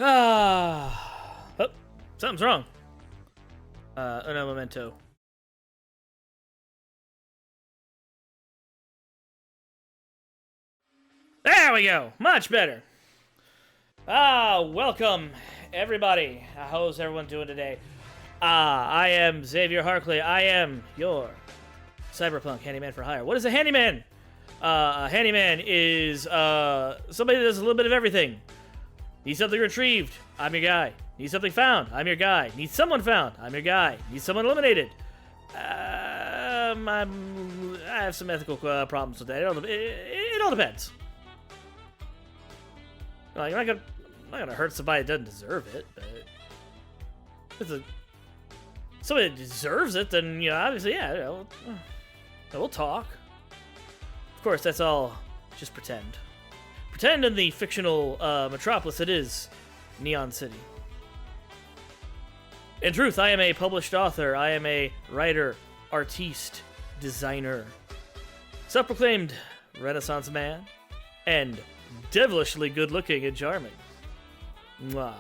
Oh, something's wrong. Uno momento. There we go. Much better. Welcome, everybody. How's everyone doing today? I am Xavier Harkley. I am your cyberpunk handyman for hire. What is a handyman? A handyman is somebody that does a little bit of everything. Need something retrieved? I'm your guy. Need something found? I'm your guy. Need someone found? I'm your guy. Need someone eliminated? I have some ethical problems with that. It all depends. Like, I'm not gonna hurt somebody that doesn't deserve it, but if somebody that deserves it, then obviously, we'll talk. Of course, that's all just pretend. Pretend in the fictional metropolis it is Neon City. In truth, I am a published author. I am a writer, artiste, designer, self-proclaimed Renaissance man, and devilishly good-looking and charming. Mwah.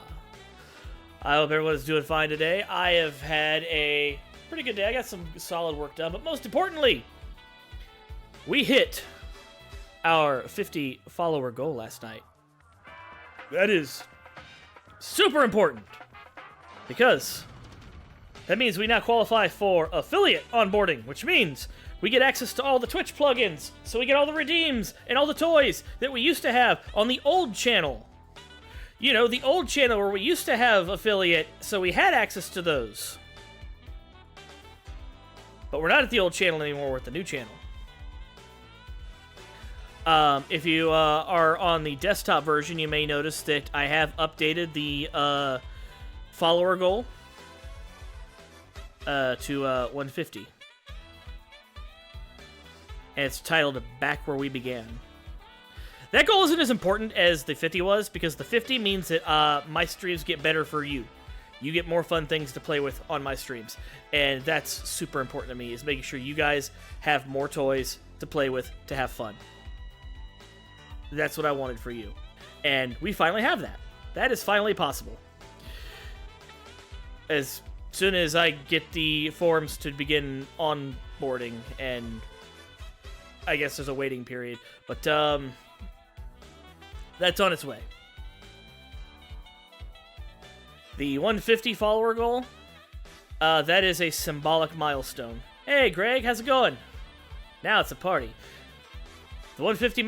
I hope everyone's doing fine today. I have had a pretty good day. I got some solid work done, but most importantly, we hit our 50 follower goal last night. That is super important because that means we now qualify for affiliate onboarding, which means we get access to all the Twitch plugins, so we get all the redeems and all the toys that we used to have on the old channel. You know, the old channel where we used to have affiliate, so we had access to those. But we're not at the old channel anymore, we're at the new channel. If you are on the desktop version, you may notice that I have updated the follower goal to 150. And it's titled Back Where We Began. That goal isn't as important as the 50 was, because the 50 means that my streams get better for you. You get more fun things to play with on my streams. And that's super important to me, is making sure you guys have more toys to play with to have fun. That's what I wanted for you. And we finally have that. That is finally possible. As soon as I get the forms to begin onboarding, and I guess there's a waiting period, but that's on its way. The 150 follower goal, that is a symbolic milestone. Hey Greg, how's it going? Now it's a party. The 150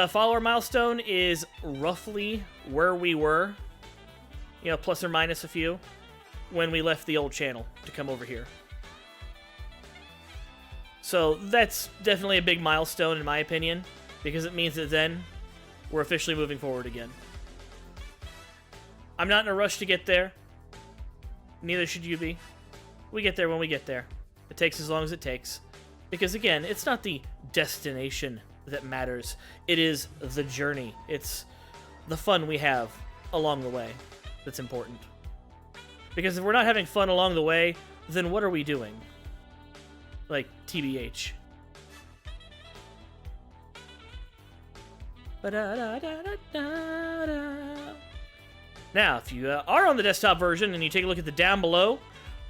follower milestone is roughly where we were, plus or minus a few, when we left the old channel to come over here. So that's definitely a big milestone in my opinion, because it means that then we're officially moving forward again. I'm not in a rush to get there. Neither should you be. We get there when we get there. It takes as long as it takes. Because again, it's not the destination that matters. It is the journey. It's the fun we have along the way that's important. Because if we're not having fun along the way, then what are we doing? Like, TBH. Now, if you are on the desktop version and you take a look at the down below,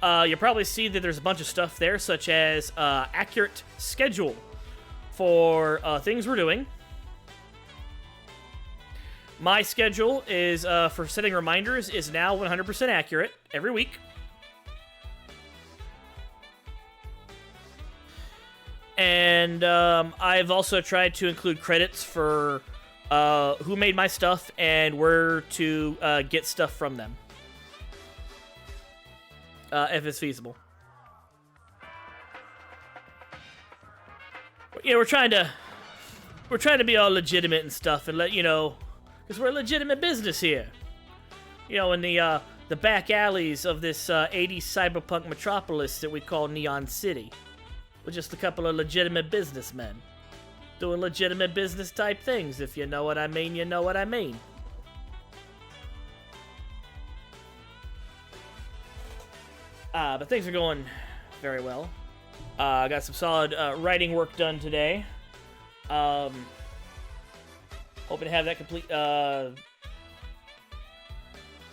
you'll probably see that there's a bunch of stuff there, such as accurate schedule for things we're doing. My schedule is for setting reminders is now 100% accurate every week. And I've also tried to include credits for who made my stuff and where to get stuff from them, if it's feasible. We're trying to be all legitimate and stuff, and let you know, because we're a legitimate business here. In the back alleys of this 80s cyberpunk metropolis that we call Neon City. We're just a couple of legitimate businessmen doing legitimate business type things. If you know what I mean, you know what I mean. But things are going very well. I got some solid writing work done today. Hoping to have that complete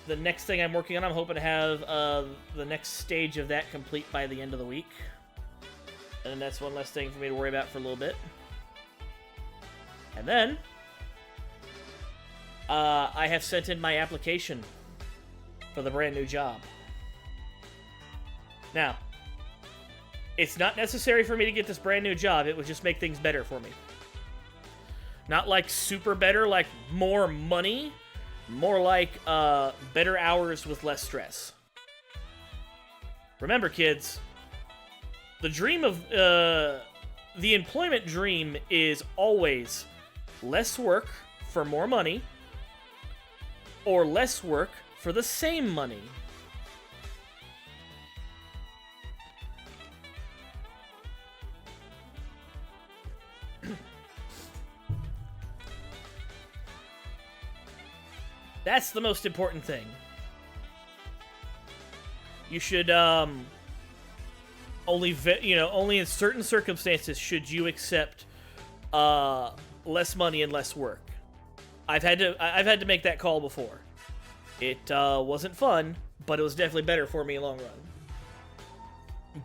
the next thing I'm working on, I'm hoping to have the next stage of that complete by the end of the week. And that's one less thing for me to worry about for a little bit. And then, I have sent in my application for the brand new job. Now, it's not necessary for me to get this brand new job. It would just make things better for me. Not like super better, like more money. More like better hours with less stress. Remember, kids, the dream of the employment dream is always less work for more money, or less work for the same money. That's the most important thing. You should only in certain circumstances should you accept less money and less work. I've had to make that call before. It wasn't fun, but it was definitely better for me in the long run.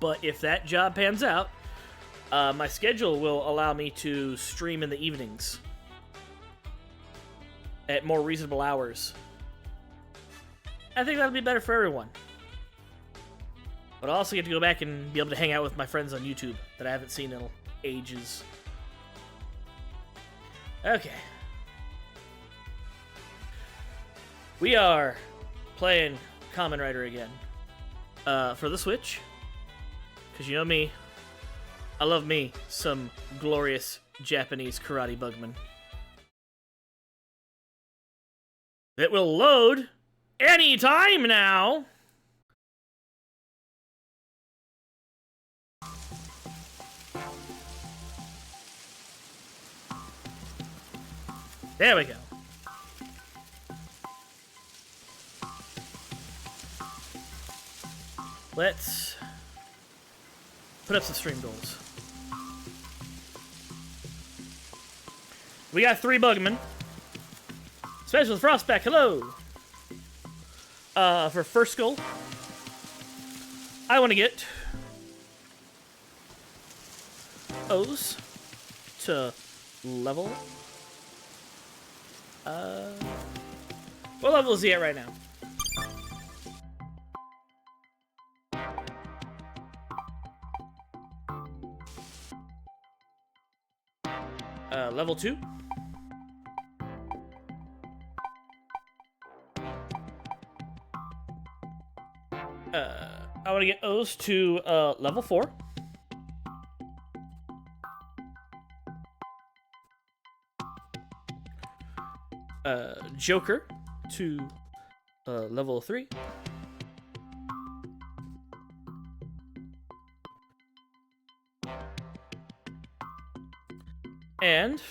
But if that job pans out, my schedule will allow me to stream in the evenings at more reasonable hours. I think that'll be better for everyone. But I also get to go back and be able to hang out with my friends on YouTube that I haven't seen in ages. Okay. We are playing Kamen Rider again. For the Switch. Because you know me, I love me some glorious Japanese karate bugman. It will load any time now. There we go. Let's put up some stream goals. We got 3 bugmen. Special Frostback, hello! For first goal, I want to get OOs to level. What level is he at right now? Level 2. I want to get OOs to level 4. Joker to level 3. And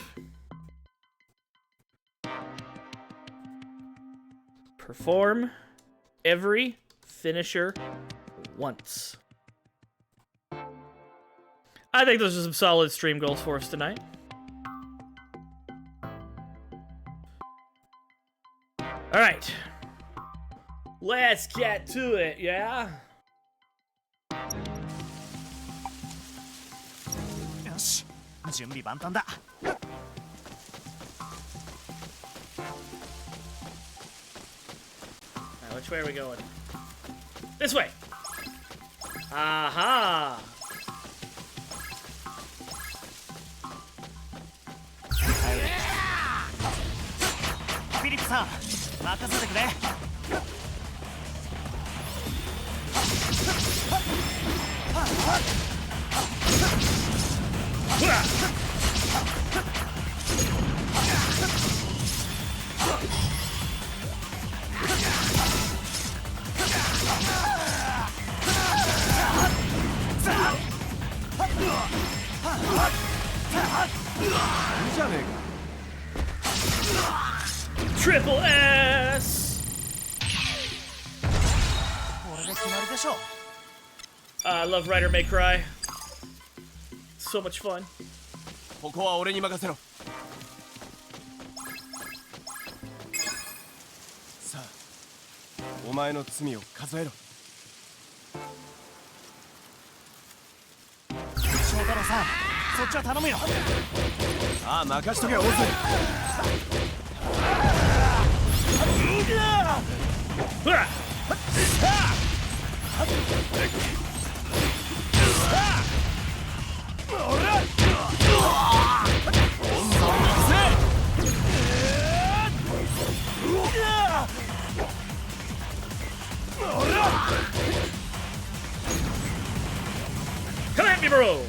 perform every finisher once. I think those are some solid stream goals for us tonight. Alright. Let's get to it, yeah? Yoshi, 準備万端だ. Now, which way are we going? This way! Aha! Philip さん、任せてくれ。Triple S! I love Rider May Cry. So much fun. ここは俺に任せろ。さあ、お前の罪を数えろ。翔太郎さん、そっちは頼むよ。ああ、任しとけ、オズ。ほらCome at me, bro!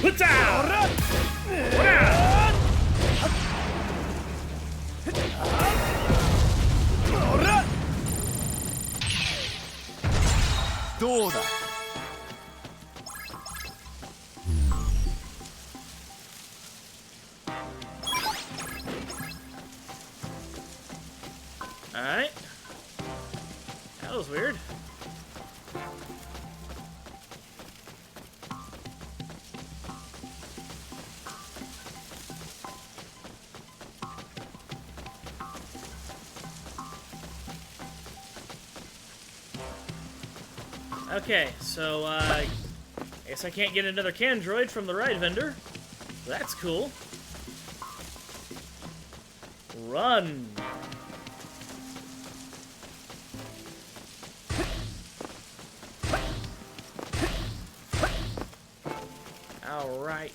Put down! どうだ。Alright. That was weird. Okay, so, I guess I can't get another Candroid from the ride vendor. That's cool. Run! Alright.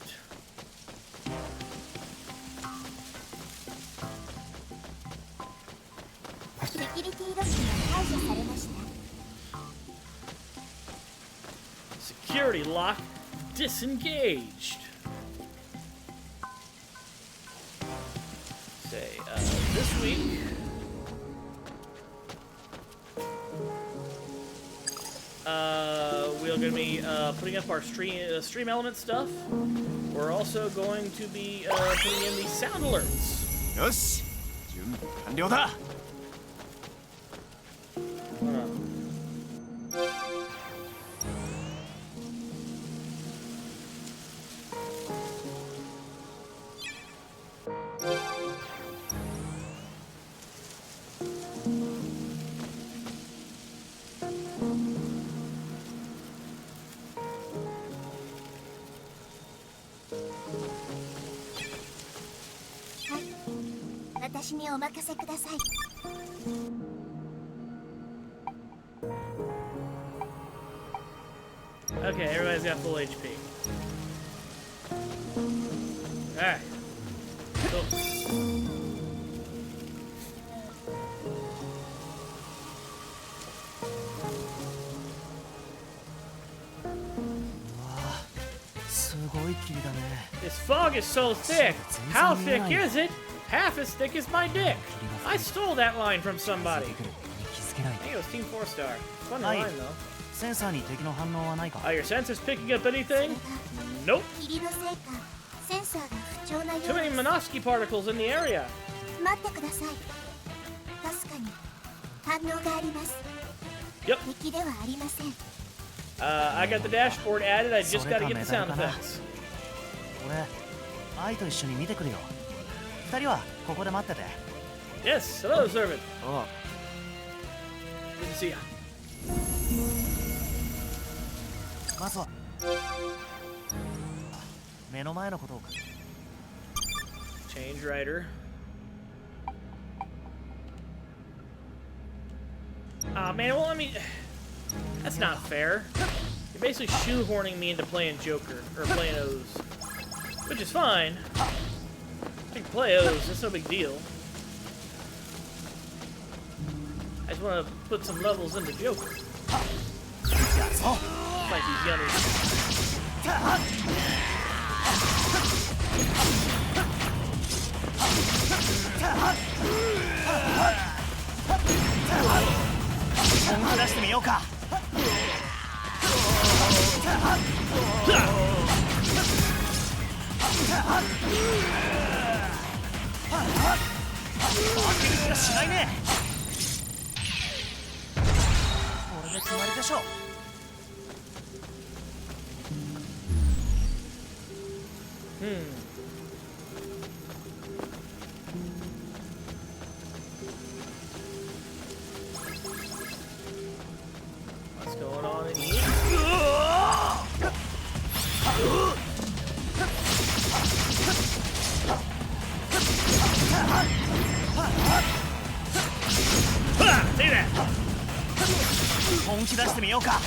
Security lock disengaged. Say, this week. We're gonna be putting up our stream element stuff. We're also going to be putting in the sound alerts. よし、準備完了だ。私にお任せください。Okay, everybody's got full HP. Alright. Cool. This fog is so thick. How thick is it? Half as thick as my dick. I stole that line from somebody. I think it was Team 4-Star. Funny line though. センサーに敵の反応はないか。 Are your sensors picking up anything? Nope. 霧のせいか、センサーが不調なよう Too で many す。 Minovsky particles in the area. 待ってください。確かに反応があります。 Yep. 敵ではありません。I got the dashboard added. I just gotta get the sound effects. 俺、愛と一緒に見てくるよ。二人はここで待ってて。 Yes. Hello, servant. おう。 Good to see ya. まずは目の前のことを。 Change rider. Aw, man, well, I mean, that's not fair. You're basically shoehorning me into playing Joker, or playing O's. Which is fine. I can play O's, that's no big deal. I just want to put some levels into Joker. Fight these gunners. Let's 出してみようか。負ける気がしないね。これで決まりでしょう。気出してみようか。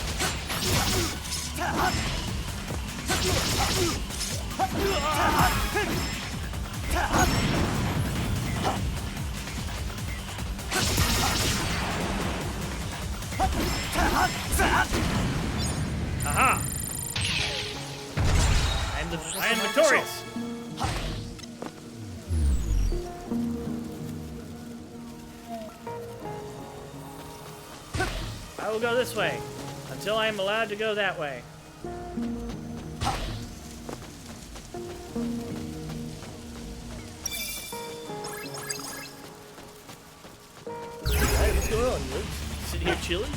Aha! I am victorious! I will go this way until I am allowed to go that way. Hey, what's going on, you sitting here chilling?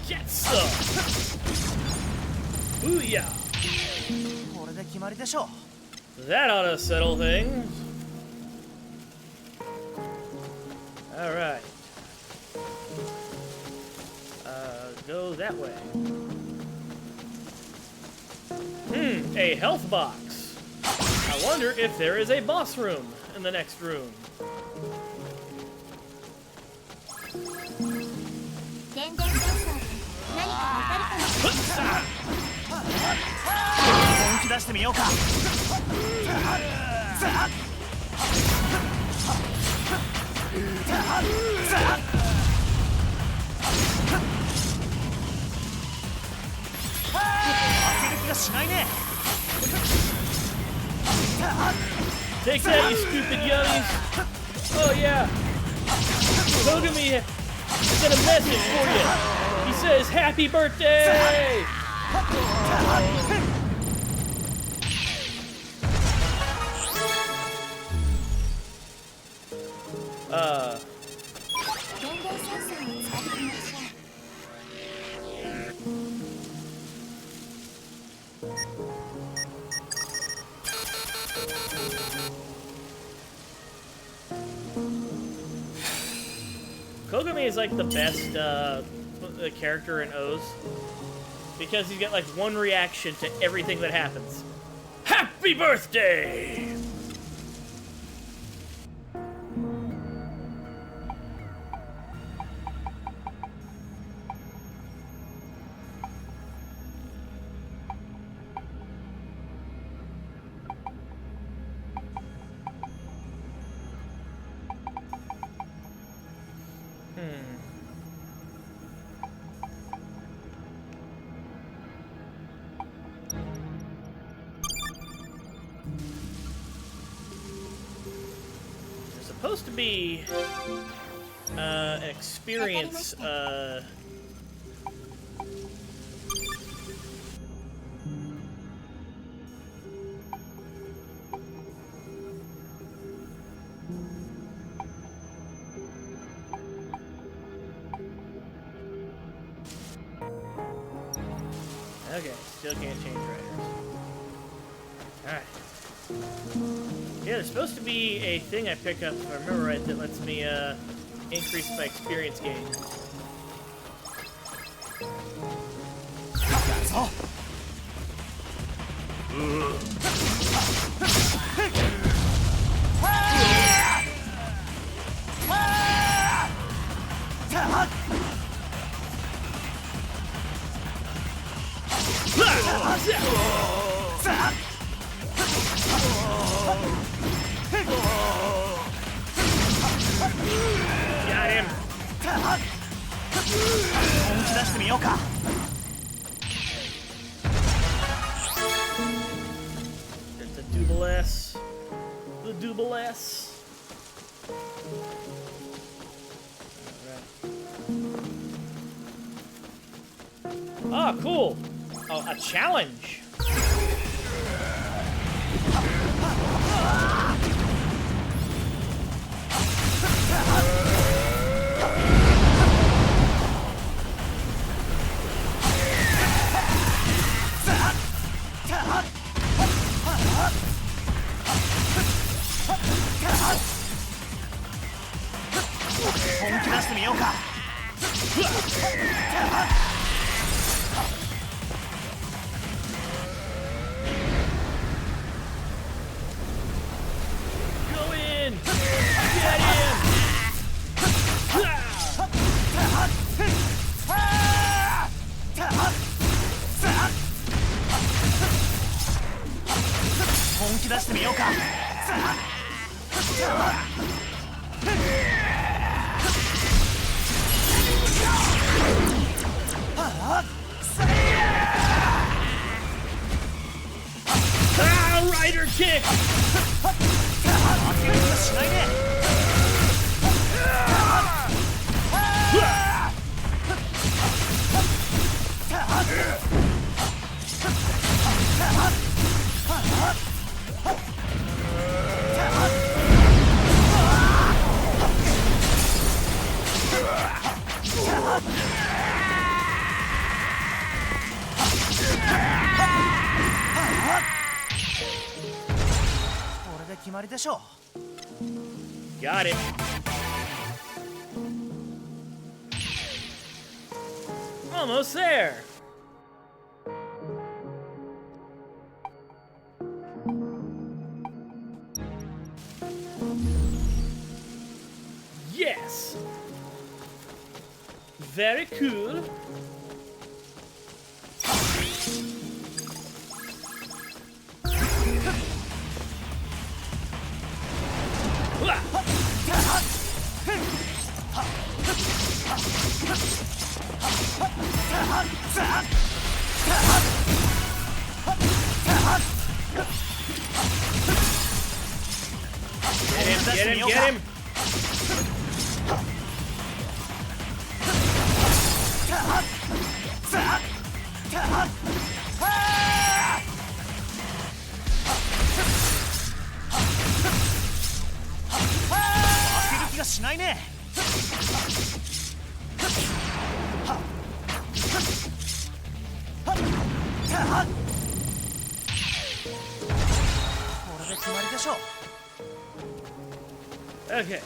Get some! Booyah! これで決まりでしょう。 That ought to settle things. Alright. Go that way. A health box. I wonder if there is a boss room in the next room. 電電センサーで何かわかるかも。本気出してみようか。負ける気がしないね。 Take that, you stupid yummies! Oh yeah! Kogami sent a message for you! He says, Happy birthday! Uh... 電電センサーを使ってみましょう。 Kogami is like the best character in O's because he's got like one reaction to everything that happens. Happy birthday! There's supposed to be an experience okay, still can't change riders. Alright. Yeah, there's supposed to be a thing I pick up, if I remember right, that lets me increase my experience gain. Got him. 本気出してみようか。 There's the double S. The double S. Alright. Ah, cool. Oh, a challenge. Go in! Get him! 本気出してみようか。Ah, Rider kick! 負ける気がしないね。これで決まりでしょう。 Got it. Almost there. Yes. Very cool. Get him, get him! Okay.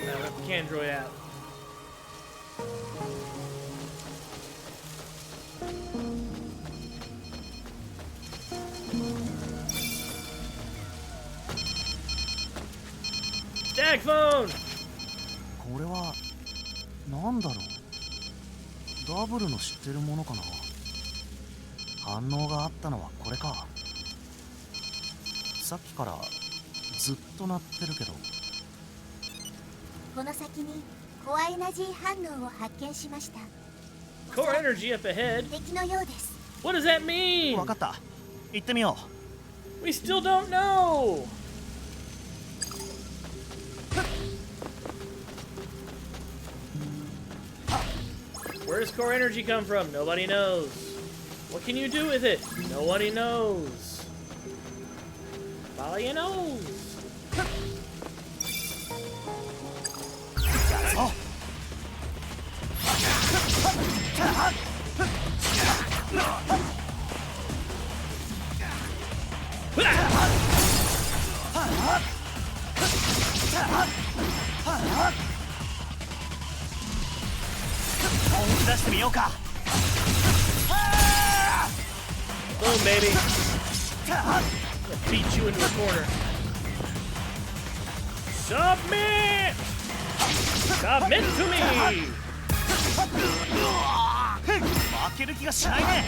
Now let the Candroid out. Stack phone! これはなんだろう。ダブルの知ってるものかな。反応があったのはこれか。さっきからずっと鳴ってるけど。この先にコアエナジー反応を発見しました。 Core energy up ahead. 敵のようです。 What does that mean? わかった。行ってみよう。 We still don't know. Where does core energy come from? Nobody knows. What can you do with it? Nobody knows. Follow your nose. あっ。本気出してみようか。 Boom, baby. I'll beat you into a corner. Submit! Submit to me! 負ける気がしないね。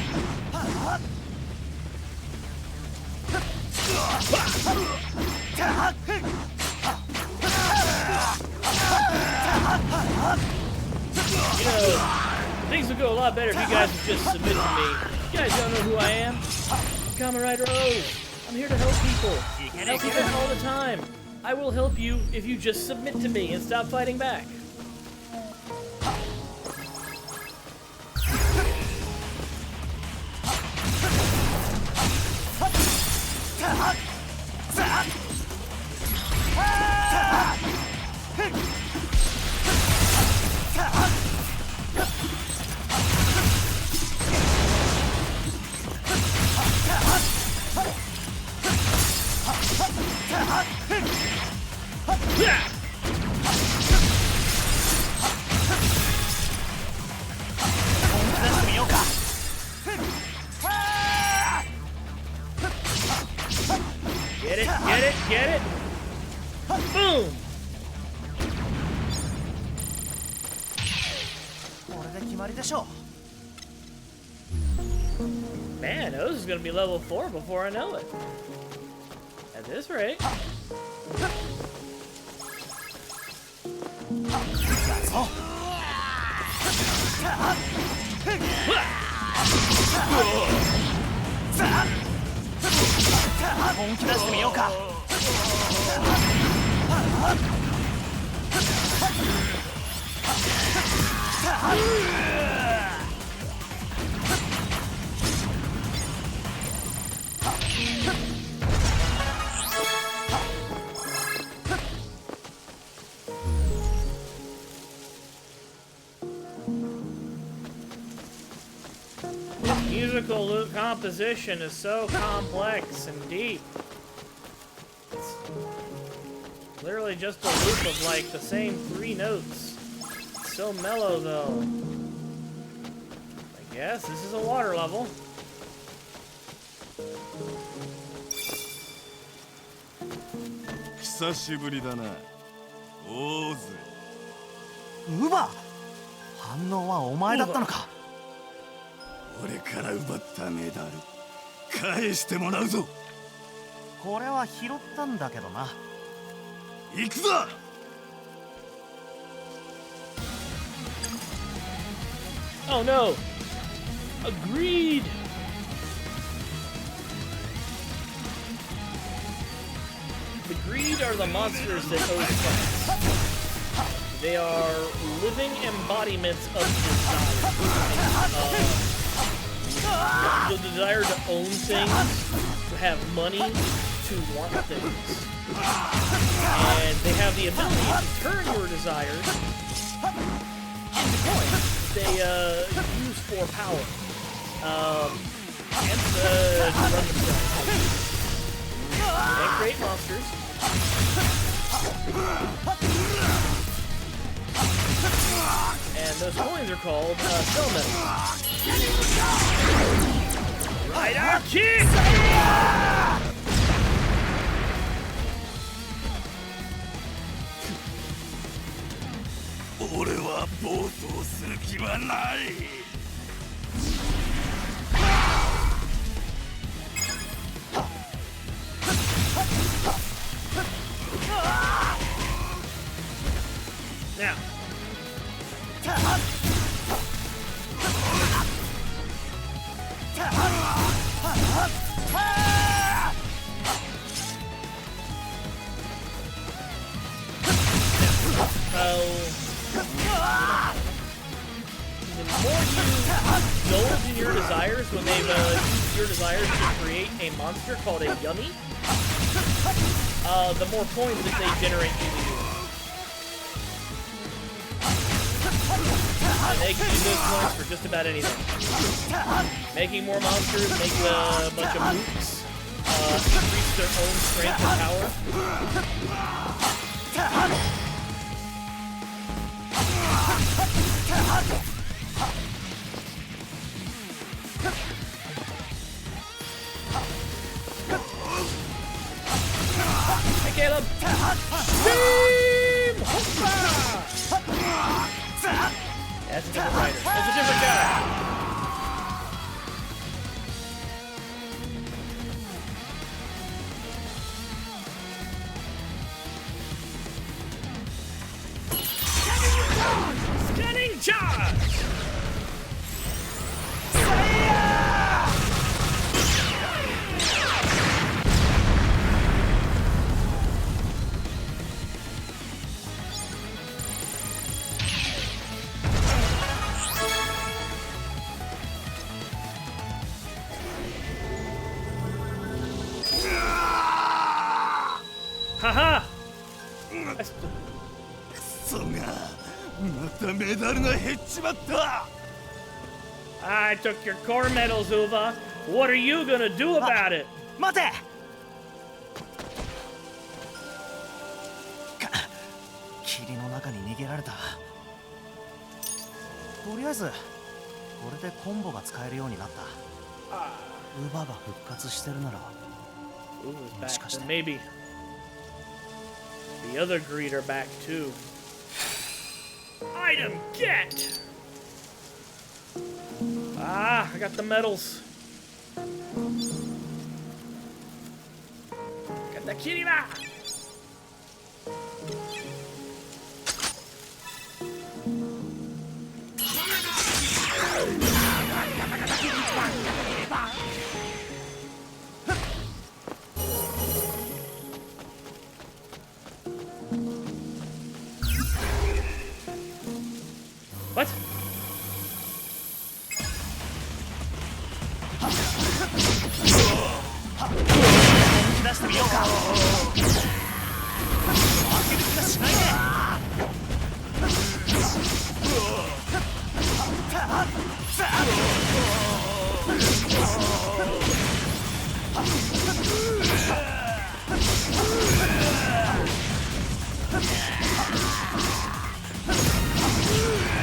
You know, things would go a lot better if you guys would just submit to me. You guys don't know who I am. Kamen Rider O. I'm here to help people. Help people all the time. I will help you if you just submit to me and stop fighting back. Get it, get it, get it. Boom. これで決まりでしょう。 Man, O's is gonna be level 4 before I know it. At this rate. 本気出してみようか。Musical loop composition is so complex and deep. It's literally just a loop of like the same 3 notes. It's so mellow though. I guess this is a water level. Uba! 反応はお前だったのか。俺から奪ったメダル返してもらうぞ。これは拾ったんだけどな。行くぞ。 Oh no! Agreed! The greed are the monsters that O's fight. They are living embodiments of desire. The desire to own things, to have money, to want things. And they have the ability to turn your desires into coins. They use for power. And to run themselves. They create monsters. And those coins are called cell metals. Rider kick! Now. The more you indulge in your desires, when they've used your desires to create a monster called a yummy, the more coins that they generate you to use. And they can use those coins for just about anything. Making more monsters, making a bunch of mooks, increase their own strength and power. Hey, Caleb! Team Hoppa! That's a different rider. That's a different guy. Scanning charge! Haha! クソがまたメダルが減っちまった。 I took your core medals, Uva. What are you gonna do about it? 待て。かに逃げられた。とりあえずこれでコンボが使えるようになった。ウバが復活してるなら Ooh, is back. Then maybe the other greed are back too. Item get! Ah, I got the medals. Got the Kirima! What? 出してみようか。負ける気がしないね。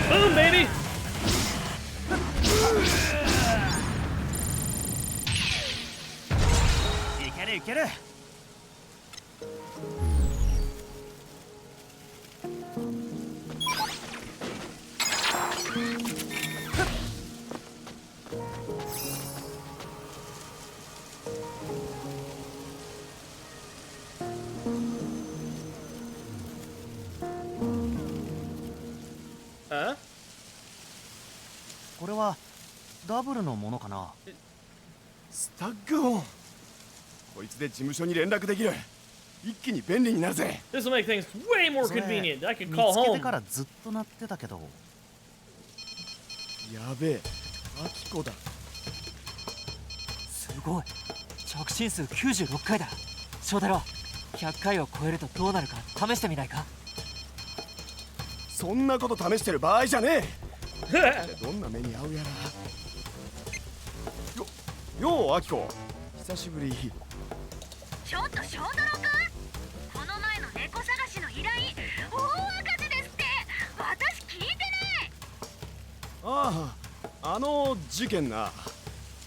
Boom, baby! いけるいける。これはダブルのものかな。スタッグオン。こいつで事務所に連絡できる。一気に便利になるぜ。 This will make things way more それ convenient. I can 見 call つけて home. からずっと鳴ってたけど。やべえ、アキコだ。すごい。着信数96回だ。翔太郎、100回を超えるとどうなるか試してみないか。そんなこと試してる場合じゃねえ。どんな目に遭うやら。ようアキコ、久しぶり。ちょっと翔太郎くん、この前の猫探しの依頼大赤字ですって。私聞いてない。ああ、あの事件な。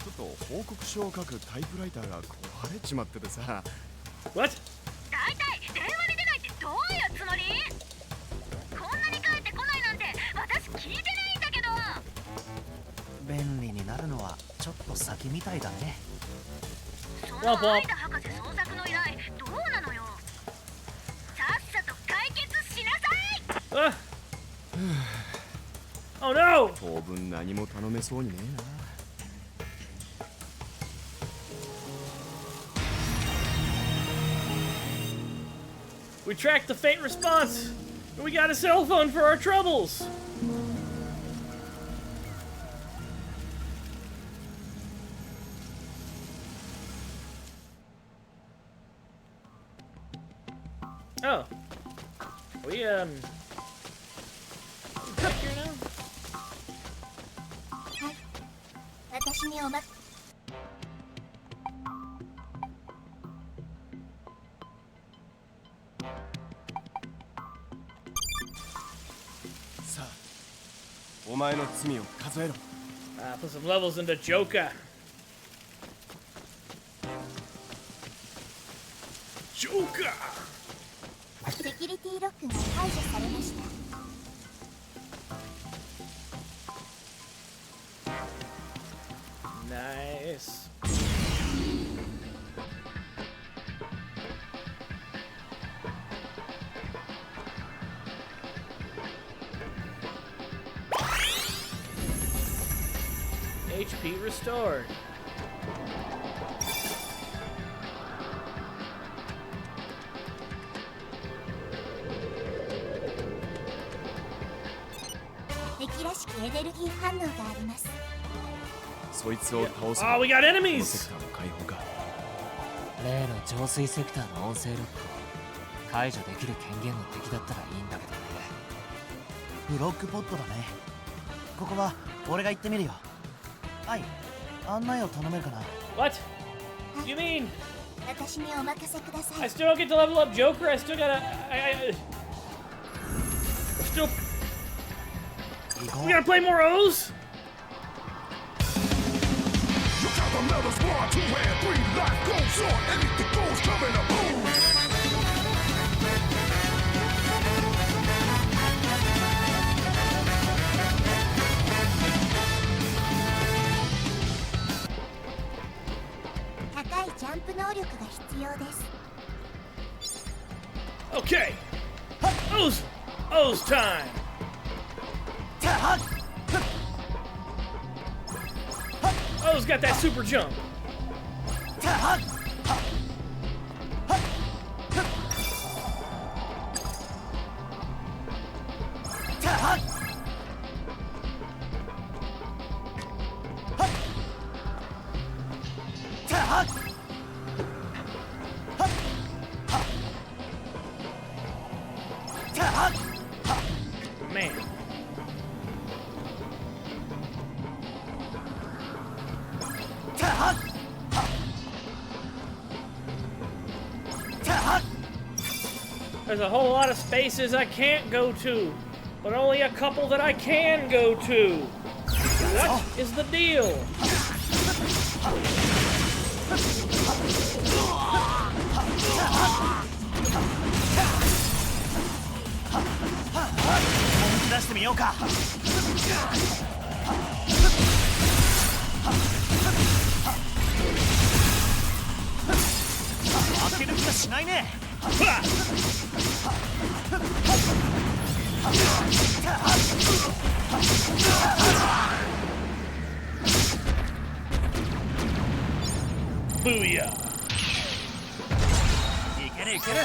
ちょっと報告書を書くタイプライターが壊れちまっててさ。 What? だいたい電話に出ないってどういうつもり？こんなに帰ってこないなんて私聞いてないんだけど。便利になるのはちょっと先みたいだね。そのアイダ博士創作の依頼どうなのよ。さっさと解決しなさい。Oh no! 当分何も頼めそうにねえな。We tracked the faint response, and we got a cell phone for our troubles. Oh, we back here now. はい、私におまさあ、お前の罪を数えろ。Put some levels into Joker. Joker! セキュリティロックが解除されました。Nice. HP restored.エネルギー反応があります。そいつを倒す。 Oh, we got この enemies! セクターの解放か。例の浄水セクターの音声ロックを解除できる権限の敵だったらいいんだけどね。ブロックポットだね。ここは俺が行ってみるよ。はい、案内を頼めるかな。 What? You mean 私にお任せくださ I い。 still don't get to level up Joker? I still gotta. still. We gotta play more O's? You got the medals, 1, 2, and 3. Life goes on, anything goes, coming up, boom. Okay. O's time. O's got that super jump. Man. There's a whole lot of spaces I can't go to, but only a couple that I can go to. What is the deal? Booyah! いけるいける。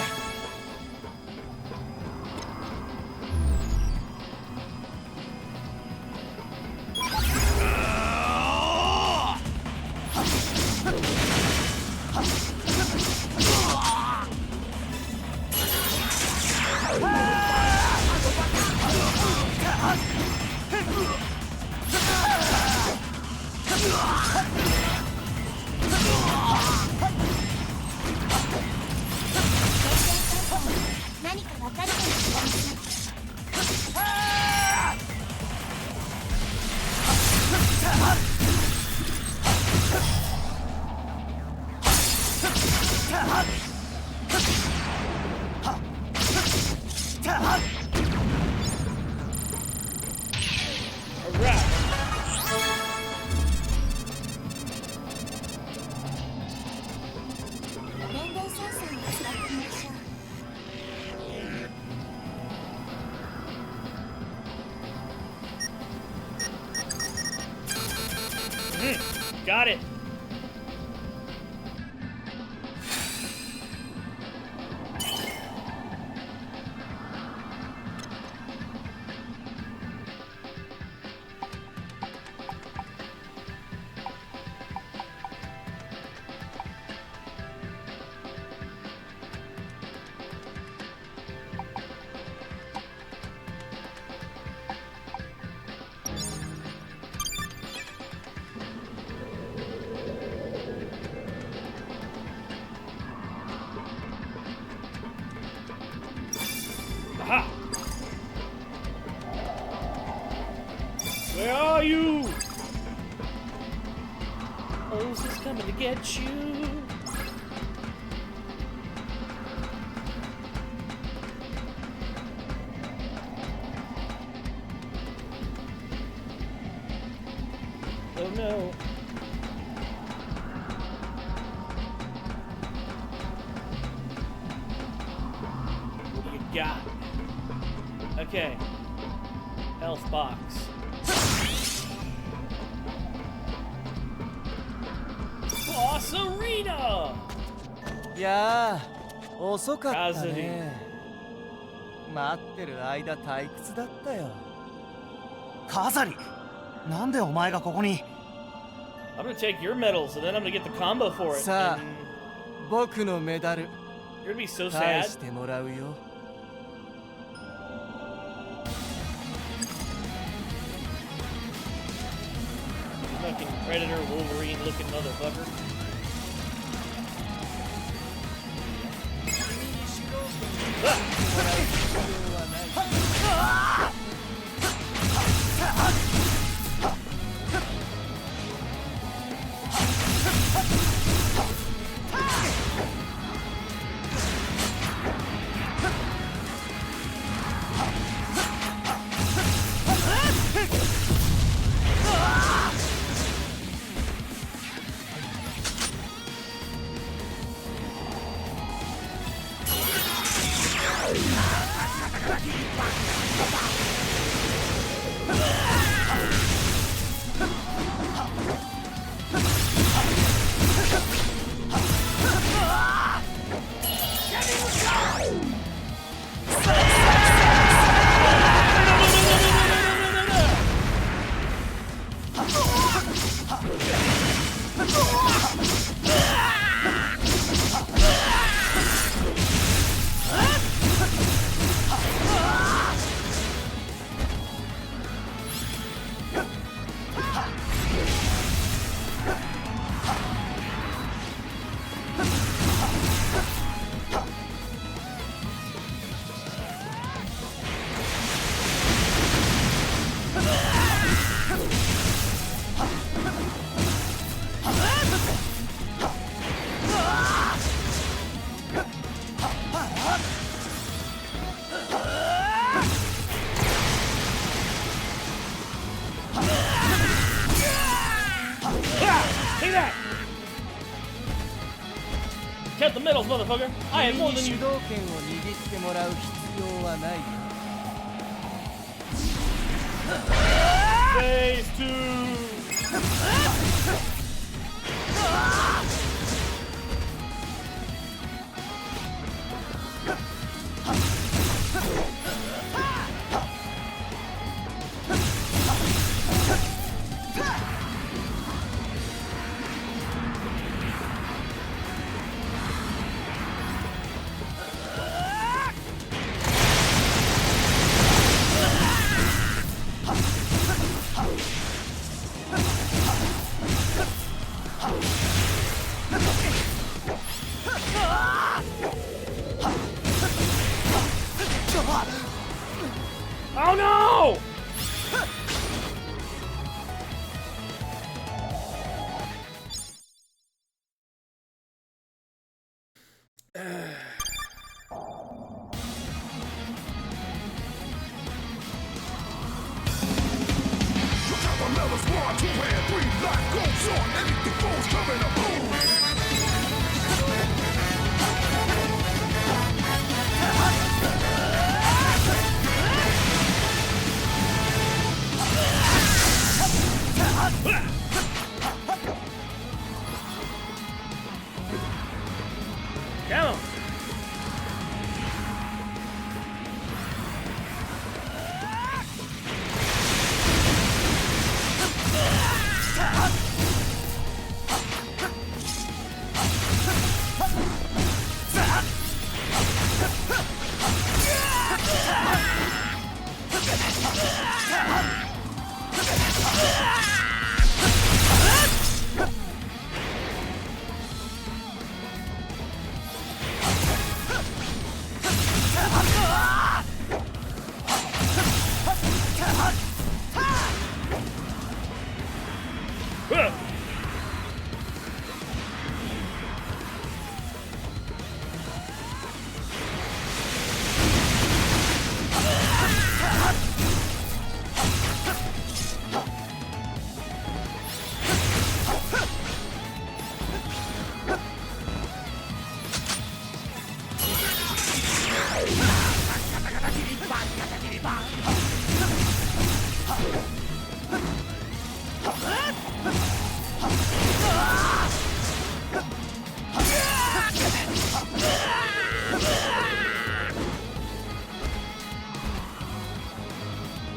何かわかるかもしれません。電電センサーを使ってみましょう。Got it. Aha! Where are you? O's is coming to get you. Oh no. What do you got? Okay. Health box. Boss Arena! いやー、遅かったね。待ってる間退屈だったよ。カザリ、なんでお前がここに？ I'm gonna take your medals and then I'm gonna get the combo for it. さあ、 And 僕のメダル you're gonna be so 返 sad. してもらうよ。 Fucking Predator, Wolverine looking motherfucker. Ah! Count the medals, motherfucker. I am more than 主 you. 導権を握ってもらう必要はない。 Phase 2. Oh no! Come on.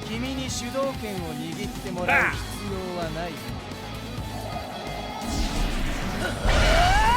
君に主導権を握ってもらう必要はない。 Ah!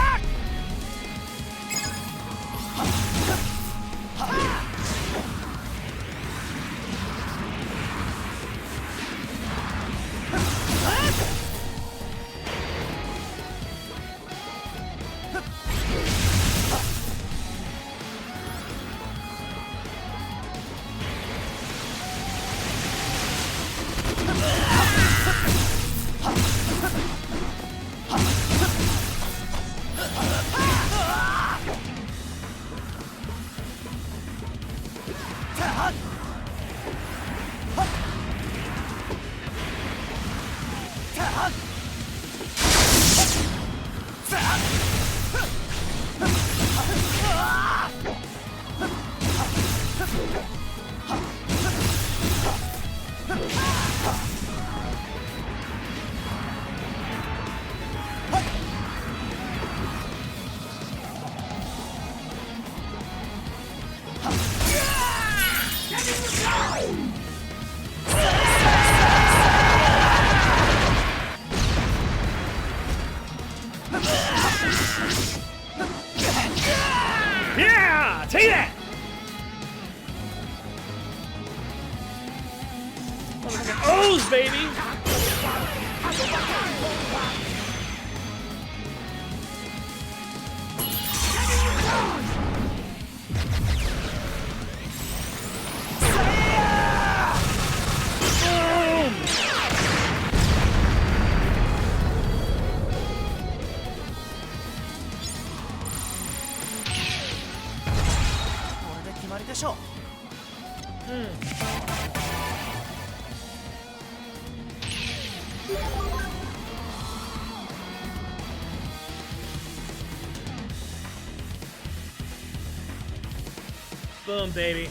Yeah! Take that! O's, baby! Boom! これで決まりでしょう。 Boom, baby.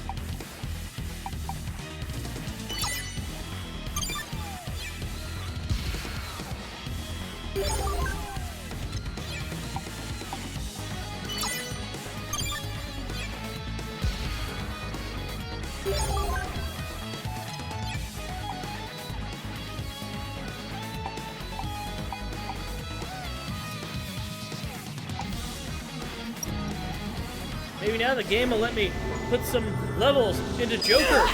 Maybe now the game will let me put some levels into Joker.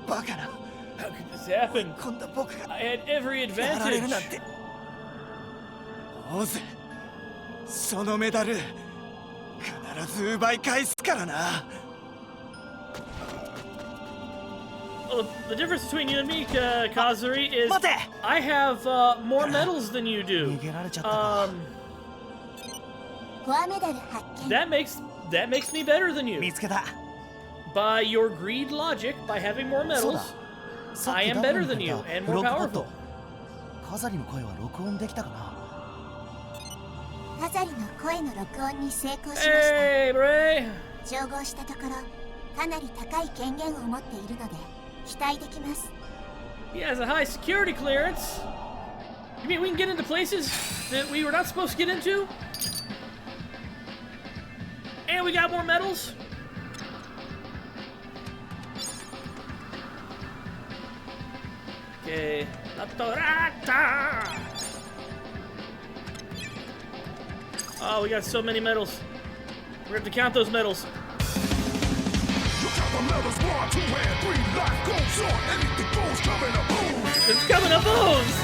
バカな。 How could this happen? 今度僕が I had every やられるなん advantage. て。オーズ、そのメダル必ず奪い返すからな。 Well, the difference between you and me, Kazuri, is 待て。 I have more medals than you do. 逃げられちゃったか。 コアメダル発見。 That makes me better than you. 見つけた。 By your greed logic, by having more そう medals, だ。さっ I き am ダブ better ルに than 書い you た and フ more ロックパッ powerful. ド。カザリの声は録音できたかな。カザリの声の録音に成功しました。 Hey, Bray. 照合したところ、かなり高い権限を持っているので期待できます。 He has a high security clearance. You mean we can get into places that we were not supposed to get into? And we got more medals? Okay. Atorata! Oh, we got so many medals. We're gonna have to count those medals. It's coming up, O's!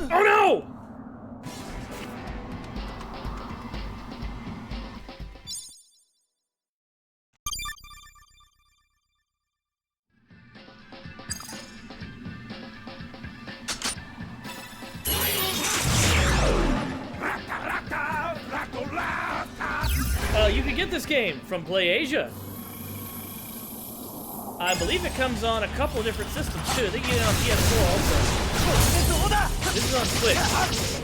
Oh no! You can get this game from PlayAsia. I believe it comes on a couple of different systems too. I think you get it on PS4 also. This is on Switch.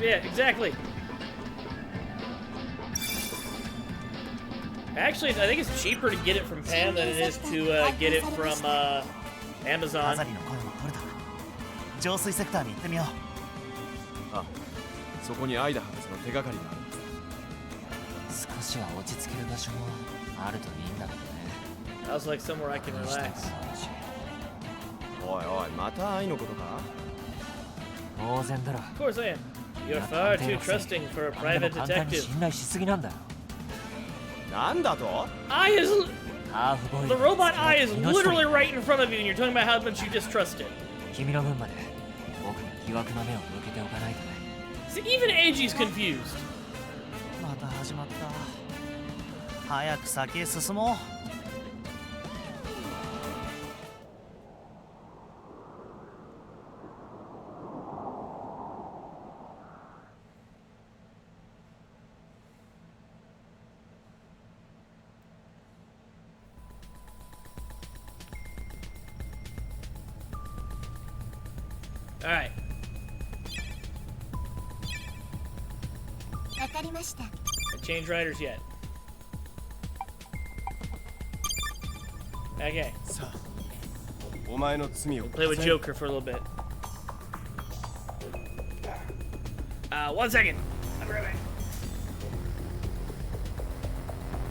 Yeah, exactly. Actually, I think it's cheaper to get it from Pam than it is to get it from ア Amazon. ザリの声も取れた。浄水セクターに行ってみよう。あ、そこにアイダ博士の手がかりがある。少しは落ち着ける場所もあるといいんだけどね。 I was like somewhere I can したく relax. もないしおいおい、また愛のことか？当然だろ。 Of course I am. You're far too trusting for a 何で private も簡単に detective. 信頼しすぎなんだよ。なんだと？ Eye is ハーフボイル the robot eye is 命取り literally right in front of you, and you're talking about how much you distrust it. 君の分まで僕が疑惑の目を向けておかないとね。 See, even Angie's confused. また始まった。早く先へ進もう。All right. わかりました。 Change riders yet. Okay. さあ、お前の罪を Play with Joker for a little bit. 1 second. I'll be right back.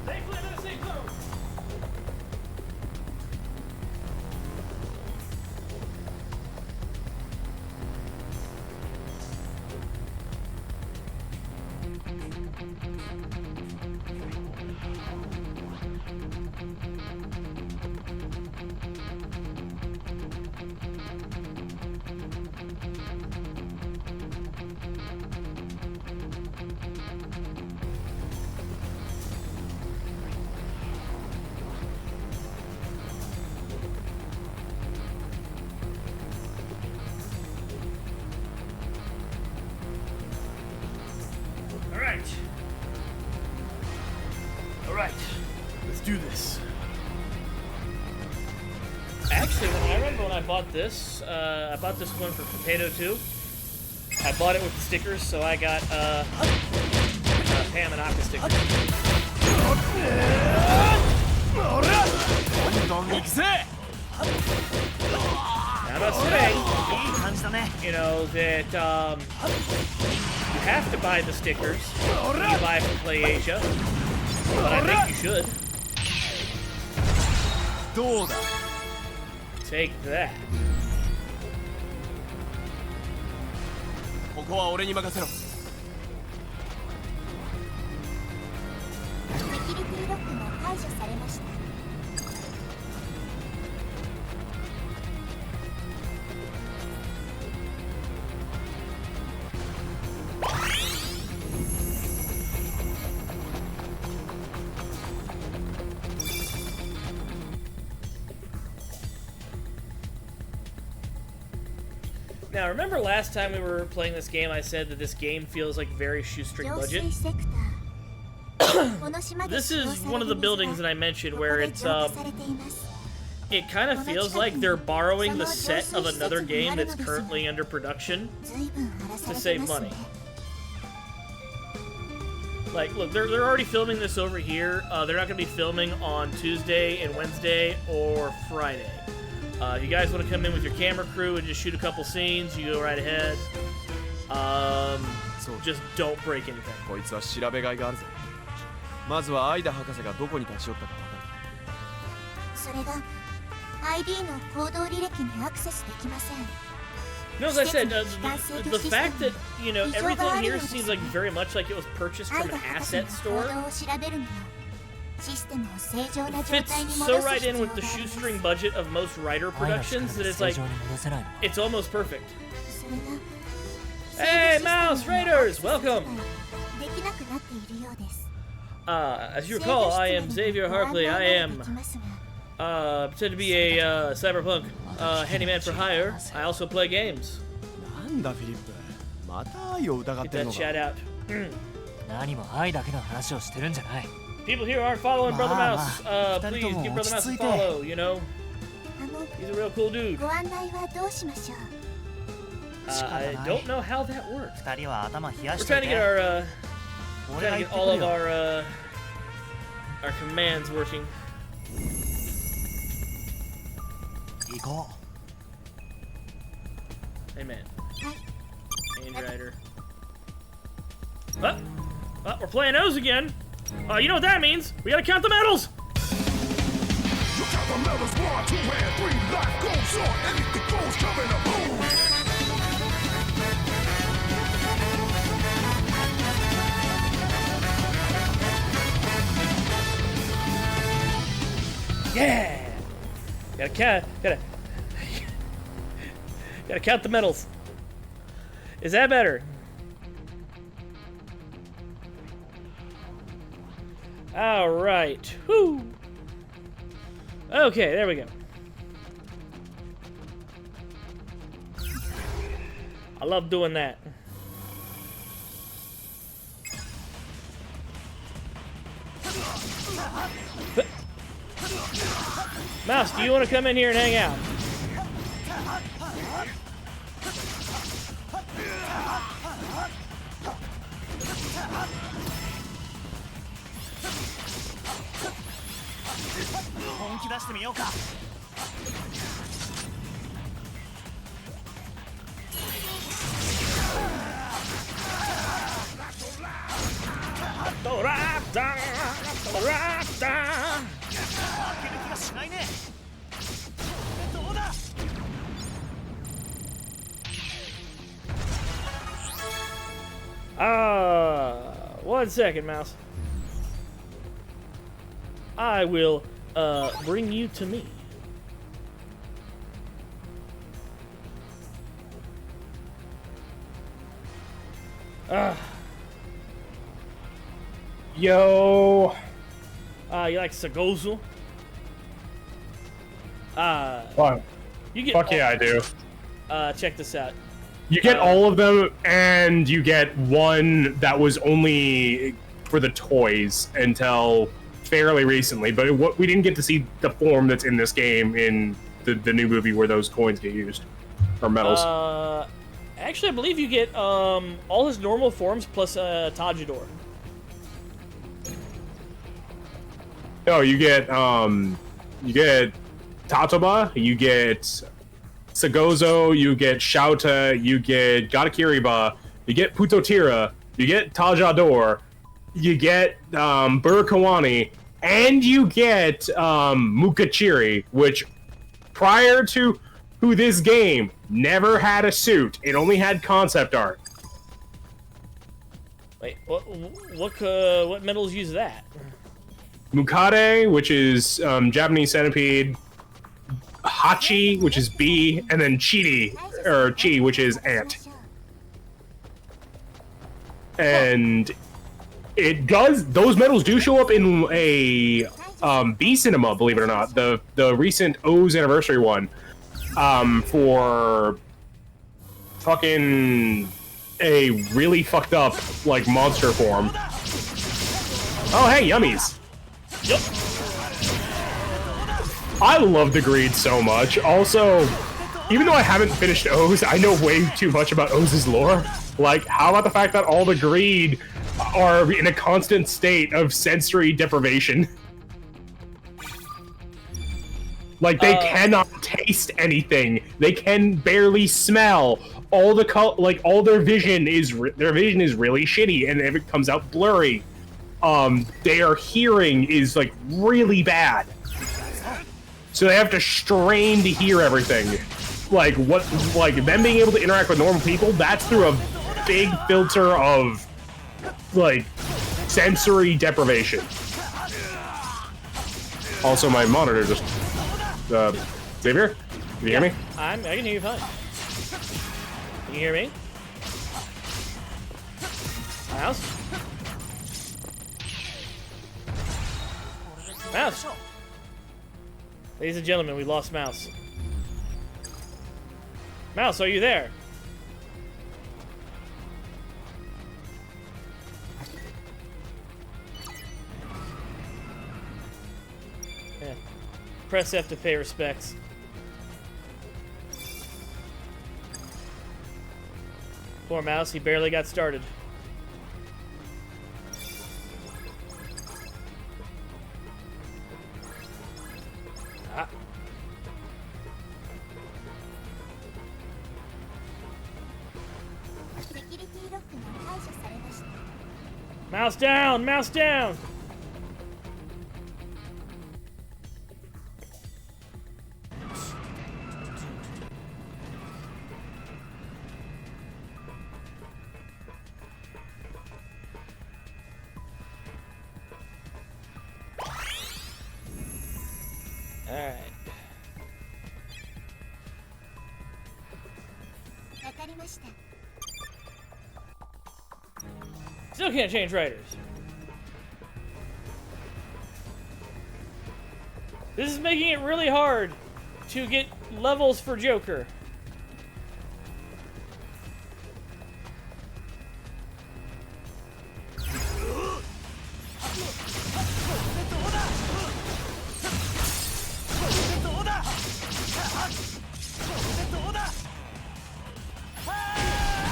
Safely in the safe zone. All right. Let's do this. Actually, I remember when I bought this one for Potato 2. I bought it with the stickers, so I got Pam and Aqua stickers. どんどん行くぜ。 Now, I'm not saying, いい感じだね。 you know, that you have to buy the stickers when you buy from PlayAsia, but I think you should. どうだ？ Take that. ここは俺に任せろ。セキュリティロックが解除されました。 Now, remember last time we were playing this game, I said that this game feels like very shoestring 浄 budget? 水セクター。この島で This 使用 is され one of る the 水 buildings が that I mentioned ここ where で it's 浄化されています。 it kind of feels like they're borrowing the set of another game that's currently under production 随分荒らさ to れ save てます money. ね。 Like, look, they're already filming this over here. They're not going to be filming on Tuesday and Wednesday or Friday. If you guys want to come in with your camera crew and just shoot a couple scenes, you go right ahead. Just don't break anything. こいつは調べがいがあるぜ。まずはアイダ博士がどこに立ち寄ったか分かる。それが ID の行動履歴にアクセスできません。 No, as I said, the fact that, you know, everything here seems like very much like it was purchased ア from イダ an 博士の asset 行 store 動を調べるにはシステムを正常な状 fits 態に so 戻す right 必 in 要 with があ the ります shoestring budget of most Rider 愛の力 productions で that it's 正 like, 常に戻せないのか。 it's almost perfect. それが Hey, Mouse Raiders, welcome! できなくなっているようです。 As you recall, I am Xavier Harkley. I am できますが pretend to be a cyberpunk handyman for hire. I also play games. なんだフィリップ。また愛を疑っ Get てる that のか。 chat out. 何も愛だけの話をしてるんじゃない。 People here aren't following Brother Mouse. Please give Brother Mouse a follow, you know? あの He's a real cool dude. ご案内はどうしましょう。I don't know how that works. 二人は頭冷や We're しと trying い to て get our 俺 trying が to 行っ get て all く of るよ our commands working. 行こ Amen. Kamen Rider. We're playing those again. You know what that means? We gotta count the medals. You count the medals, 1, 2, and 3. Life goes on, anything goes, coming up. Yeah. Gotta count the medals. Is that better? All right. Whoo. Okay, there we go. I love doing that. Mouse, do you want to come in here and hang out? One second, Mouse. I will bring you to me. Yo. You like Sagozu? Fuck. You get Fuck yeah, I do. check this out. You get all of them, and you get one that was only for the toys until fairly recently. But we didn't get to see the form that's in this game in the new movie where those coins get used, or medals. Actually, I believe you get all his normal forms plus Tajidor. Oh, you get Tatoba, you get Sagozo, you get Shouta, you get Gadakiriba, you get Putotira, you get Tajador, you get Burakawani, and you get Mukachiri, which prior to this game never had a suit. It only had concept art. Wait, what medals use that? Mukade, which is Japanese centipede, Hachi, which is bee, and then Chidi, or Chi, which is ant. And it does, those medals do show up in a B cinema, believe it or not, the recent OOOs anniversary one, for fucking a really fucked up, like, monster form. Oh, hey, yummies. Yep. I love the greed so much. Also, even though I haven't finished OOOs, I know way too much about OOOs' lore. Like, how about the fact that all the greed are in a constant state of sensory deprivation? Like, they cannot taste anything. They can barely smell. All the all their vision is really shitty, and if it comes out blurry. Their hearing is like really bad. So they have to strain to hear everything. Like them being able to interact with normal people, that's through a big filter of like sensory deprivation. Also, my monitor just Xavier, can you hear me? I can hear you fine. Can you hear me? Mouse? Mouse! Ladies and gentlemen, we lost Mouse. Mouse, are you there? Yeah. Press F to pay respects. Poor Mouse, he barely got started. Ah. Mouse down! Mouse down! Alright. Still can't change riders. This is making it really hard to get levels for Joker.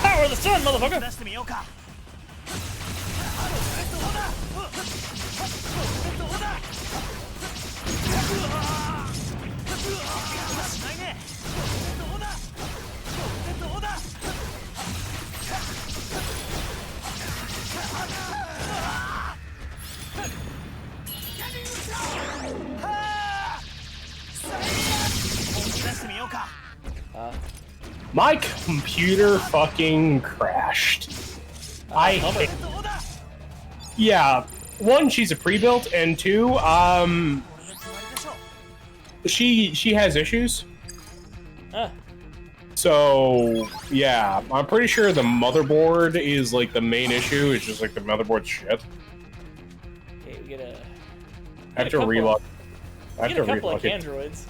Power of the sun, motherfucker! My computer fucking crashed. I hate. Yeah, one, she's a pre-built, and two, she has issues. So yeah, I'm pretty sure the motherboard is like the main issue. It's just like the motherboard's shit. Okay, we get a. I have to reload. I have to reload it. Candroids.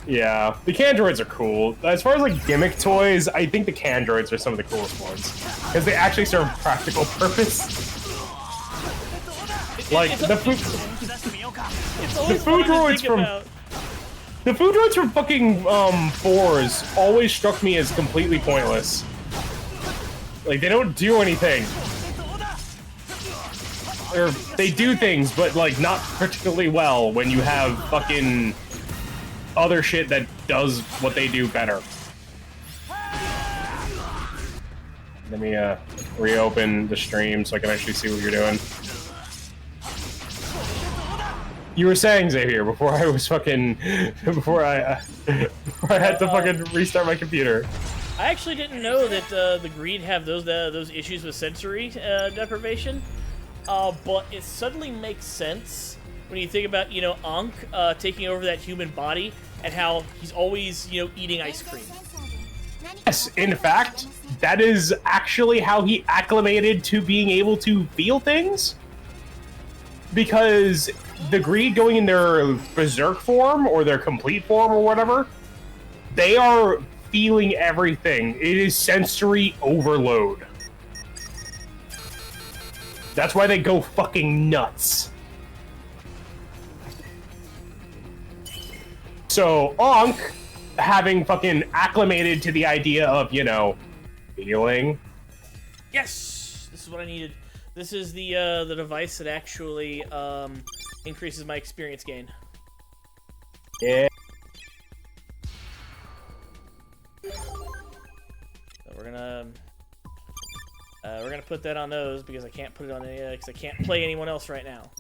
Yeah, the Candroids are cool. As far as like gimmick toys, I think the Candroids are some of the coolest ones because they actually serve practical purpose. Like the food droids from the food droids from fucking 4s always struck me as completely pointless. Like they don't do anything, or they do things, but like not particularly well when you have fucking other shit that does what they do better. Let me reopen the stream so I can actually see what you're doing. You were saying, Xavier, before I was fucking before I had to fucking restart my computer. I actually didn't know that the Greed have those issues with sensory deprivation, but it suddenly makes sense when you think about, you know, Ankh taking over that human body and how he's always, you know, eating ice cream. Yes, in fact, that is actually how he acclimated to being able to feel things. Because the Greed going in their berserk form or their complete form or whatever, they are feeling everything. It is sensory overload. That's why they go fucking nuts. So, Ankh, having fucking acclimated to the idea of, you know, feeling. Yes! This is what I needed. This is the device that actually increases my experience gain. Yeah. So we're gonna put that on those because I can't put it on any because I can't play anyone else right now.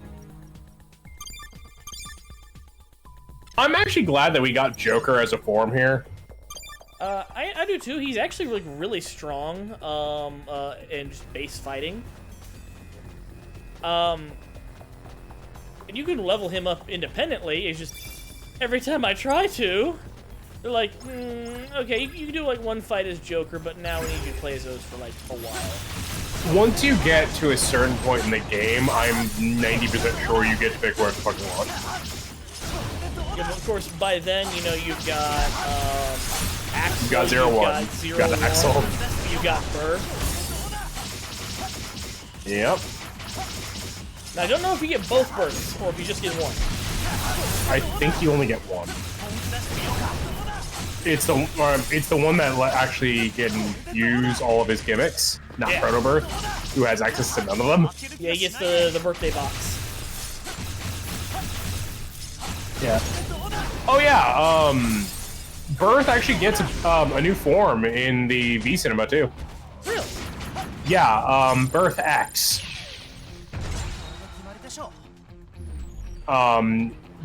I'm actually glad that we got Joker as a form here. I do too. He's actually like really strong in just base fighting. And you can level him up independently. It's just every time I try to, they're like, okay, you can do like one fight as Joker, but now we need you to play as those for like a while. Once you get to a certain point in the game, I'm 90% sure you get to pick where the fuck you want. Yeah, but of course, by then, you know, you've got Axel, you got Zero-1, you got Axel, you got Burr. Yep. Now, I don't know if you get both bursts or if you just get one. I think you only get one. it's the one that actually can use all of his gimmicks, not Protobirth, who has access to none of them. Yeah, he gets the birthday box. Yeah. Oh yeah. Birth actually gets a new form in the V Cinema too. Really? Yeah. Birth X.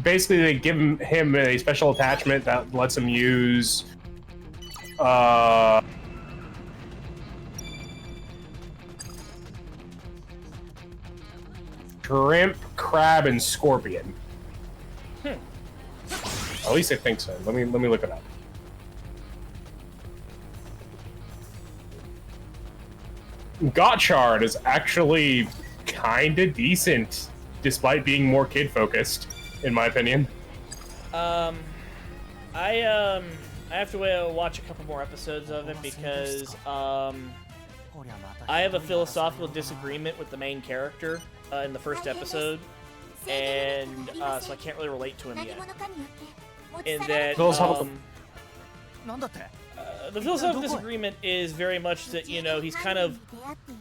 Basically, they give him a special attachment that lets him use shrimp, crab, and scorpion. At least I think so. Let me look it up. Gotchard is actually kinda decent, despite being more kid focused, in my opinion. I have to watch a couple more episodes of it because I have a philosophical disagreement with the main character in the first episode, and so I can't really relate to him yet. In that, the philosophical disagreement is very much that, you know, he's kind of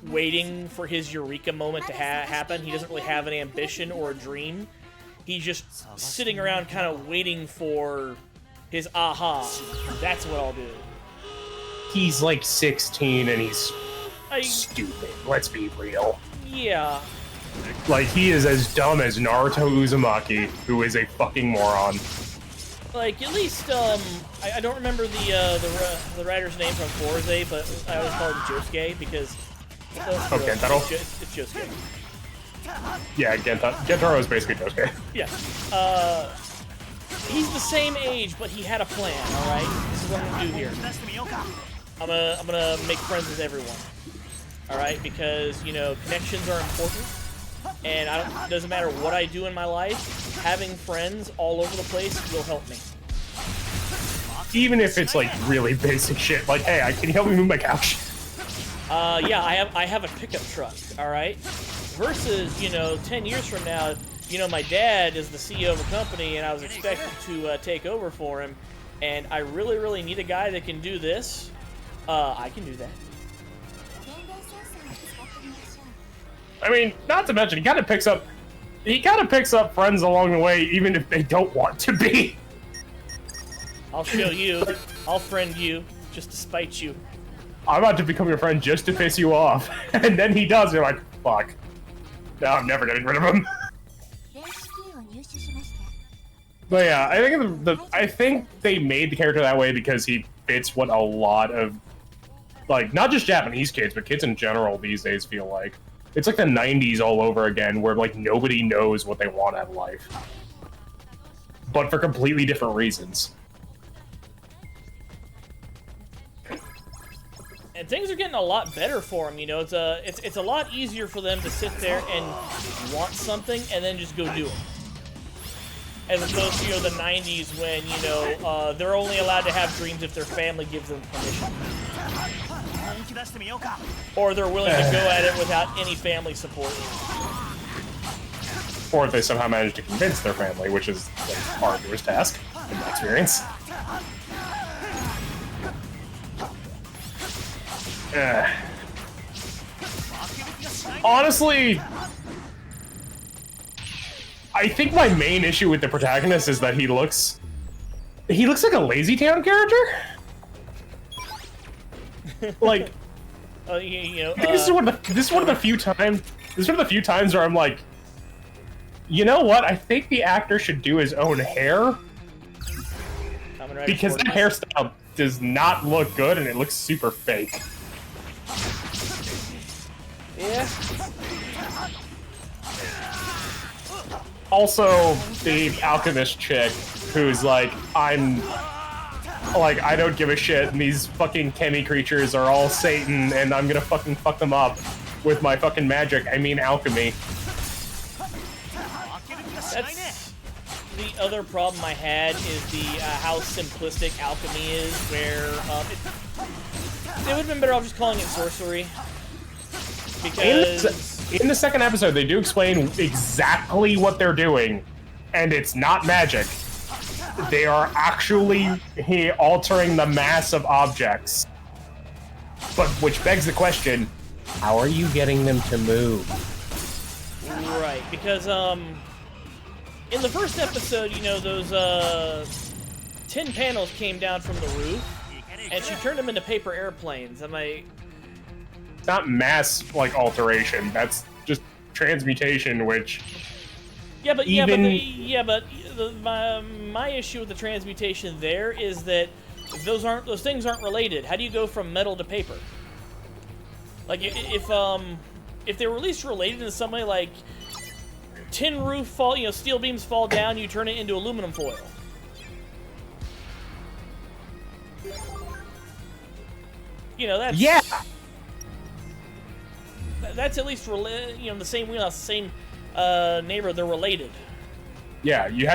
waiting for his eureka moment to happen. He doesn't really have an ambition or a dream. He's just sitting around kind of waiting for his aha. That's what I'll do. He's like 16 and he's stupid. Let's be real. Yeah. Like, he is as dumb as Naruto Uzumaki, who is a fucking moron. Like, at least, I don't remember the writer's name from Forze, but I always call him Josuke because... Gentaro? It's Josuke. Yeah, Gentaro is basically Josuke. Yeah. He's the same age, but he had a plan, alright? This is what I'm gonna do here. I'm gonna make friends with everyone. Alright? Because, you know, connections are important. And it doesn't matter what I do in my life, having friends all over the place will help me. Even if it's like really basic shit, like, hey, can you help me move my couch? Yeah, I have a pickup truck, alright? Versus, you know, 10 years from now, you know, my dad is the CEO of a company and I was expected to take over for him, and I really, really need a guy that can do this. I can do that. I mean, not to mention, he kind of picks up friends along the way, even if they don't want to be. I'll show you. I'll friend you, just to spite you. I'm about to become your friend just to piss you off. And then he does, you're like, fuck. No, I'm never getting rid of him. But yeah, I think they made the character that way because he fits what a lot of, like, not just Japanese kids, but kids in general these days feel like. It's like the 90s all over again, where, like, nobody knows what they want out of life. But for completely different reasons. And things are getting a lot better for them, you know. It's a lot easier for them to sit there and want something and then just go do it. As opposed to, you know, the 90s when, you know, they're only allowed to have dreams if their family gives them permission. Or they're willing to go at it without any family support. Or if they somehow manage to convince their family, which is the arduous task, in my experience. Honestly, I think my main issue with the protagonist is that he looks like a Lazy Town character. Like, this is one of the few times where I'm like, you know what? I think the actor should do his own hair because that hairstyle does not look good and it looks super fake. Yeah. Also, the alchemist chick who's like, I don't give a shit, and these fucking chemi creatures are all Satan, and I'm gonna fucking fuck them up with my fucking magic, I mean alchemy. That's the other problem I had is how simplistic alchemy is, where it would have been better off just calling it sorcery. Because in the second episode, they do explain exactly what they're doing, and it's not magic. they are actually altering the mass of objects. But which begs the question, how are you getting them to move? Right, because in the first episode, you know, those 10 panels came down from the roof, and she turned them into paper airplanes. It's not mass like alteration. That's just transmutation, which my issue with the transmutation there is that those things aren't related. How do you go from metal to paper? Like if they were at least related in some way, like tin roof fall, you know, steel beams fall down, you turn it into aluminum foil. You know, that's that's at least you know, the same wheelhouse, the same neighbor. They're related. Yeah, you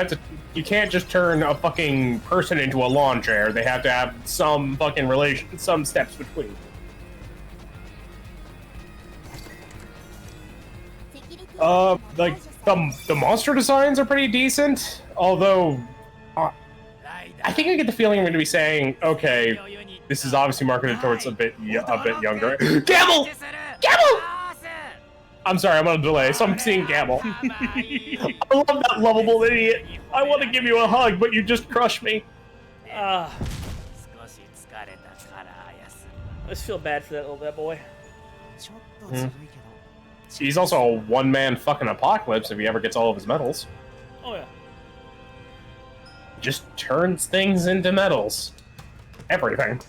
can't just turn a fucking person into a lawn chair. They have to have some fucking relation, some steps between. Like the monster designs are pretty decent, although I think I get the feeling I'm going to be saying, okay, this is obviously marketed towards a bit younger. Gamble! Gamble! I'm sorry, I'm on a delay, so I'm seeing Gamble. I love that lovable idiot. I want to give you a hug, but you just crushed me. I just feel bad for that boy. He's also a one-man fucking apocalypse if he ever gets all of his medals. Oh yeah. Just turns things into medals. Everything.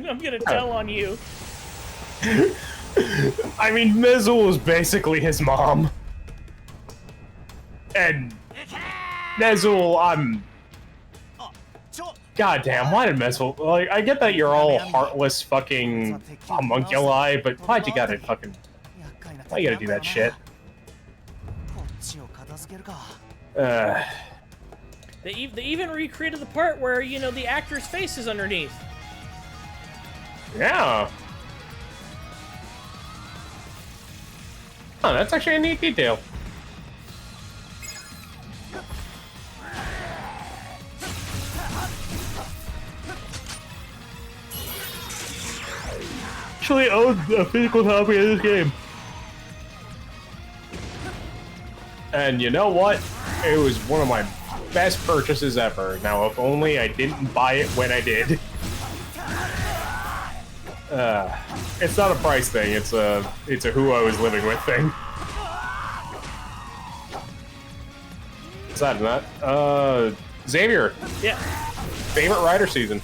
I'm gonna tell on you. I mean, Mezul is basically his mom. And Mezul, goddamn, why did Mezul... Like, I get that you're all heartless fucking homunculi, but why'd you gotta fucking... Why you gotta do that shit? They even recreated the part where, you know, the actor's face is underneath. Yeah. Oh, that's actually a neat detail. Actually own a physical copy of this game. And you know what? It was one of my best purchases ever. Now, if only I didn't buy it when I did. It's not a price thing. It's a who I was living with thing. Aside from that, Xavier. Yeah. Favorite Rider season.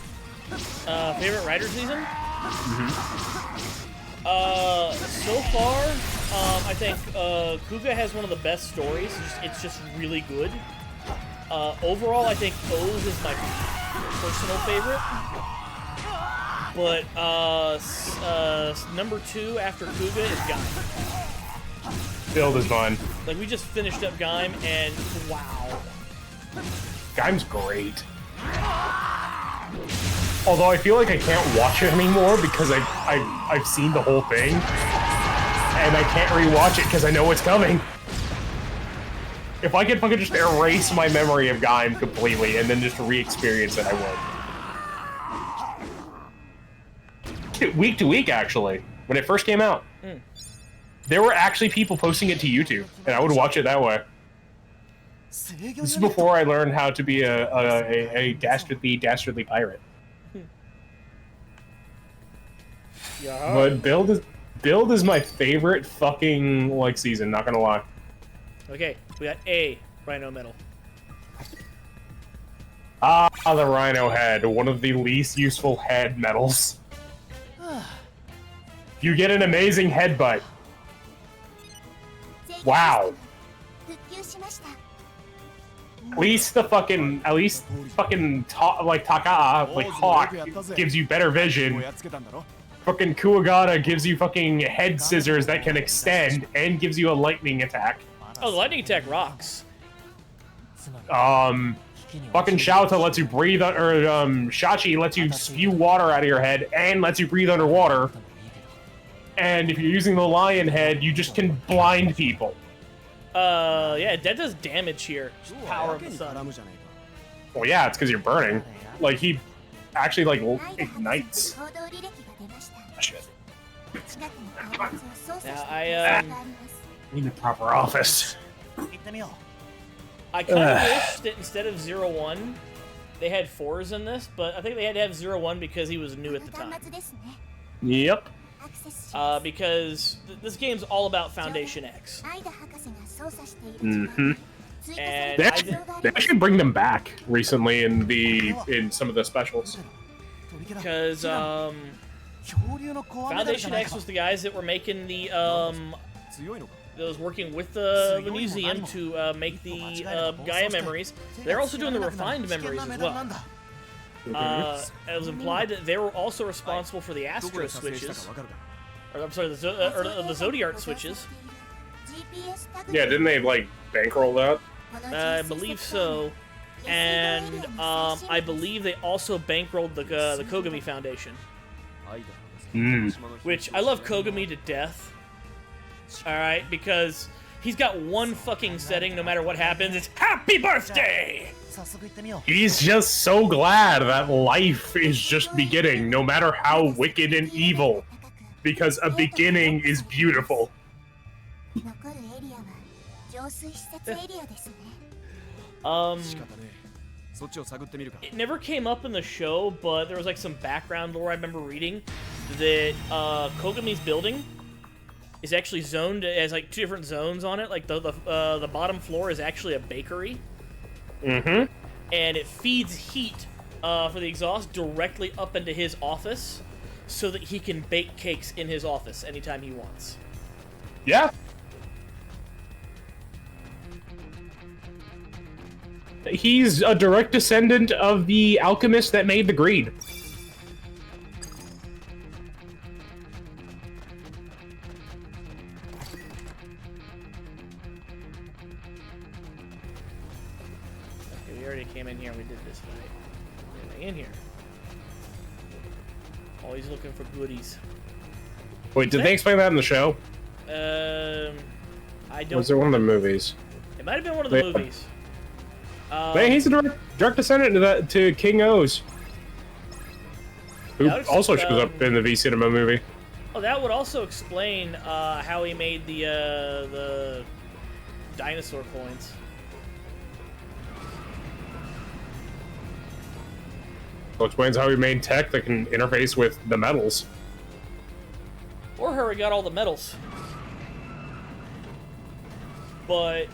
Favorite Rider season? Mm-hmm. So far, I think Kuga has one of the best stories. It's just really good. Overall, I think OOOs is my personal favorite. But number 2 after Kuga is Gaim. Build is fun. Like, we just finished up Gaim, and wow. Gaim's great. Although I feel like I can't watch it anymore because I've seen the whole thing, and I can't rewatch it because I know what's coming. If I could fucking just erase my memory of Gaim completely and then just re-experience it, I would. Week to week, actually, when it first came out, there were actually people posting it to YouTube, and I would watch it that way. This is before I learned how to be a dastardly pirate. Yeah. But build is my favorite fucking like season. Not gonna lie. Okay, we got a Rhino medal. Ah, the Rhino head, one of the least useful head medals. You get an amazing headbutt. Wow. At least fucking Taka, like Hawk, gives you better vision. Fucking Kuwagata gives you fucking head scissors that can extend and gives you a lightning attack. Oh, the lightning attack rocks. Fucking Shouta lets you breathe, or Shachi lets you spew water out of your head and lets you breathe underwater. And if you're using the lion head, you just can blind people. Yeah, that does damage here. Just power of the sun. Well, yeah, it's because you're burning. Like, he actually, like, ignites. Shit. Now, I need the proper office. I kind of wish that instead of 0-1, they had 4s in this, but I think they had to have 0-1 because he was new at the time. Yep. Because this game's all about Foundation X. Mm-hmm. And they actually bring them back recently in some of the specials. Because Foundation X was the guys that were making the that was working with the museum to make the Gaia memories. They're also doing the refined memories as well. It was implied that they were also responsible for the Astro switches. Or, I'm sorry, the Zodiac switches. Yeah, didn't they, like, bankroll that? I believe so. And I believe they also bankrolled the Kogami Foundation. Which, I love Kogami to death. Alright, because he's got one fucking setting, no matter what happens, it's Happy Birthday! He's just so glad that life is just beginning, no matter how wicked and evil. Because a beginning is beautiful. It never came up in the show, but there was like some background lore I remember reading that Kogami's building is actually zoned as like 2 different zones on it. Like the bottom floor is actually a bakery. Mm-hmm. And it feeds heat for the exhaust directly up into his office so that he can bake cakes in his office anytime he wants. Yeah. He's a direct descendant of the alchemist that made the greed. Okay, we already came in here and we did this fight. We're in here. Always looking for goodies. Wait, did they explain that in the show? I don't. Was there one of the movies? It might have been one of the movies. He's a direct descendant to King O's, who also shows up in the V Cinema movie. Oh, that would also explain how he made the dinosaur coins. So it explains how he made tech that can interface with the metals. Or how he got all the metals. But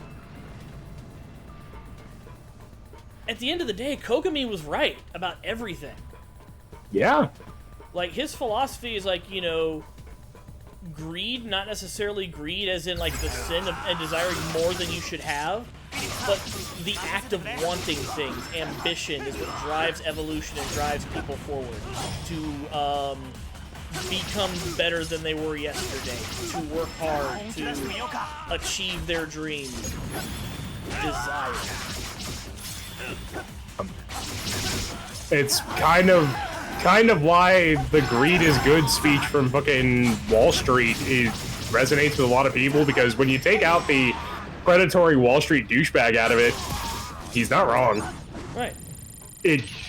at the end of the day, Kogami was right about everything. Yeah. Like, his philosophy is like, you know, greed, not necessarily greed as in, like, the sin of and desiring more than you should have, but the act of wanting things. Ambition is what drives evolution and drives people forward to become better than they were yesterday, to work hard, to achieve their dreams. Desire. It's kind of why the greed is good speech from fucking Wall Street resonates with a lot of people, because when you take out the predatory Wall Street douchebag out of it, he's not wrong. Right.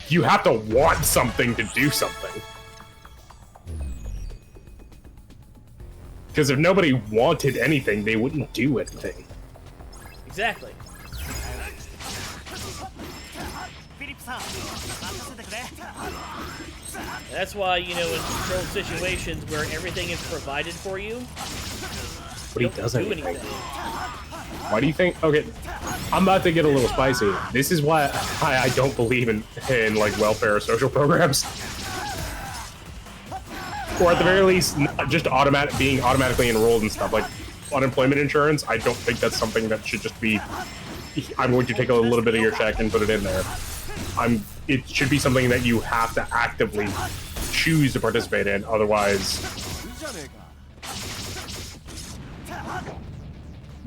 You have to want something to do something. Because if nobody wanted anything, they wouldn't do anything. Exactly. That's why, you know, in controlled situations where everything is provided for you, but he doesn't do anything. Why do you think? Okay, I'm about to get a little spicy. This is why I don't believe in like welfare or social programs, or at the very least, not just being automatically enrolled and stuff like unemployment insurance. I don't think that's something that should just be. I'm going to take a little bit of your check and put it in there. It should be something that you have to actively choose to participate in, otherwise.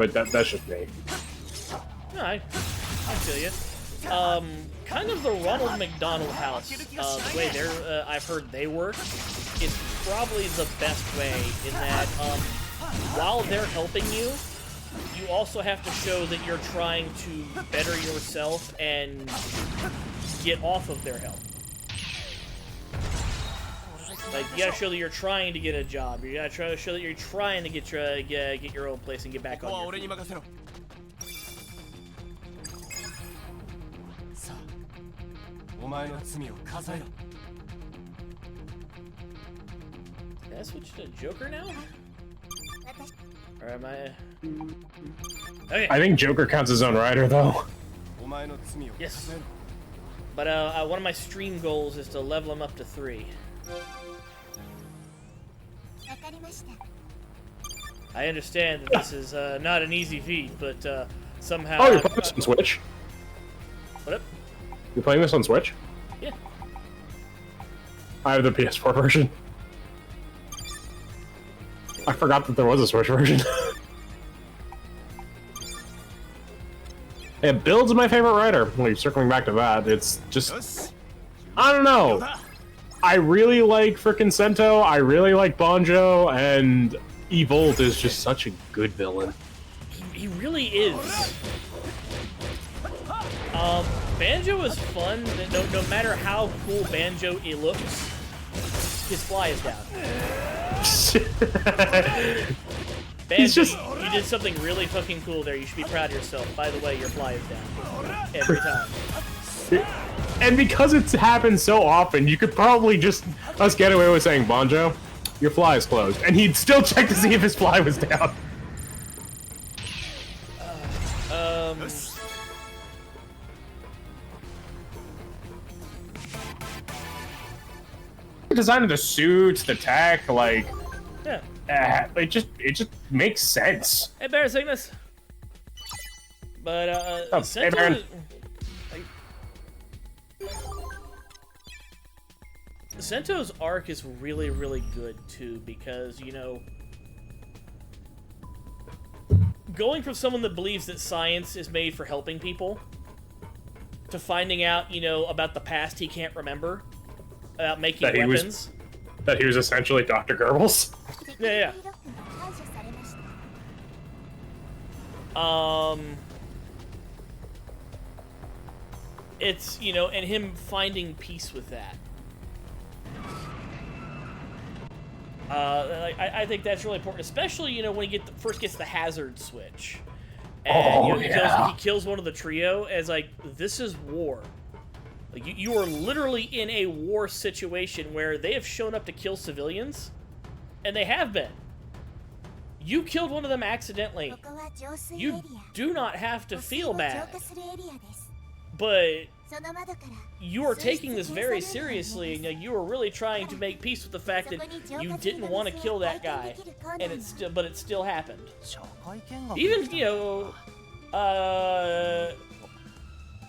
but that's just me. No, I feel you. Kind of the Ronald McDonald house, the way they're, I've heard they work, is probably the best way in that, while they're helping you, you also have to show that you're trying to better yourself and get off of their help. Like, you gotta show that you're trying to get a job. You gotta try to show that you're trying to get your own place and get back on your feet. さあお前の罪を数えろ Did I switch to Joker now? Or am I... Okay. I think Joker counts his own rider, though. お前の罪を Yes. 数えろ But one of my stream goals is to level him up to 3. わかりました。 I understand that this is not an easy feat, but somehow... Oh, you're playing this on Switch? What up? You're playing this on Switch? Yeah. I have the PS4 version. I forgot that there was a Switch version. Yeah, Build's my favorite rider. Well, circling back to that, it's just... I don't know. I really like frickin' Sento, I really like Banjo, and Evolt is just such a good villain. He really is. Banjo is fun. No matter how cool Banjo looks, his fly is down. Banjo, you did something really fucking cool there. You should be proud of yourself. By the way, your fly is down. Every time. And because it's happened so often, you could probably just us get away with saying, Banjo, your fly is closed. And he'd still check to see if his fly was down. The design of the suits, the tech, like, Yeah. it just makes sense. Hey, Bear Cygnus. But Oh, hey, Sento Baron. is- Sento's arc is really, really good too, because, you know, going from someone that believes that science is made for helping people to finding out, you know, about the past he can't remember, about making That he weapons. That he was essentially Dr. Goebbels. Yeah, yeah. 排除されました。 It's, you know, and him finding peace with that. I think that's really important, especially, you know, when he first gets the hazard switch. And, you know, he kills one of the trio as, like, this is war. Like, you are literally in a war situation where they have shown up to kill civilians, and they have been. You killed one of them accidentally. ここは浄水エリ You ア。 do not have to 汚水 feel を浄 bad, 化するエリアです。 but その窓から you are taking this very seriously, and you are really trying to make peace with the fact that you didn't want to kill that guy, and but it still happened. 社会見学 Even, you know,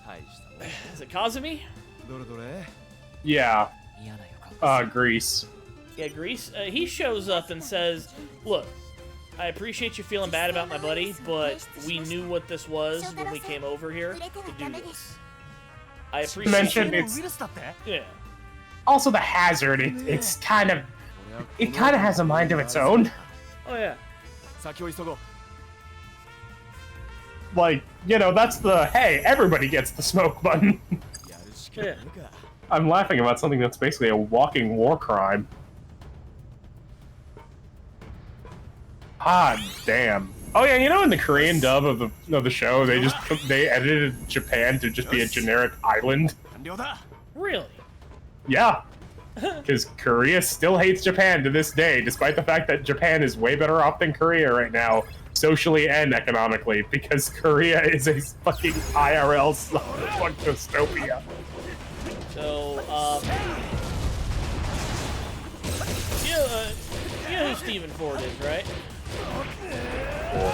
大したもん is it Kazumi? どれどれ Yeah, 嫌な予感 Greece. Yeah, Grease. He shows up and says, "Look, I appreciate you feeling bad about my buddy, but we knew what this was when we came over here to do this. I appreciate Mentioned ウ it's イルスだって Yeah. also the hazard. It's kind of has a mind of its own. Oh yeah. 先を急ごう Like, you know, that's the hey, everybody gets the smoke button. やるしかねえか I'm laughing about something that's basically a walking war crime. Ah, damn. Oh yeah, you know, in the Korean dub of the show, they edited Japan to just be a generic island. 完了だ Really? Yeah, because Korea still hates Japan to this day, despite the fact that Japan is way better off than Korea right now, socially and economically, because Korea is a fucking IRL fuck dystopia. So, you know who Stephen Ford is, right?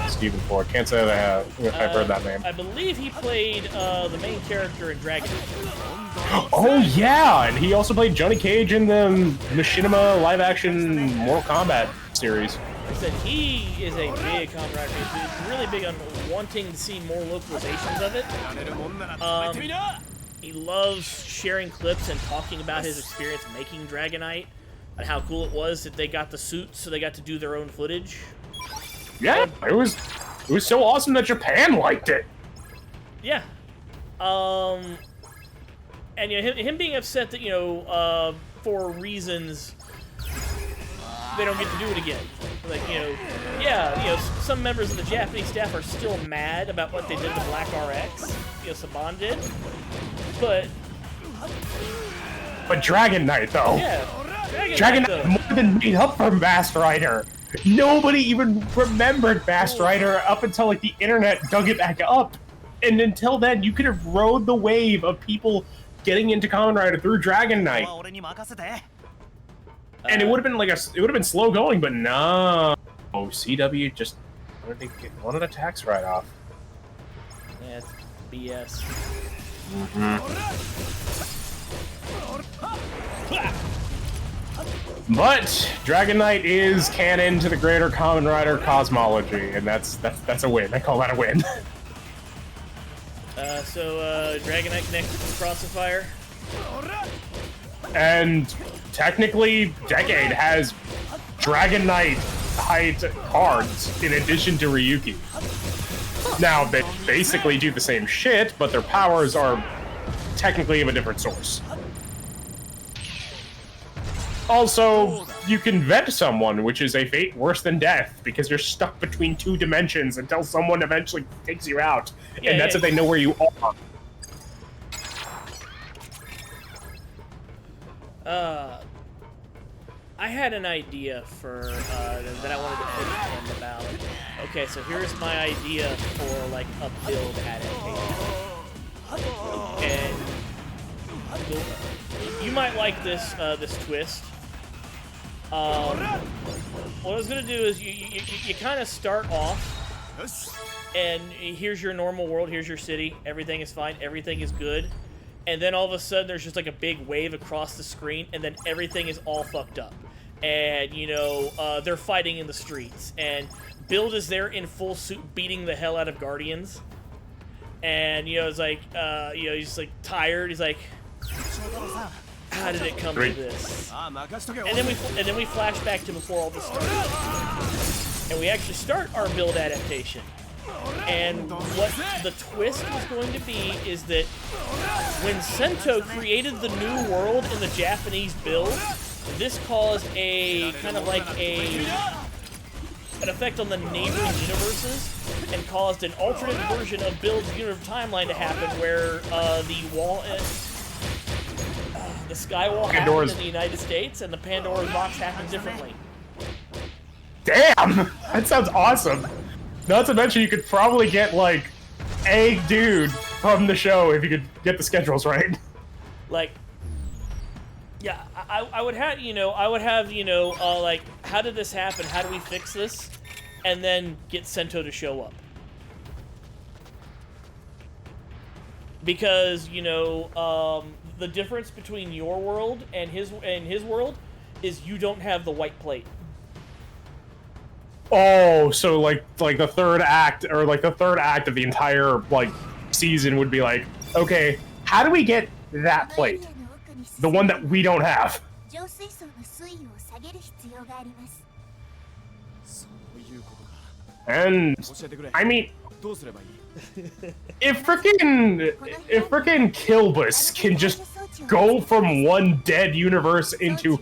Stephen Ford. Can't say that I've heard that name. I believe he played the main character in Dragon Ball. Oh yeah, and he also played Johnny Cage in the Machinima live-action Mortal Kombat. series. Like I said, he is a big Kamen Rider fan. He's really big on wanting to see more localizations of it. He loves sharing clips and talking about his experience making Dragonite and how cool it was that they got the suits, so they got to do their own footage. Yeah, it was so awesome that Japan liked it. Yeah. And you know, him being upset that, you know, for reasons they don't get to do it again. Like, you know, yeah, you know, some members of the Japanese staff are still mad about what they did to Black RX. You know, Saban did. But Dragon Knight, though. yeah, Dragon Knight, Knight more than made up for Fast Rider. Nobody even remembered Fast Rider up until like the internet dug it back up. And until then, you could have rode the wave of people getting into Kamen Rider through Dragon Knight. And it would have been like it would have been slow going, but no. Oh, CW just wanted a tax write-off. Yeah, it's BS. But Dragon Knight is canon to the greater Kamen Rider cosmology, and that's a win. I call that a win. So Dragon Knight connected to Cross of Fire. And technically, Decade has Dragon Knight height cards in addition to Ryuki. Now, they basically do the same shit, but their powers are technically of a different source. Also, you can vent someone, which is a fate worse than death, because you're stuck between two dimensions until someone eventually takes you out. Yeah, and that's if they know where you are. I had an idea for that I wanted to pitch him about. Okay, so here's my idea for like a build adaptation, and you might like this this twist. What I was gonna do is you kind of start off, and here's your normal world, here's your city, everything is fine, everything is good. And then all of a sudden, there's just like a big wave across the screen, and then everything is all fucked up. And, you know, they're fighting in the streets. And Build is there in full suit, beating the hell out of Guardians. And, you know, it's like, you know, he's like tired. He's like, how did it come to this? And then we flash back to before all this started. And we actually start our Build adaptation. And what the twist is going to be is that when Sento created the new world in the Japanese Build, this caused a kind of like an effect on the neighboring universes and caused an alternate version of Build's universe timeline to happen where the Skywall happened in the United States and the Pandora's box happened differently. Damn! That sounds awesome. Not to mention, you could probably get, like, a dude from the show if you could get the schedules right. Like, yeah, I would have, you know, like, how did this happen? How do we fix this? And then get Sento to show up. Because, you know, the difference between your world and his world is you don't have the white plate. Oh, so like the third act, or like the third act of the entire like season would be like, okay, how do we get that plate, the one that we don't have? And I mean, if frickin' Kilbus can just go from one dead universe into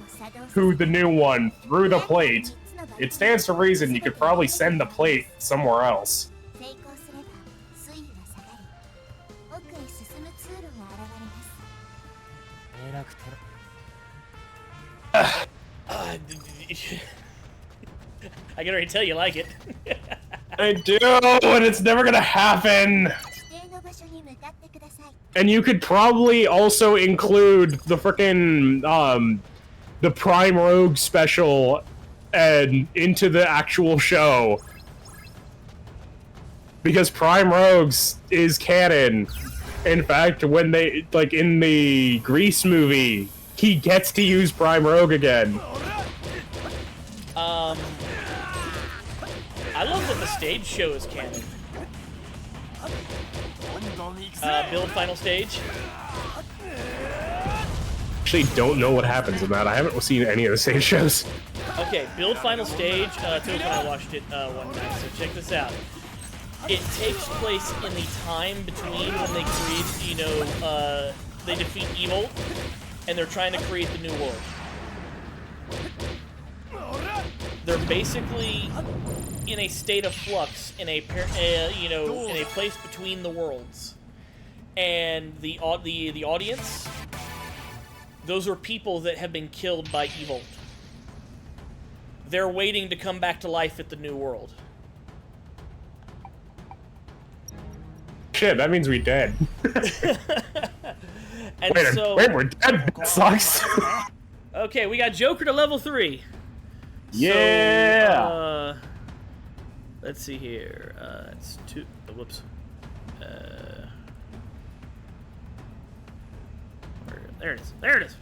the new one through the plate, it stands to reason you could probably send the plate somewhere else. I can already tell you like it. I do, and it's never gonna happen. And you could probably also include the frickin' the Prime Rogue special and into the actual show, because Prime Rogues is canon. In fact, when they, like in the Grease movie, he gets to use Prime Rogue again. the stage show is canon. Build final stage. Actually, don't know what happens in that. I haven't seen any of the stage shows. Okay, build final stage. Took when I watched it one time. So check this out. It takes place in the time between when they create, you know, they defeat evil, and they're trying to create the new world. They're basically in a state of flux, in a you know, in a place between the worlds, and the audience. Those are people that have been killed by evil. They're waiting to come back to life at the new world. Shit, that means we dead. And wait, we're dead. That sucks. Okay, we got Joker to level 3. Yeah. So, let's see here. It's 2. Oh, whoops. There it is. There it is.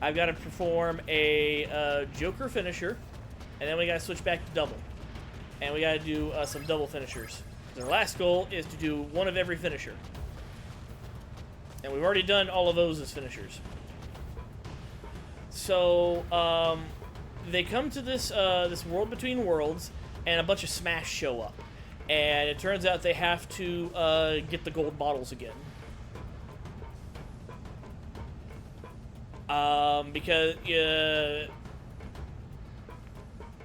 I've got to perform a Joker finisher, and then we got to switch back to double, and we got to do some double finishers. Our last goal is to do one of every finisher, and we've already done all of those as finishers. So they come to this this world between worlds, and a bunch of Smash show up, and it turns out they have to get the gold bottles again.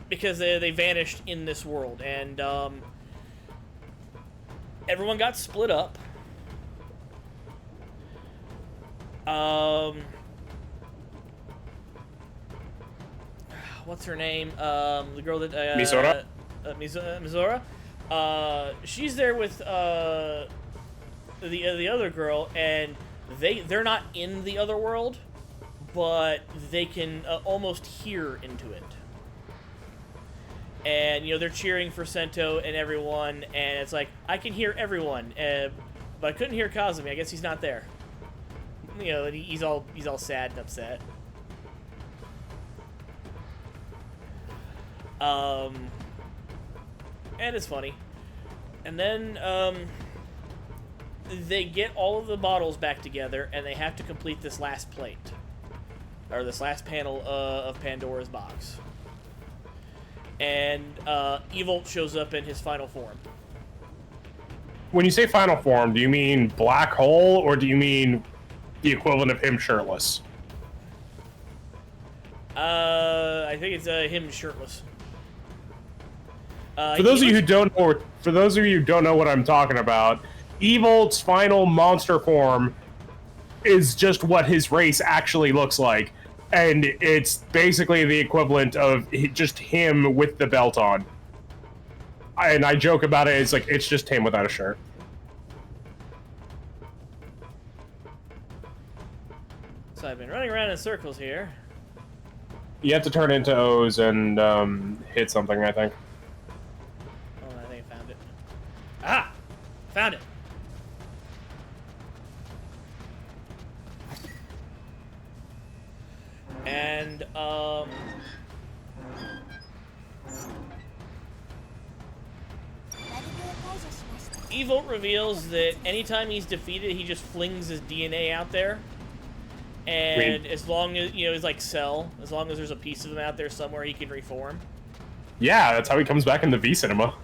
Because they vanished in this world, and everyone got split up. What's her name? The girl that Mizora. Mizora. She's there with the other girl, and they're not in the other world, but they can almost hear into it. And, you know, they're cheering for Sento and everyone, and it's like, I can hear everyone, but I couldn't hear Kazumi. I guess he's not there. You know, he's all sad and upset. And it's funny. And then, they get all of the bottles back together, and they have to complete this last plate. Or this last panel of Pandora's box. And Evolt shows up in his final form. When you say final form, do you mean black hole, or do you mean the equivalent of him shirtless? I think it's him shirtless. For those of you who don't know what I'm talking about, Evolt's final monster form is just what his race actually looks like, and it's basically the equivalent of just him with the belt on. And I joke about it, it's like, it's just him without a shirt. So I've been running around in circles here. You have to turn into O's and hit something, I think. Oh, I think I found it. Ah! Found it! And, Evolt reveals that anytime he's defeated, he just flings his DNA out there. And as long as, you know, he's like Cell, as long as there's a piece of him out there somewhere, he can reform. Yeah, that's how he comes back in the V cinema.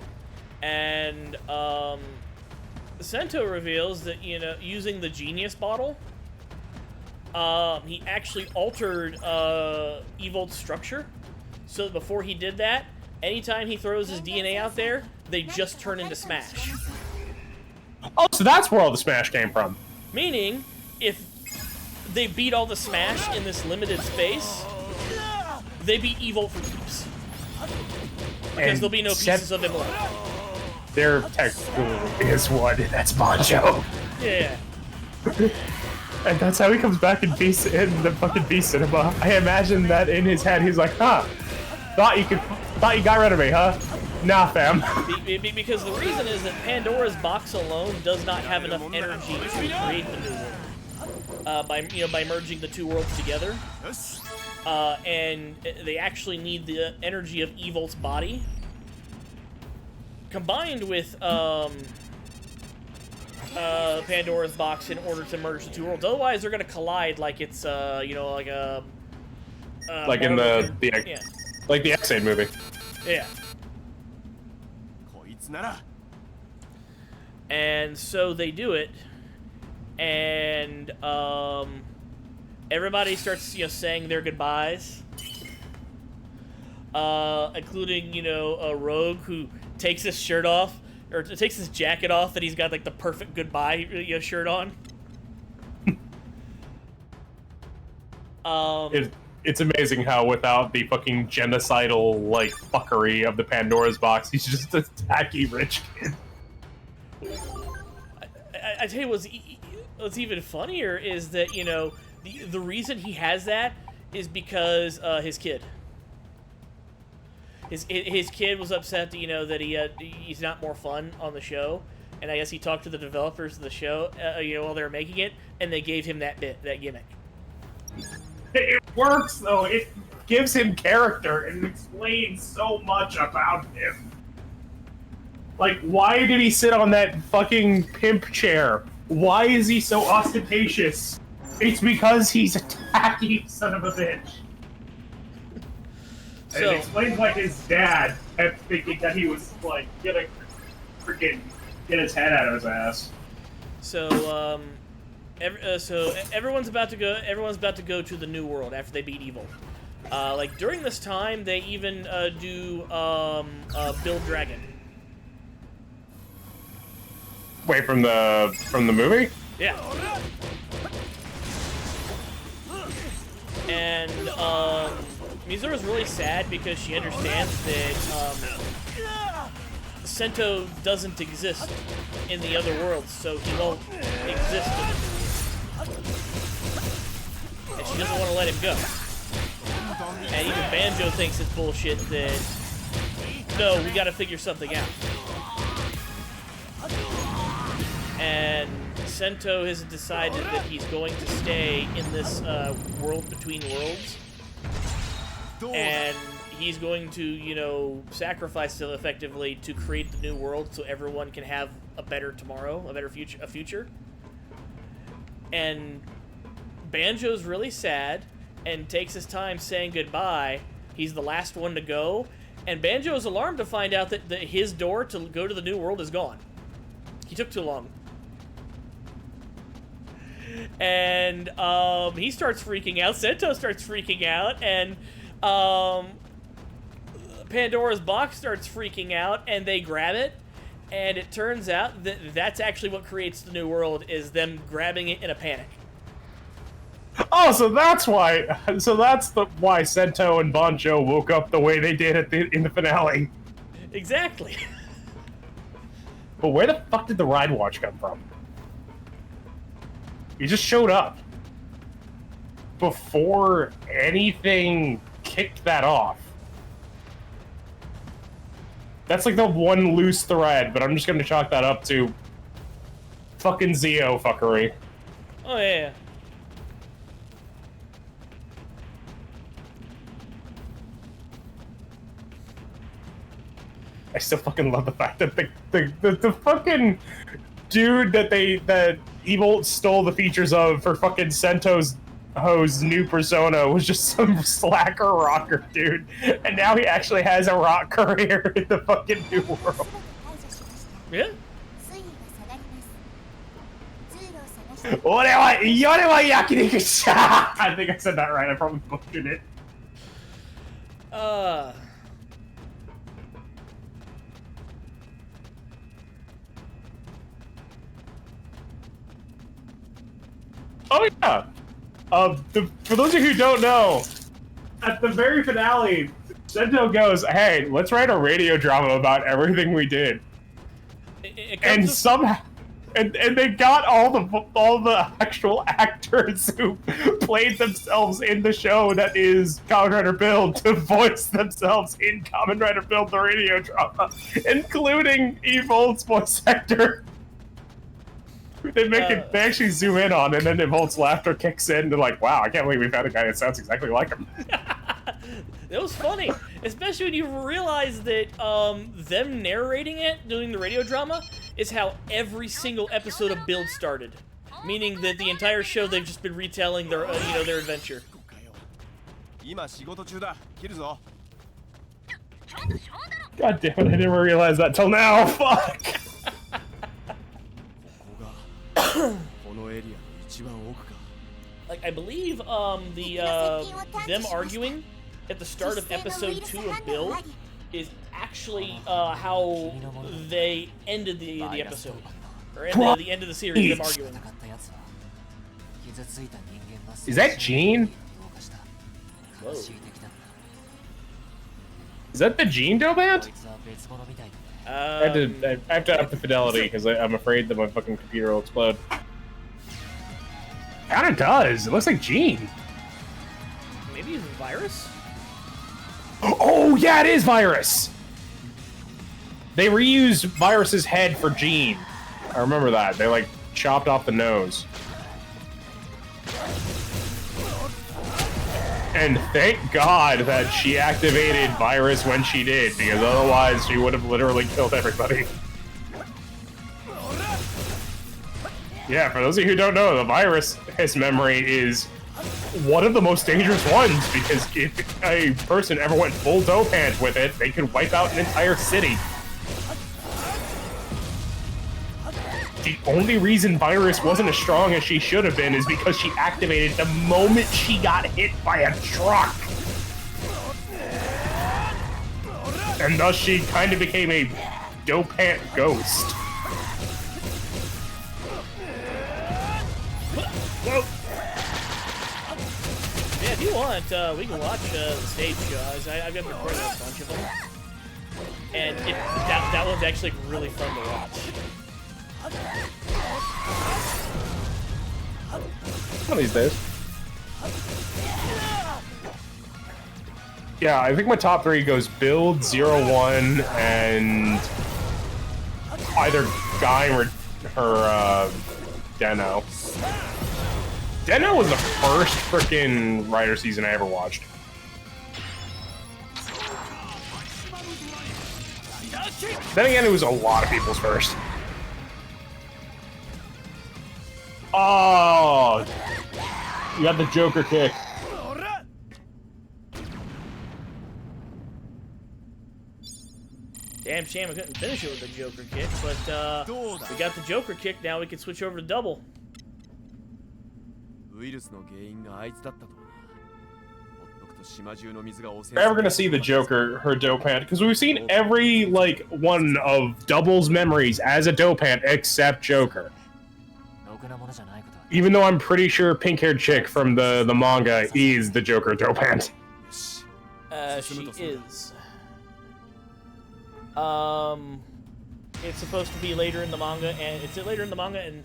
And, Sento reveals that, you know, using the Genius bottle, he actually altered Evolt's structure, so that before he did that, anytime he throws his DNA out there, they just turn into Smash. Oh, so that's where all the Smash came from. Meaning, if they beat all the Smash in this limited space, they beat Evolt for keeps. Because there'll be no pieces of him left. There technically is one, and that's Banjo. Yeah. And that's how he comes back in the fucking V cinema. I imagine that in his head, he's like, huh, thought you got rid of me, huh? Nah, fam. Because the reason is that Pandora's box alone does not have enough energy to create the new world. By merging the two worlds together. And they actually need the energy of Evolt's body combined with Pandora's box in order to merge the two worlds. Otherwise, they're gonna collide like it's you know, like a like in the yeah. like the X-Aid movie. Yeah. こいつなら And so they do it, and everybody starts, you know, saying their goodbyes, including, you know, a Rogue who takes his shirt off, or takes his jacket off, and he's got like the perfect goodbye, you know, shirt on. It's amazing how without the fucking genocidal like fuckery of the Pandora's box, he's just a tacky rich kid. I tell you what's even funnier is that, you know, the reason he has that is because his kid. His kid was upset that, you know, that he's not more fun on the show, and I guess he talked to the developers of the show, you know, while they were making it, and they gave him that gimmick. It works though. It gives him character and explains so much about him. Like, why did he sit on that fucking pimp chair? Why is he so ostentatious? It's because he's a tacky son of a bitch. And it explains why his dad kept thinking that he was, like, gonna freaking get his head out of his ass. So, everyone's about to go. Everyone's about to go to the new world after they beat evil. Like during this time, they even do Build Dragon. Wait, from the movie? Yeah. And Mizura's really sad because she understands that Sento doesn't exist in the other worlds, so he won't exist in the and she doesn't want to let him go. And even Banjo thinks it's bullshit that, no, we gotta figure something out. And Sento has decided that he's going to stay in this world between worlds. And he's going to, you know, sacrifice it effectively to create the new world so everyone can have a better tomorrow, a better future. And Banjo's really sad and takes his time saying goodbye. He's the last one to go. And Banjo is alarmed to find out that his door to go to the new world is gone. He took too long. And he starts freaking out. Sento starts freaking out. And Pandora's box starts freaking out. And they grab it. And it turns out that that's actually what creates the new world, is them grabbing it in a panic. Oh, so that's why. So that's why Sento and Banjo woke up the way they did in the finale. Exactly. But where the fuck did the Ride Watch come from? He just showed up before anything kicked that off. That's like the one loose thread, but I'm just gonna chalk that up to fucking Zeo fuckery. Oh yeah. I still fucking love the fact that the fucking dude that Evil stole the features of for fucking Sento's new persona was just some slacker rocker dude, and now he actually has a rock career in the fucking new world. Yeah. I think I said that right. I probably butchered it. Oh yeah. For those of you who don't know, at the very finale, Sento goes, "Hey, let's write a radio drama about everything we did." And somehow, and they got all the actual actors who played themselves in the show that is Kamen Rider Build to voice themselves in Kamen Rider Build the radio drama, including Evol's voice actor. They make it. They actually zoom in on, and then Evol's laughter kicks in. They're like, "Wow, I can't believe we found a guy that sounds exactly like him." It was funny, especially when you realize that them narrating it, doing the radio drama, is how every single episode of Build started. Meaning that the entire show they've just been retelling their, their adventure. 今仕事中だ。切るぞ。 God damn it! I didn't realize that till now. Fuck. このエリアの一番奥か。 Like, I believe, them arguing at the start of episode 2 of Build is actually, how they ended the episode. Or the end of the series, them arguing. Is that Gene? Whoa. Is that the Gene Dobant? I have to up the fidelity because I'm afraid that my fucking computer will explode. Kinda does. It looks like Gene. Maybe it's Virus? Oh yeah, it is Virus. They reused Virus's head for Gene. I remember that. They like chopped off the nose. And thank God that she activated Virus when she did, because otherwise she would have literally killed everybody. Yeah, for those of you who don't know, the Virus, his memory is one of the most dangerous ones, because if a person ever went full Dopant with it, they could wipe out an entire city. The only reason Virus wasn't as strong as she should have been is because she activated the moment she got hit by a truck. And thus she kind of became a Dopant ghost. Whoa. Yeah, if you want, we can watch the stage shows. I've got recorded a bunch of them. And that one's actually really fun to watch. One of these days. Yeah, I think my top 3 goes Build, 01, and either Guy or Deno. Deno was the first frickin' Rider season I ever watched. Then again, it was a lot of people's first. Oh! You got the Joker kick. Damn shame I couldn't finish it with the Joker kick, but we got the Joker kick, now we can switch over to double. ウイルスの原因があいつだったとは。ほっとくと島中の水が汚染。 We're ever gonna see the Joker, her Dopant, because we've seen every, like, one of Double's memories as a Dopant except Joker. Even though I'm pretty sure pink-haired chick from the manga is the Joker Dopant. She is. It's supposed to be later in the manga, and it's later in the manga, and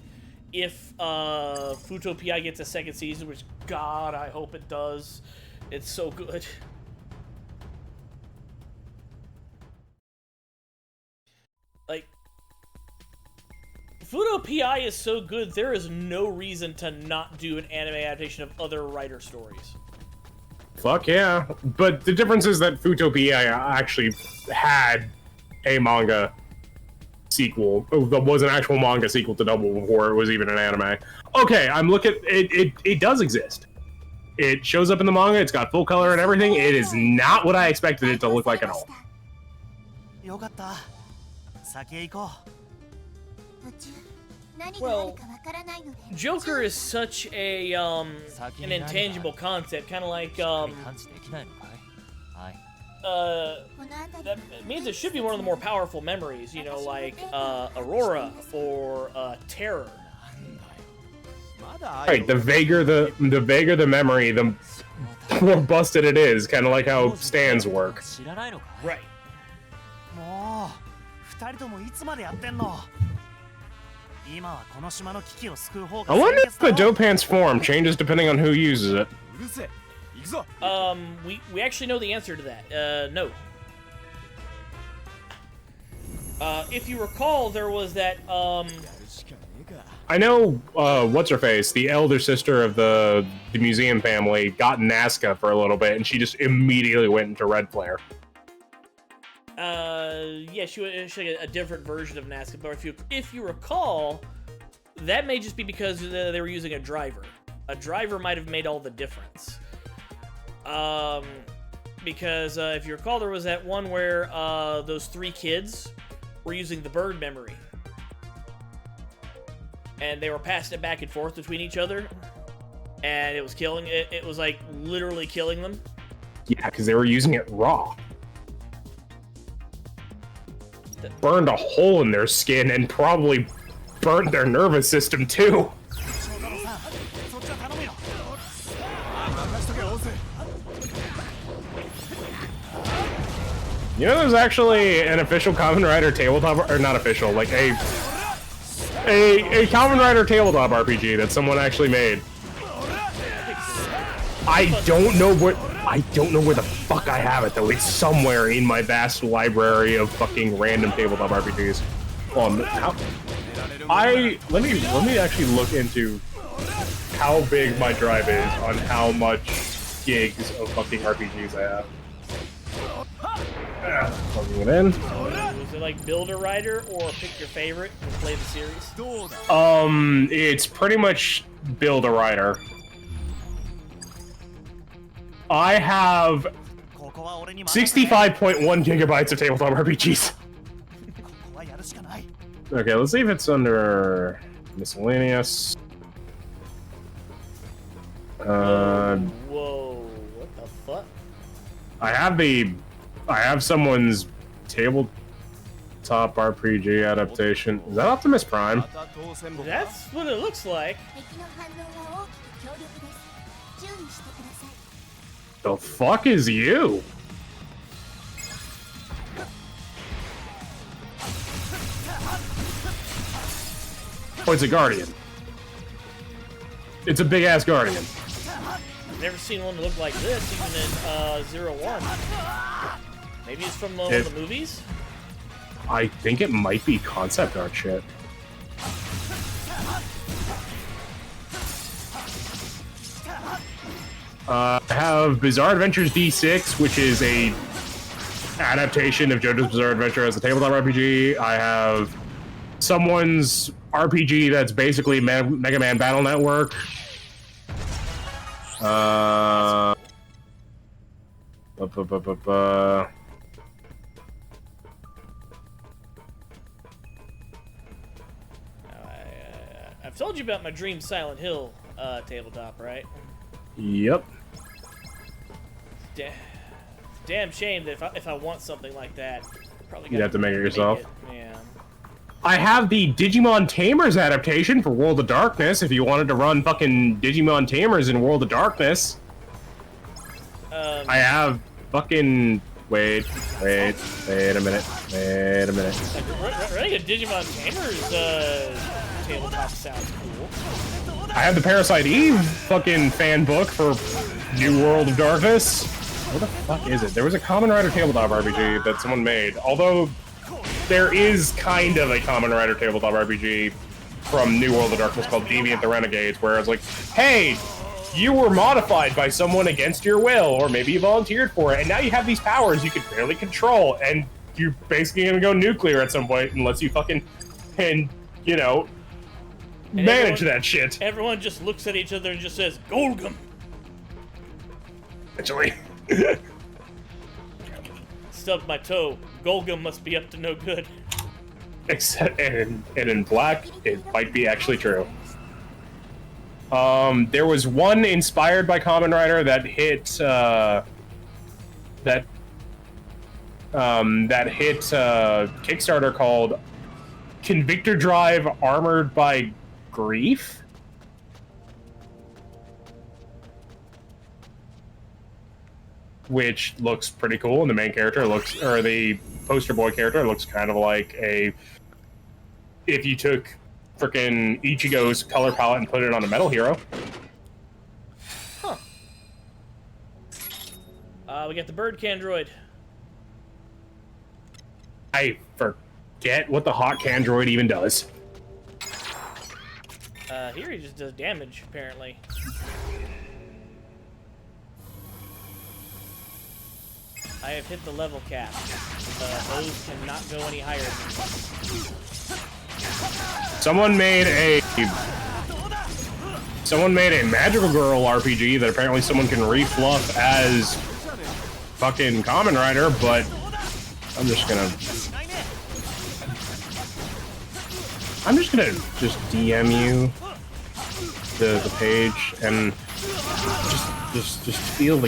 if Futopia gets a second season, which God, I hope it does, it's so good. Like, Futopia is so good, there is no reason to not do an anime adaptation of other Rider stories. Fuck yeah. But the difference is that Futopia actually had a manga sequel. There was an actual manga sequel to Double before it was even an anime. Okay, I'm looking. It does exist. It shows up in the manga. It's got full color and everything. It is not what I expected it to look like at all. Well, Joker is such a an intangible concept, kind of like that means it should be one of the more powerful memories, you know, like Aurora or Terror. Right, the vaguer the memory, the more busted it is, kind of like how stands work. Right. I wonder if the Dopant's form changes depending on who uses it. We actually know the answer to that. No. If you recall, there was that I know what's her face, the elder sister of the museum family, got Nazca for a little bit, and she just immediately went into Red Flare. Yeah, she was a different version of Nazca, but if you recall, that may just be because they were using a driver. A driver might have made all the difference. Because if you recall, there was that one where those 3 kids were using the bird memory. And they were passing it back and forth between each other. And it was killing it. It was like literally killing them. Yeah, because they were using it raw. Burned a hole in their skin and probably burnt their nervous system too. You know, there's actually an official Kamen Rider tabletop, or not official, like a Kamen Rider tabletop RPG that someone actually made. I don't know where the fuck I have it though. It's somewhere in my vast library of fucking random tabletop RPGs. Let me actually look into how big my drive is on how much gigs of fucking RPGs I have. Plugging it in. Was it like Build a Rider or pick your favorite and play the series? It's pretty much Build a Rider. I have 65.1 gigabytes of tabletop RPGs. Okay, let's see if it's under miscellaneous. Whoa, what the fuck? I have someone's tabletop RPG adaptation. Is that Optimus Prime? That's what it looks like. The fuck is you? Oh, it's a Guardian. It's a big ass Guardian. Never seen one that looked like this, even in 01. Maybe it's from one of the movies? I think it might be concept art shit. I have Bizarre Adventures D6, which is a adaptation of JoJo's Bizarre Adventure as a tabletop RPG. I have someone's RPG that's basically Mega Man Battle Network. I've told you about my Dream Silent Hill tabletop, right? Yep. Damn shame that if I want something like that, probably you'd have to make it yourself. Yeah. I have the Digimon Tamers adaptation for World of Darkness. If you wanted to run fucking Digimon Tamers in World of Darkness, I have fucking wait a minute. Running a Digimon Tamers tabletop sounds cool. I have the Parasite Eve fucking fan book for New World of Darkness. What the fuck is it? There was a Kamen Rider tabletop RPG that someone made. Although there is kind of a Kamen Rider tabletop RPG from New World of Darkness called Deviant the Renegades, where it's like, hey, you were modified by someone against your will, or maybe you volunteered for it, and now you have these powers you can barely control, and you're basically gonna go nuclear at some point unless you fucking manage that shit. Everyone just looks at each other and just says, Golgum! Actually. Stubbed my toe. Golgum must be up to no good. Except, and in black, it might be actually true. There was one inspired by Kamen Rider that hit, Kickstarter called Convictor Drive Armored by Grief? Which looks pretty cool, and the main character looks, or the poster boy character looks kind of like if you took frickin' Ichigo's color palette and put it on a Metal Hero. Huh. We got the bird Candroid. I forget what the hot Candroid even does. Here he just does damage, apparently. I have hit the level cap. Those cannot go any higher than this. Someone made a Magical Girl RPG that apparently someone can refluff as fucking Kamen Rider, but I'm just gonna just DM you the page and just feel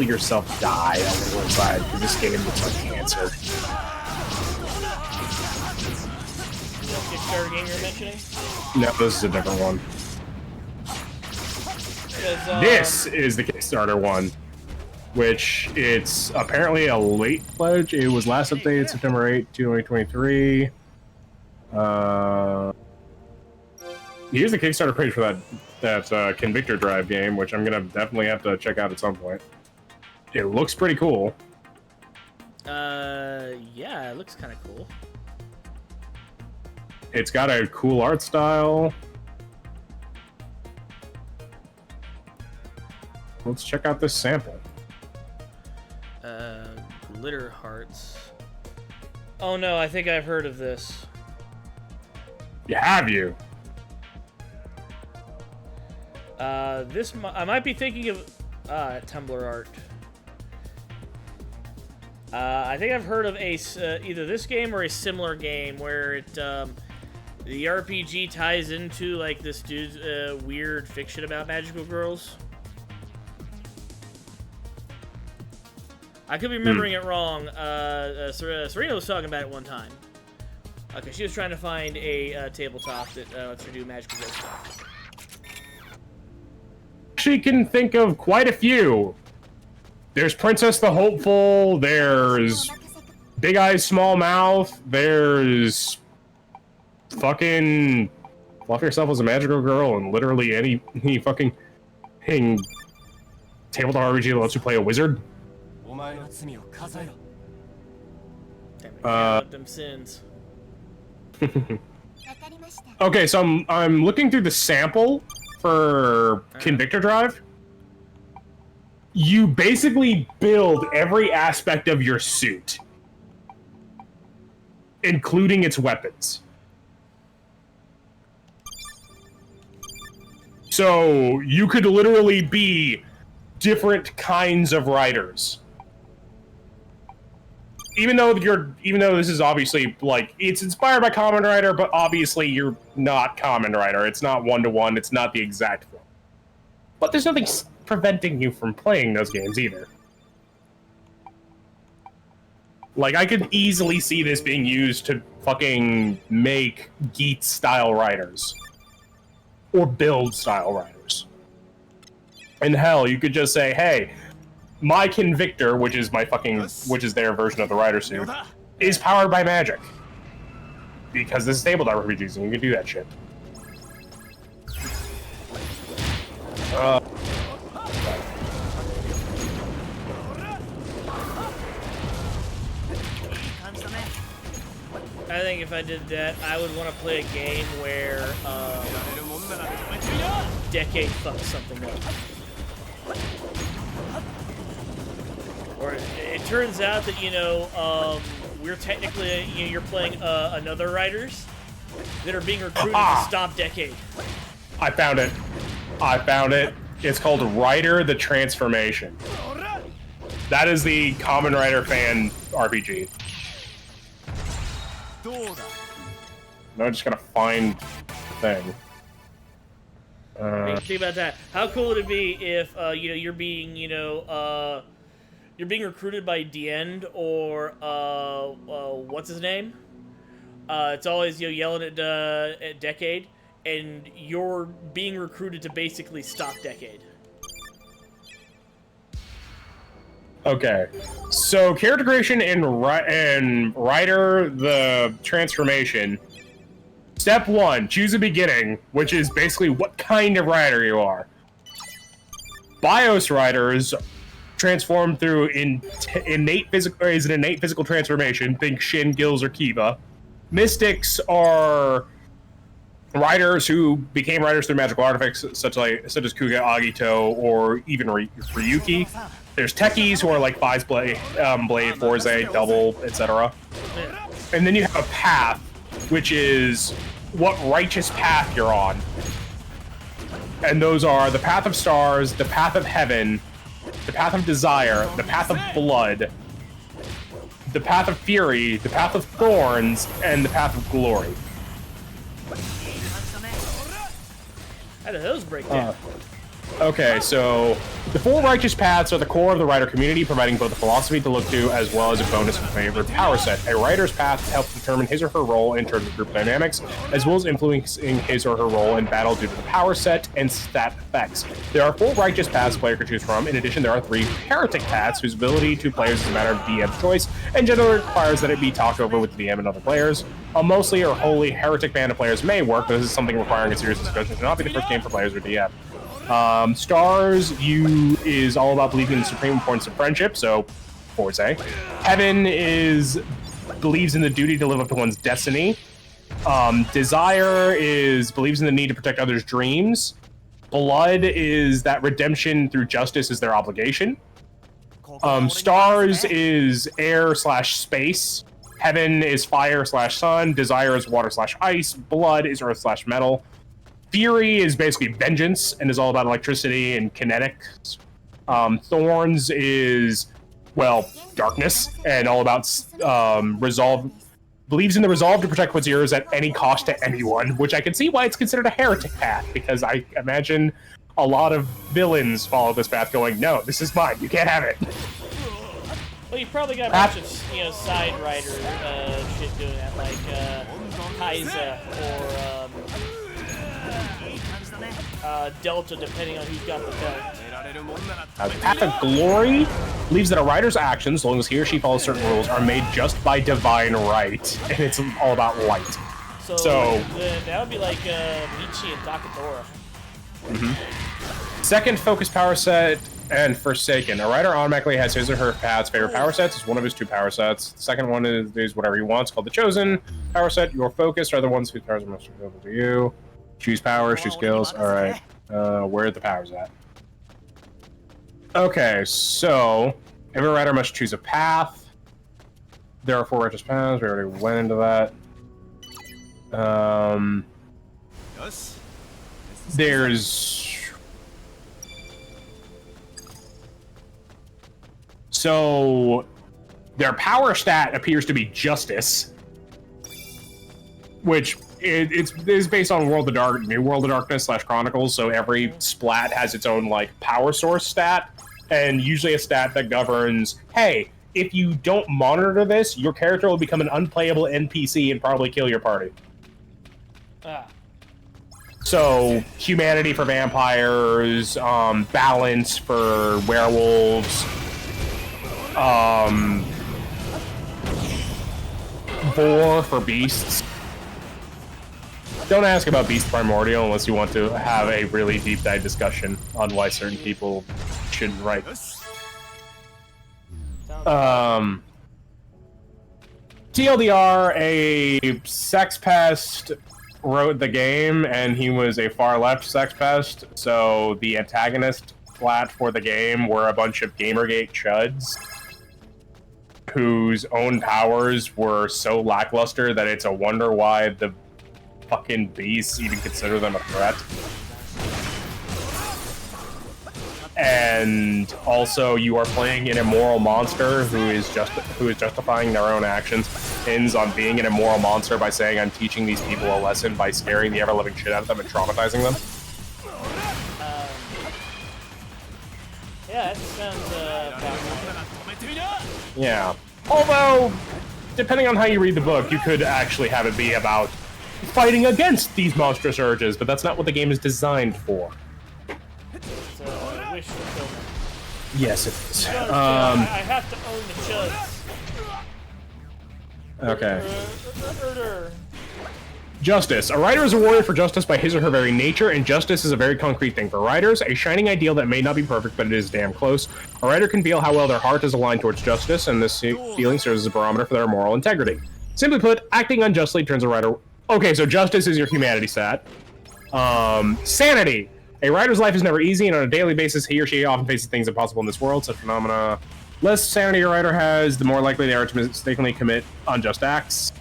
yourself die on the inside, because this game looks like cancer. The Kickstarter game you're mentioning? No, this is a different one. This is the Kickstarter one, which it's apparently a late pledge. It was last updated September 8, 2023. Here's the Kickstarter page for that Convictor Drive game, which I'm gonna definitely have to check out at some point. It looks pretty cool. Yeah, it looks kind of cool. It's got a cool art style. Let's check out this sample. Glitter hearts. Oh no, I think I've heard of this. Have you? I might be thinking of Tumblr art. I think I've heard of either this game or a similar game where it the RPG ties into like this dude's weird fiction about magical girls. I could be remembering it wrong. Serena was talking about it one time. Okay, she was trying to find a tabletop that lets her do magical girl stuff. She can think of quite a few. There's Princess the Hopeful, there's Big Eyes Small Mouth, there's fucking Fluff Yourself as a Magical Girl, and literally any fucking tabletop RPG that lets you play a wizard. Them sins. Okay, so I'm looking through the sample for Convictor Drive. You basically build every aspect of your suit, including its weapons. So you could literally be different kinds of riders. Even though this is obviously like it's inspired by Kamen Rider, but obviously you're not Kamen Rider. It's not one-to-one. It's not the exact form. But there's nothing preventing you from playing those games either. Like, I could easily see this being used to fucking make Geet-style riders. Or build-style riders. And hell, you could just say, hey, my Convictor, which is their version of the rider suit, is powered by magic. Because this is tabletop RPGs, and you can do that shit. I think if I did that, I would want to play a game where Decade fucks something up. Or it turns out that, we're technically, you're playing another riders that are being recruited to stop Decade. I found it. It's called Rider the Transformation. That is the Kamen Rider fan RPG. No, I'm just gonna find the thing. Think about that. How cool would it be if you're being recruited by Diend or what's his name? It's always yelling at Decade, and you're being recruited to basically stop Decade. Okay, so character creation in Rider the Transformation. Step 1, choose a beginning, which is basically what kind of rider you are. BIOS riders transform through innate physical transformation. Think Shin, Gills, or Kiva. Mystics are riders who became riders through magical artifacts such as Kuga, Agito, or even Ryuki. There's techies who are like Fives Blade, Forze, Double, etc. And then you have a path, which is what righteous path you're on. And those are the Path of Stars, the Path of Heaven, the Path of Desire, the Path of Blood, the Path of Fury, the Path of Thorns, and the Path of Glory. How do those break down? Okay, so the 4 righteous paths are the core of the rider community, providing both a philosophy to look to as well as a bonus of favorite power set. A rider's path helps determine his or her role in terms of group dynamics, as well as influencing his or her role in battle due to the power set and stat effects. There are 4 righteous paths a player can choose from. In addition, there are 3 heretic paths whose ability to players is a matter of DM's choice, and generally requires that it be talked over with the DM and other players. A mostly or wholly heretic band of players may work, but this is something requiring a serious discussion. It should not be the first game for players or DM. Stars is all about believing in the supreme importance of friendship, so Forze. Heaven believes in the duty to live up to one's destiny. Desire believes in the need to protect others' dreams. Blood is that redemption through justice is their obligation. Stars is air/space. Heaven is fire/sun. Desire is water/ice. Blood is earth/metal. Fury is basically vengeance and is all about electricity and kinetics. Thorns is, well, darkness and all about resolve. Believes in the resolve to protect what's yours at any cost to anyone, which I can see why it's considered a heretic path, because I imagine a lot of villains follow this path going, no, this is mine, you can't have it. Well, you probably got a bunch of, side rider shit doing that, like Kaiza or Delta, depending on who's got the belt. Path of Glory believes that a rider's actions, as long as he or she follows certain rules, are made just by divine right, and it's all about light. So that would be like Michi and Takatora. Second focus power set and Forsaken. A rider automatically has his or her path's favorite power sets. It's one of his 2 power sets. The second one is whatever he wants, called the Chosen power set. Your focus are the ones whose powers are most available to you. Choose powers, choose skills. All right. Where are the powers at? Okay, so every rider must choose a path. There are 4 righteous paths. We already went into that. So their power stat appears to be Justice, which is based on New World of Darkness / Chronicles. So every splat has its own like power source stat, and usually a stat that governs, hey, if you don't monitor this, your character will become an unplayable NPC and probably kill your party. So humanity for vampires, balance for werewolves, vor for beasts. Don't ask about Beast Primordial unless you want to have a really deep dive discussion on why certain people shouldn't write. TLDR, a sex pest wrote the game, and he was a far left sex pest, so the antagonist flat for the game were a bunch of Gamergate chuds whose own powers were so lackluster that it's a wonder why the fucking beasts even consider them a threat. And also, you are playing an immoral monster who is justifying their own actions, ends on being an immoral monster by saying, I'm teaching these people a lesson by scaring the ever-living shit out of them and traumatizing them. Yeah, that sounds about right. Yeah. Although, depending on how you read the book, you could actually have it be about fighting against these monstrous urges, but that's not what the game is designed for. It's a wish fulfillment. Yes, it is. I have to own the chuds. Okay. Justice. A rider is rewarded for justice by his or her very nature, and justice is a very concrete thing for riders, a shining ideal that may not be perfect, but it is damn close. A rider can feel how well their heart is aligned towards justice, and this feeling serves as a barometer for their moral integrity. Simply put, acting unjustly turns a rider Okay, so justice is your humanity stat. Sanity. A rider's life is never easy, and on a daily basis, he or she often faces things impossible in this world. Such phenomena. Less sanity a rider has, the more likely they are to mistakenly commit unjust acts.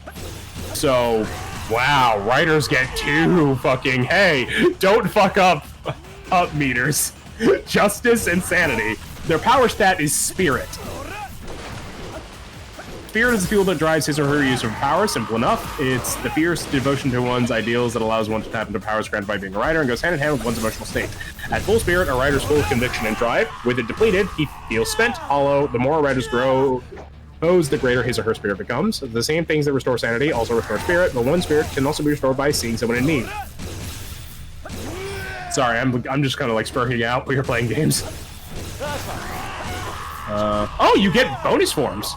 So, wow, riders get 2 fucking, hey, don't fuck up meters. Justice and sanity. Their power stat is spirit. Spirit is the fuel that drives his or her use of power. Simple enough. It's the fierce devotion to one's ideals that allows one to tap into powers granted by being a rider and goes hand in hand with one's emotional state. At full spirit, a rider's full of conviction and drive. With it depleted, he feels spent, hollow. The more riders grow, the greater his or her spirit becomes. The same things that restore sanity also restore spirit, but one spirit can also be restored by seeing someone in need. Sorry, I'm just kind of like spurring out while you're playing games. Oh, you get bonus forms.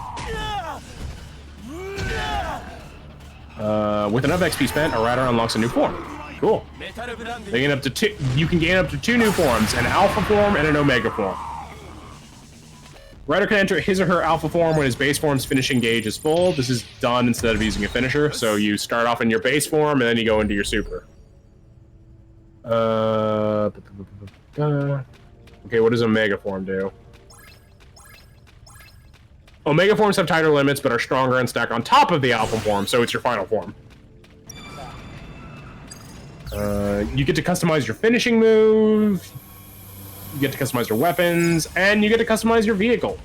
With enough XP spent, a rider unlocks a new form. Cool. They gain up to 2. You can gain up to 2 new forms: an alpha form and an omega form. Rider can enter his or her alpha form when his base form's finishing gauge is full. This is done instead of using a finisher, so you start off in your base form and then you go into your super. Okay, what does omega form do? Omega forms have tighter limits, but are stronger and stack on top of the alpha form, so it's your final form. You get to customize your finishing move, you get to customize your weapons, and you get to customize your vehicle.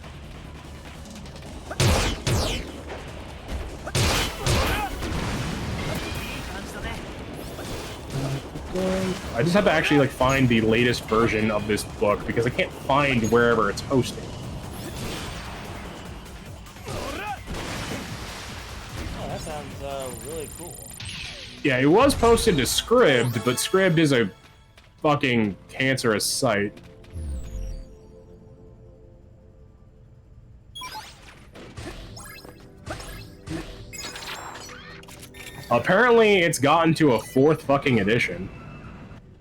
I just have to actually like find the latest version of this book because I can't find wherever it's hosted. Really cool. Yeah, it was posted to Scribd, but Scribd is a fucking cancerous site. Apparently, it's gotten to a 4th fucking edition.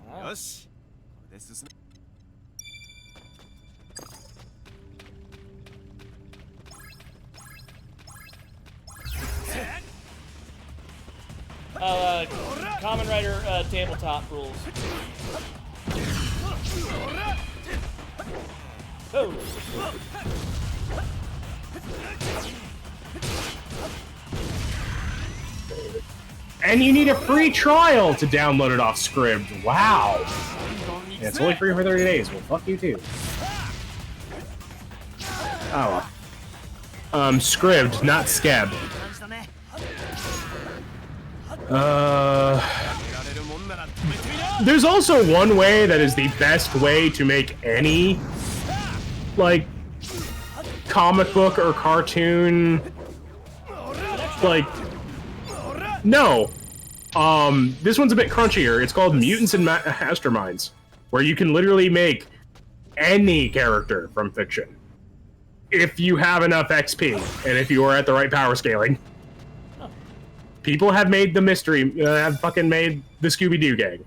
Yosh. This is Kamen Rider tabletop rules. Oh. And you need a free trial to download it off Scribd. Wow. Yeah, it's only free for 30 days. Well, fuck you too. Oh. Scribd, not Scab. There's also one way that is the best way to make any, like, comic book or cartoon, like, no. This one's a bit crunchier. It's called Mutants and Masterminds, where you can literally make any character from fiction if you have enough XP and if you are at the right power scaling. People have made the mystery, have fucking made the Scooby-Doo gang.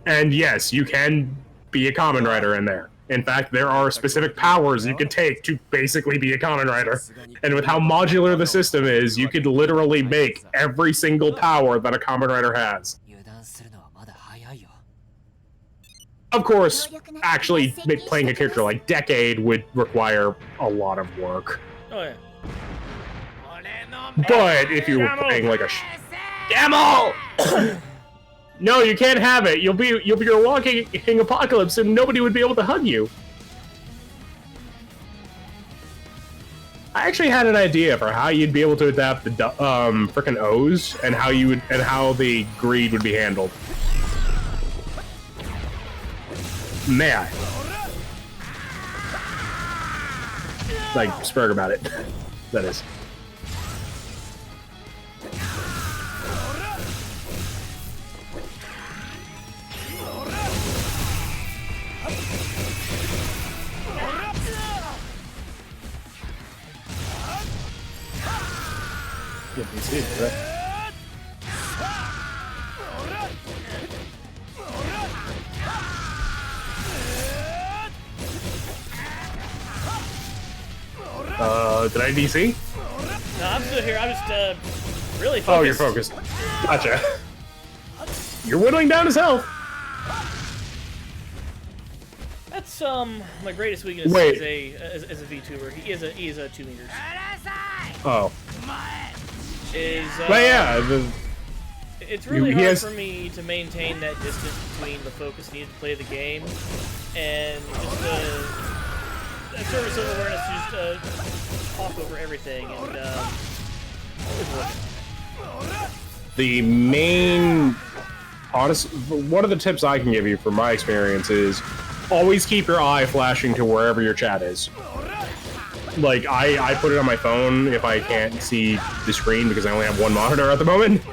And yes, you can be a Kamen Rider in there. In fact, there are specific powers you can take to basically be a Kamen Rider. And with how modular the system is, you could literally make every single power that a Kamen Rider has. Of course, actually playing a character like Decade would require a lot of work. Oh yeah. But if you were playing like a Camel! No, you can't have it. You'll be a walking apocalypse, and nobody would be able to hug you. I actually had an idea for how you'd be able to adapt the frickin' O's and how the greed would be handled. May I? Like, spurg about it. That is. Yeah, you see it, right? Did I DC? No, I'm still here. I'm just Really focused. Oh, you're focused. Gotcha. You're whittling down his health. That's my greatest weakness Wait. as a VTuber. He is a 2 meters. Oh. But yeah, it's really he hard has- for me to maintain that distance between the focus needed to play the game and just a service of awareness to just talk over everything. And the main, honest, one of the tips I can give you from my experience is always keep your eye flashing to wherever your chat is. Like, I put it on my phone if I can't see the screen because I only have one monitor at the moment.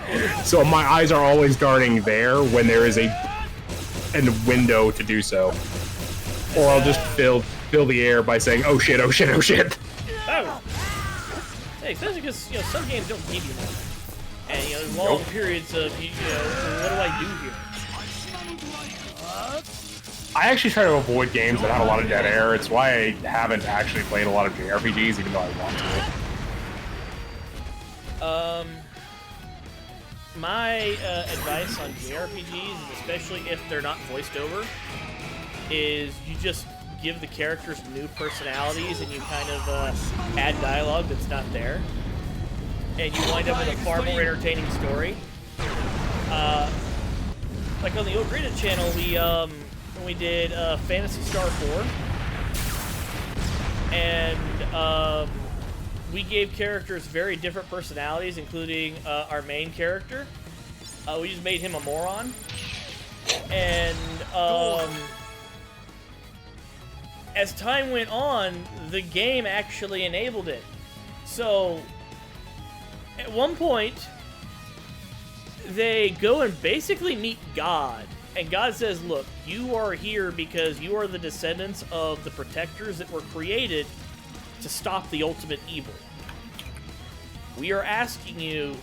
So my eyes are always darting there when there is a window to do so. Or I'll just fill the air by saying, oh shit, oh shit, oh shit. oh, hey, especially because some games don't give you that, and there's long periods of what do I do here? I actually try to avoid games that have a lot of dead air. It's why I haven't actually played a lot of JRPGs, even though I want to. My advice on JRPGs, especially if they're not voiced over, is you just give the characters new personalities and you kind of add dialogue that's not there. And you wind up with a far more entertaining story. Like on the OOOs channel, we did Phantasy Star 4. And we gave characters very different personalities, including our main character. We just made him a moron. And as time went on, the game actually enabled it. So, at one point, they go and basically meet God. And God says, look, you are here because you are the descendants of the protectors that were created to stop the ultimate evil. We are asking you,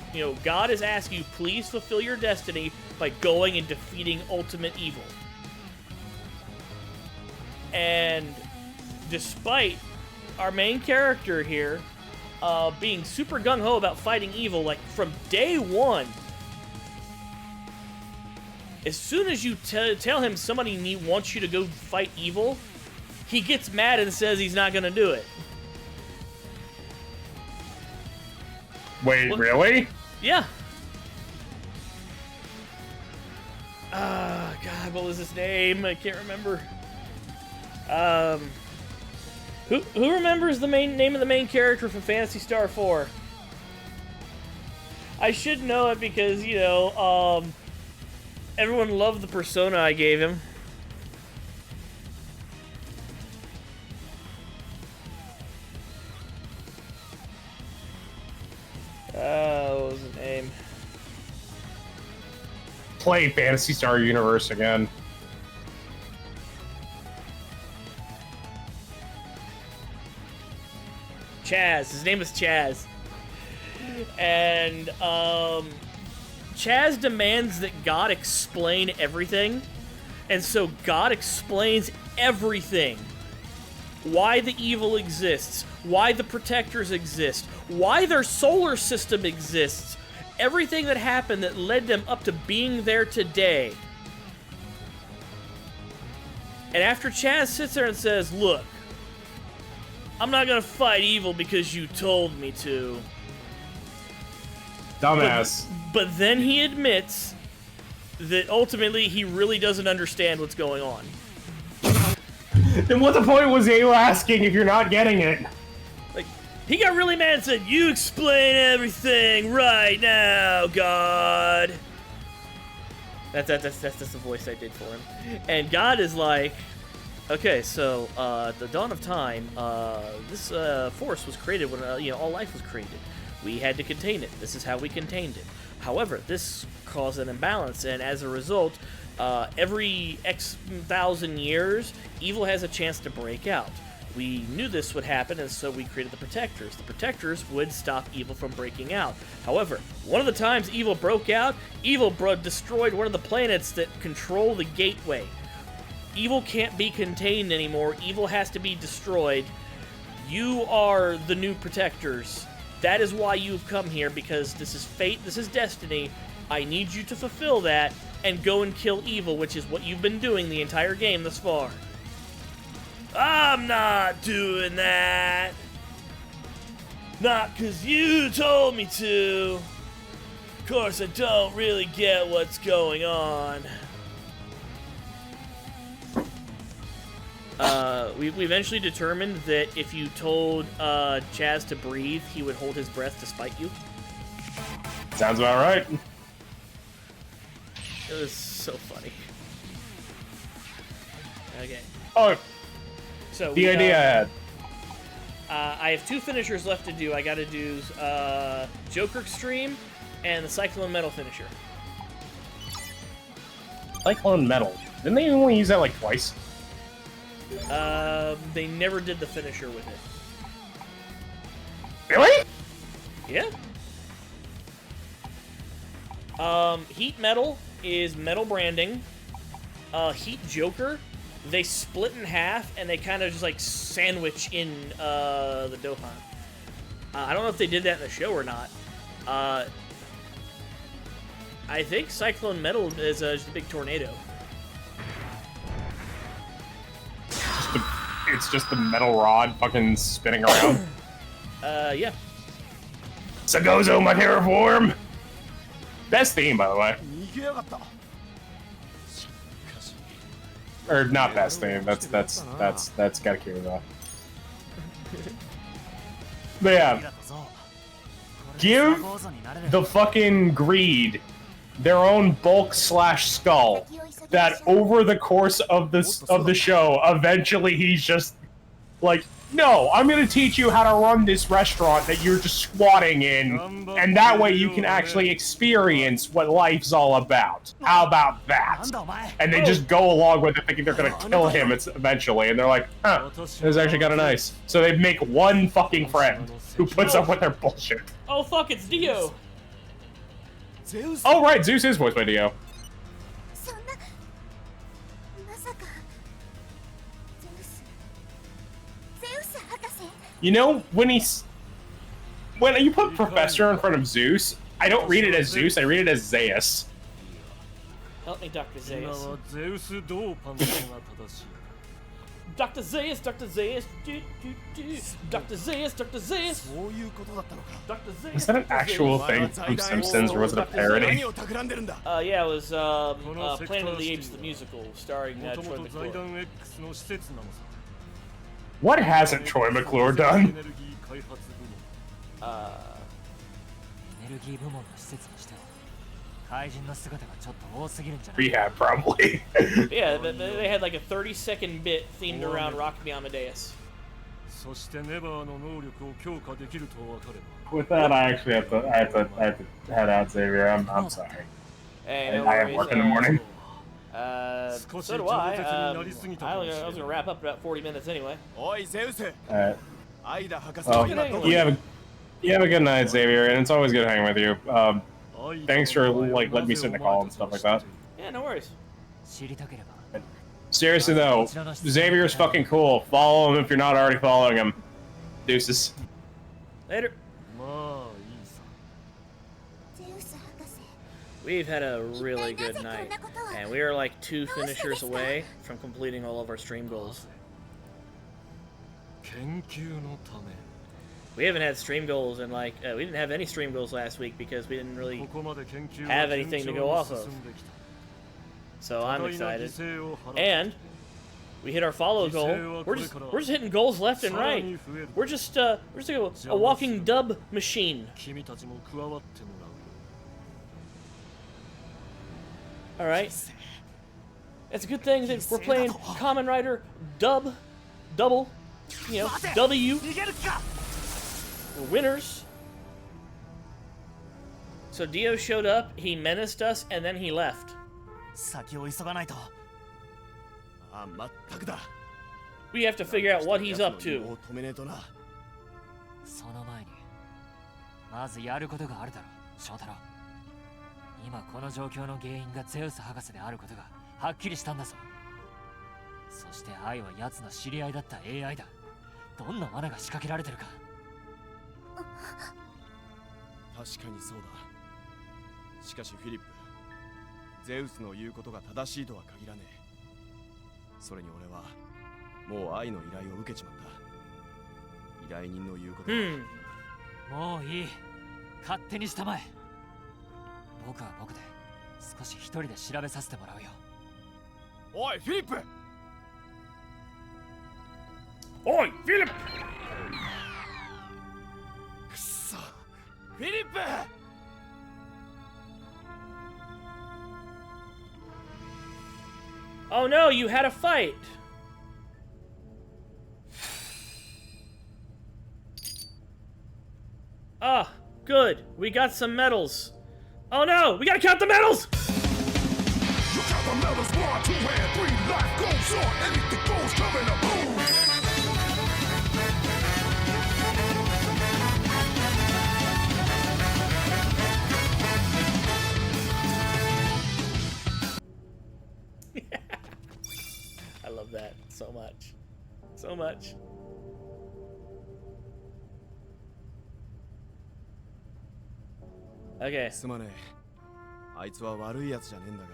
God is asking you, please fulfill your destiny by going and defeating ultimate evil. And despite our main character here being super gung-ho about fighting evil, like from day one, as soon as you tell him somebody wants you to go fight evil, he gets mad and says he's not going to do it. Wait, really? Yeah. God, what was his name? I can't remember. Who remembers the name of the main character from Phantasy Star 4? I should know it because, everyone loved the persona I gave him. What was his name? Play Phantasy Star Universe again. Chaz. His name is Chaz. And, Chaz demands that God explain everything. And so God explains everything. Why the evil exists. Why the protectors exist. Why their solar system exists. Everything that happened that led them up to being there today. And after Chaz sits there and says, look, I'm not going to fight evil because you told me to. Dumbass. But then he admits that ultimately he really doesn't understand what's going on. Then what the point was you asking if you're not getting it? Like, he got really mad and said, you explain everything right now, God. That's the voice I did for him. And God is like, okay, so at the dawn of time, this force was created when all life was created. We had to contain it. This is how we contained it. However, this caused an imbalance, and as a result, every X thousand years, evil has a chance to break out. We knew this would happen, and so we created the Protectors. The Protectors would stop evil from breaking out. However, one of the times evil broke out, evil destroyed one of the planets that control the gateway. Evil can't be contained anymore. Evil has to be destroyed. You are the new Protectors. That is why you've come here, because this is fate, this is destiny. I need you to fulfill that and go and kill evil, which is what you've been doing the entire game thus far. I'm not doing that. Not 'cause you told me to. Of course, I don't really get what's going on. We eventually determined that if you told Chaz to breathe, he would hold his breath to spite you. Sounds about right. It was so funny. Okay. Oh, So the idea I had. I have 2 finishers left to do. I gotta do Joker Extreme and the Cyclone Metal finisher. Cyclone Metal. Didn't they only use that like twice? They never did the finisher with it. Really? Yeah. Heat Metal is metal branding. Heat Joker, they split in half and they kind of just like sandwich in the Dohan. I don't know if they did that in the show or not. I think Cyclone Metal is just a big tornado. It's just the metal rod fucking spinning around. Yeah. Sagozo, my terraform! Best theme, by the way. Or not best theme. That's gotta carry that. But yeah, give the fucking greed their own bulk / skull. That over the course of the show, eventually he's just like, no, I'm gonna teach you how to run this restaurant that you're just squatting in, and that way you can actually experience what life's all about. How about that? And they just go along with it thinking they're gonna kill him eventually, and they're like, huh, this is actually kinda nice. So they make one fucking friend who puts up with their bullshit. Oh fuck, it's Dio! Oh right, Zeus is voiced by Dio. You know, when you put Professor in front of Zeus, I don't read it as Zeus, I read it as Zeus. Help me, Dr. Zeus. Dr. Zeus, Dr. Zeus, Dr. Zeus, Dr. Zeus. Dr. Zeus. Is that an actual thing from Simpsons, or was it a parody? Yeah, it was Planet of the Apes the musical, starring Troy McClure. What hasn't Troy McClure done? Rehab, probably. Yeah, they had like a 30-second bit themed around Rock Me Amadeus. With that, I actually have to head out, Xavier. I'm sorry. Hey, no I have work in the morning. So do I. I was gonna wrap up about 40 minutes anyway. Alright. Well, you have a good night, Xavier, and it's always good hanging with you. Thanks for like letting me sit in the call and stuff like that. Yeah, no worries. Seriously though, Xavier's fucking cool. Follow him if you're not already following him. Deuces. Later. We've had a really good night, and we are like 2 finishers away from completing all of our stream goals. We haven't had stream goals in like, we didn't have any stream goals last week because we didn't really have anything to go off of. So I'm excited. And we hit our follow goal. We're just hitting goals left and right. We're just a walking dub machine. Alright. It's a good thing that we're playing Kamen Rider double, you know, W. We're winners. So Dio showed up, he menaced us, and then he left. We have to figure out what he's up to. その前にまずやることがあるだろう、翔太郎。今この状況の原因がゼウス博士であることがはっきりしたんだぞ。そして愛は奴の知り合いだった AI だ。どんな罠が仕掛けられてるか。確かにそうだ。しかしフィリップ、ゼウスの言うことが正しいとは限らねえ。それに俺はもう愛の依頼を受けちまった。依頼人の言うことは、もういい。勝手にしたまえ。僕は僕で少し一人で調べさせてもらうよ。おいフィリップ、おい、フィリップ! くそ、フィリップ! Oh no, you had a fight! Ah, good. We got some medals. Oh no, we gotta count the medals! You count the medals, 1, 2, and 3. Life goes on, anything goes, coming up, boom. I love that so much. So much. Okay. すまねえ。あいつは悪いやつじゃねえんだが、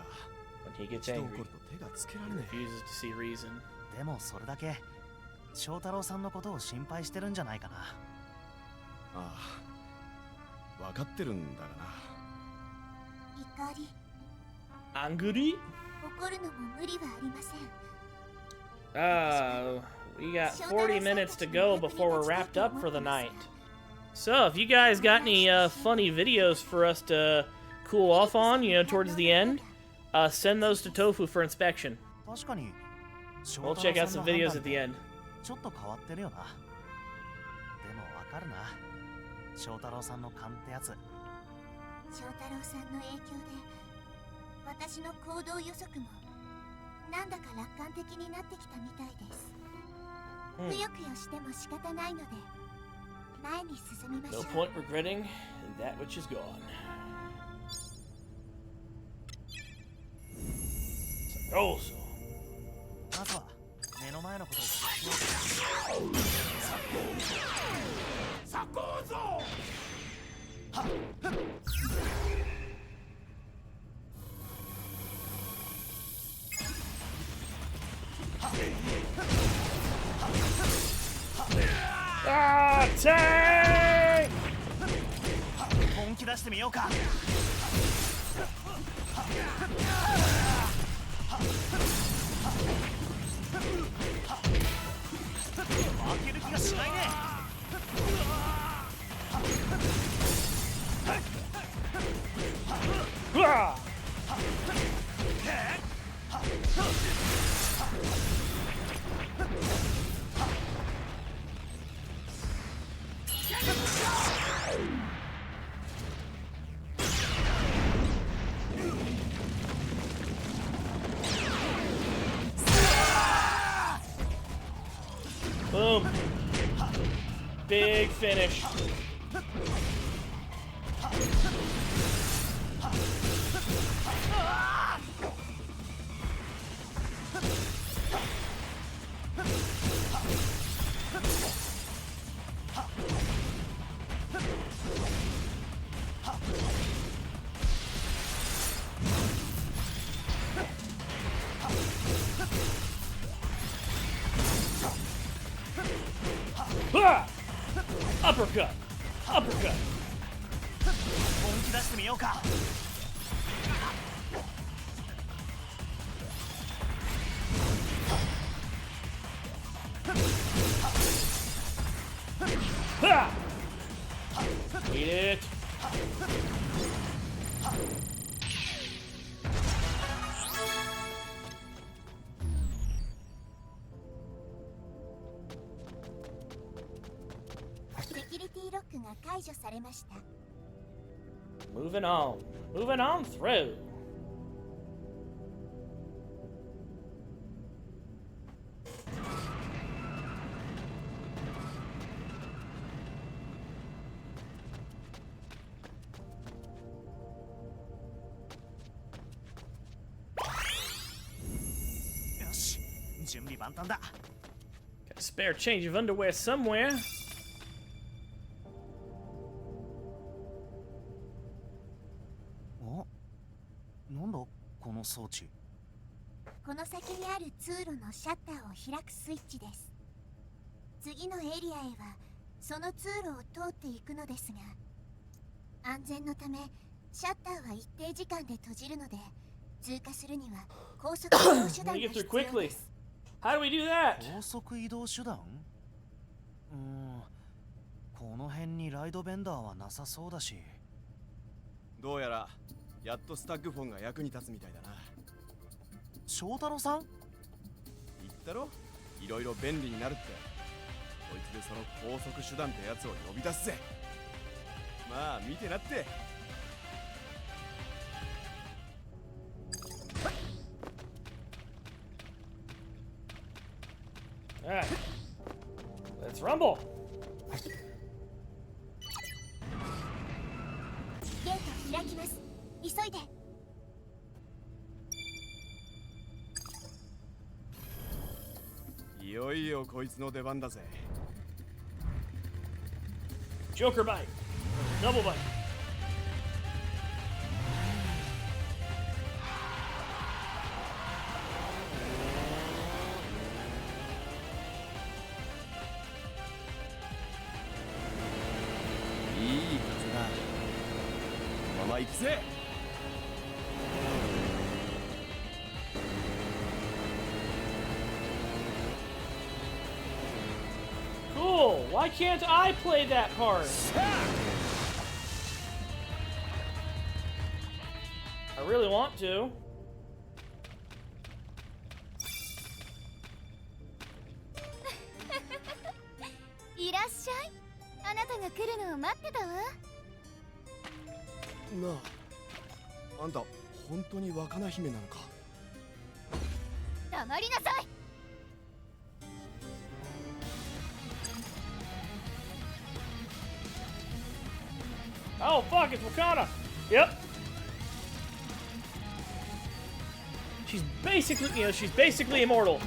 When he gets 一度 angry, 怒ると手がつけられ he ね refuses to see reason. でもそれだけ翔太郎さんのことを心配してるんじゃないかな。え。ああ、分かってるんだがな。怒り Angry? 怒るのも無理はありません。 We got 40 minutes to go before we're wrapped up for the night. So, if you guys got any funny videos for us to cool off on, towards the end, send those to Tofu for inspection. 確かに We'll check out some videos at the end. ちょっと変わってるよな。でもわかるな。翔太郎さんの勘ってやつ。翔太郎さんの影響で私の行動予測もなんだか楽観的になってきたみたいです。くよくよしても仕方ないので前に進みましょ No う。 point regretting that which is gone. Also. まずは目の前のことをさこうぞ。Attack! 本気出してみようか。負ける気がしないね。Boom. Big finish. Ah! Uppercut! Uppercut! 本気出してみようか。Ha! Eat it! Moving on. Moving on through. Got a spare change of underwear somewhere. なんだこの装置。この先にある通路のシャッターを開くスイッチです。次のエリアへはその通路を通っていくのですが、安全のためシャッターは一定時間で閉じるので、通過するには高速移動手段が必要です。How do we do that? 高速移動手段？この辺にライドベンダーはなさそうだし。どうやらやっとスタッグフォンが役に立つみたいだな。翔太郎さん？言ったろ、いろいろ便利になるって。こいつでその高速手段ってやつを呼び出すぜ。まあ見てなって。Alright. Let's rumble. ゲート開きます。急いで。いよいよこいつの出番だぜ。Joker bite. Double bite. いい風だ。このまま行くぜ。Cool. Why can't I play that part? I really want to. いらっしゃい。あなたが来るのを待ってたわ。なあ、あんた本当に若菜姫なのか？黙りなさい。Oh fuck, it's Wakana. Yep. She's basically immortal.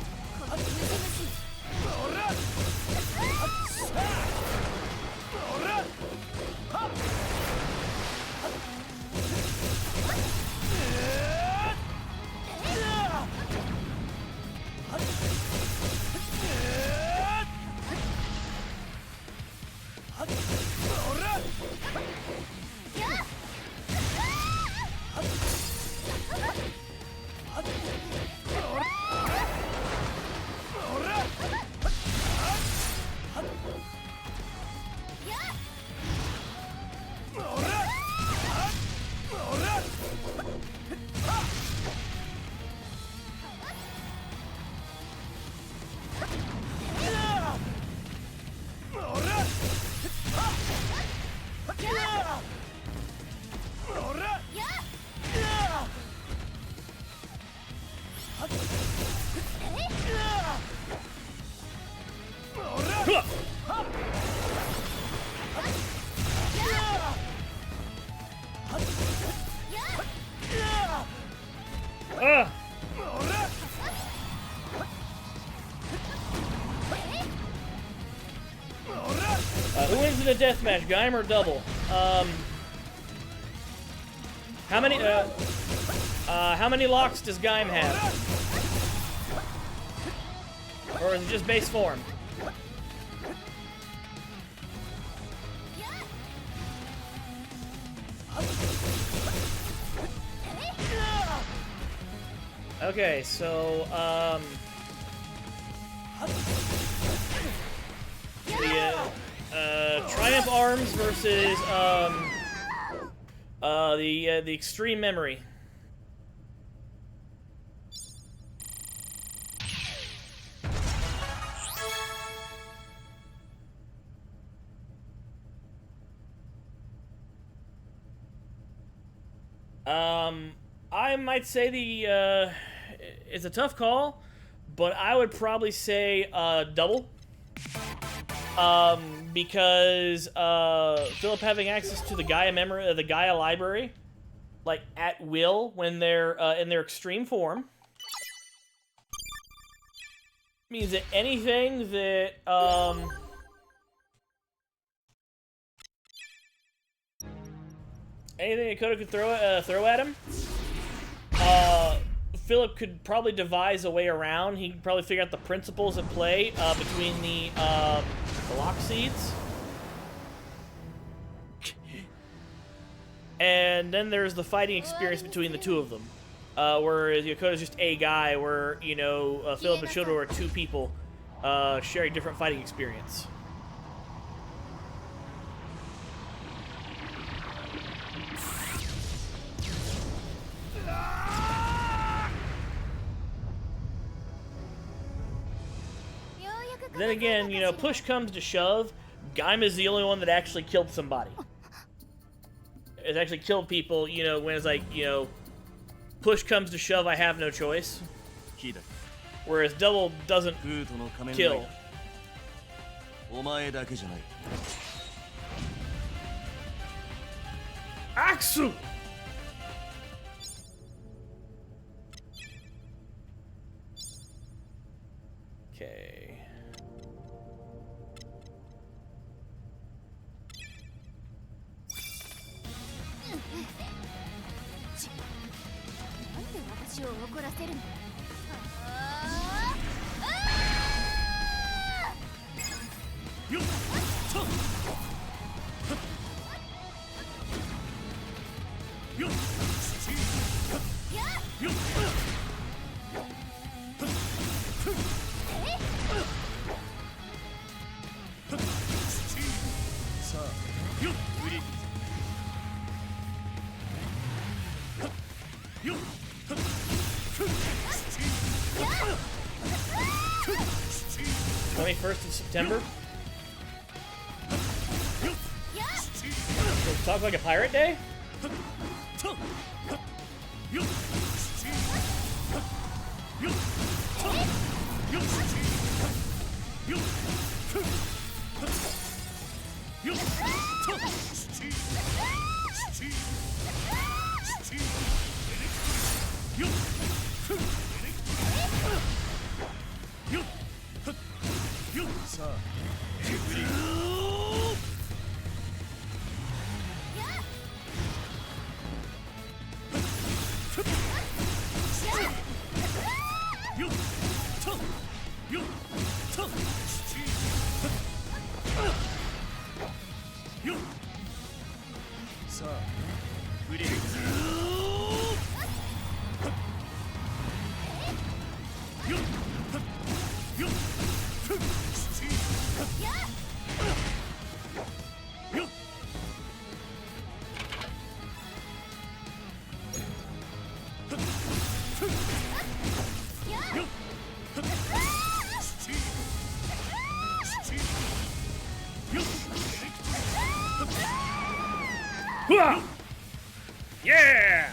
Who wins in a deathmatch, Gaim or Double? How many locks does Gaim have? Or is it just base form? Okay, so, Triumph Arms versus, the Extreme Memory. I might say it's a tough call, but I would probably say Double. Because Philip having access to the Gaia memory, the Gaia library, like at will when they're in their extreme form, means that anything that anything Dakota could throw at him Philip could probably devise a way around. He could probably figure out the principles at play between the lock seeds. And then there's the fighting experience between the two of them. Whereas Yokota's just a guy, where, you know, Philip and Shoto are two people sharing different fighting experience. Then again, you know, push comes to shove, Gaima's the only one that actually killed somebody. It's actually killed people, you know, when it's like, you know, push comes to shove, I have no choice. Whereas Double doesn't kill. Axel! Okay. Of September. Talk like a pirate day? Yeah!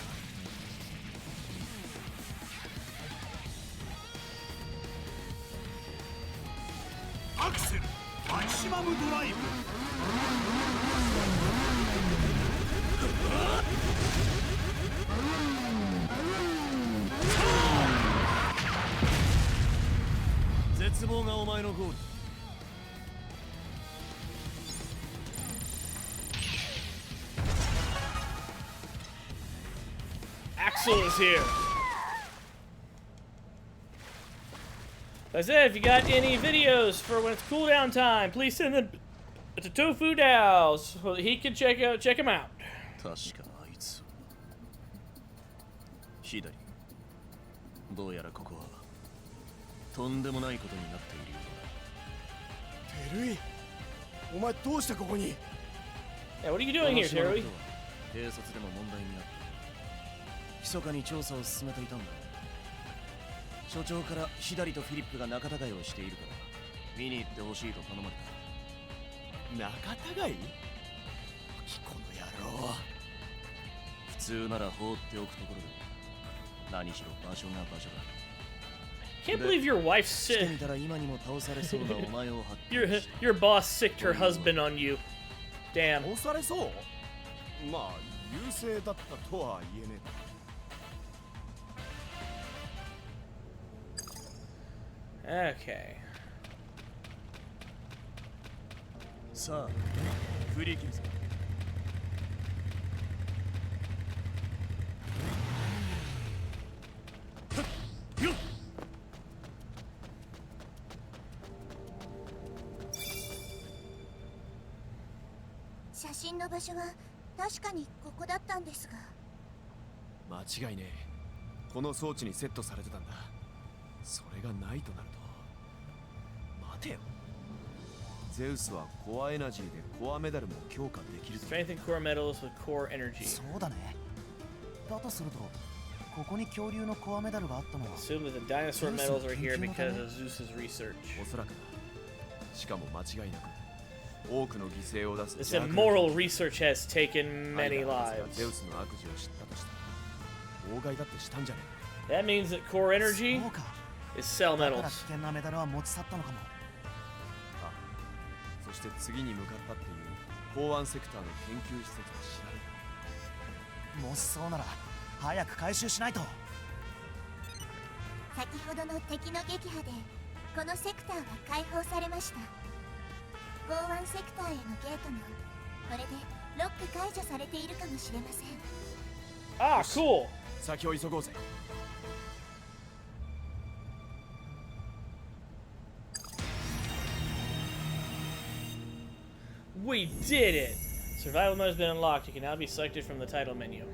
Axel, maximum drive. 絶望がお前のゴール。Axel is here. Like I said, if you got any videos for when it's cooldown time, please send them to Tofu Dao so that he can check them out. 確かあいつ。左。どうやらここはとんでもないことになっているようだ。テルイ、お前どうしてここに？ Yeah, what are you doing here, Terry? 警察でも問題になって、密かに調査を進めていたんだ。所長から左とフィリップが仲違いをしているから見に行ってほしいと頼まれた。仲違い？この野郎。普通なら放っておくところで、何しろ場所が場所だ。 Can't believe your wife's sick. Your boss sicked her husband on you. Damn. 殺されそう？まあ優勢だったとは言えねえ。Okay. さあ、振り切るぞ。写真の場所は確かにここだったんですが。間違いねえ。この装置にセットされてたんだ。それがないとなると。待てよ。ゼウスはコアエナジーでコアメダルも強化できる。 Strengthen core metals with core energy. そうだね。だとするとここに恐竜のコアメダルがあったのは Assume that the dinosaur metals are here because of Zeus's research. おそらくな。しかも間違いなく多くの犠牲を出す This immoral research has taken many ゼウ lives. スの悪事を知ったとしたら妨害だってしたんじゃね That means that core energy そうか。 is cell だから metals. 危険なメダルは持ち去ったのかも。えか。そして次に向かったっていう港湾セクターの研究施設を調べた。もしそうなら早く回収しないと。先ほどの敵の撃破でこのセクターが解放されました。港湾セクターへのゲートもこれでロック解除されているかもしれません。 Ah, cool. 先を急ごうぜ。We did it! Survival mode has been unlocked. You can now be selected from the title menu.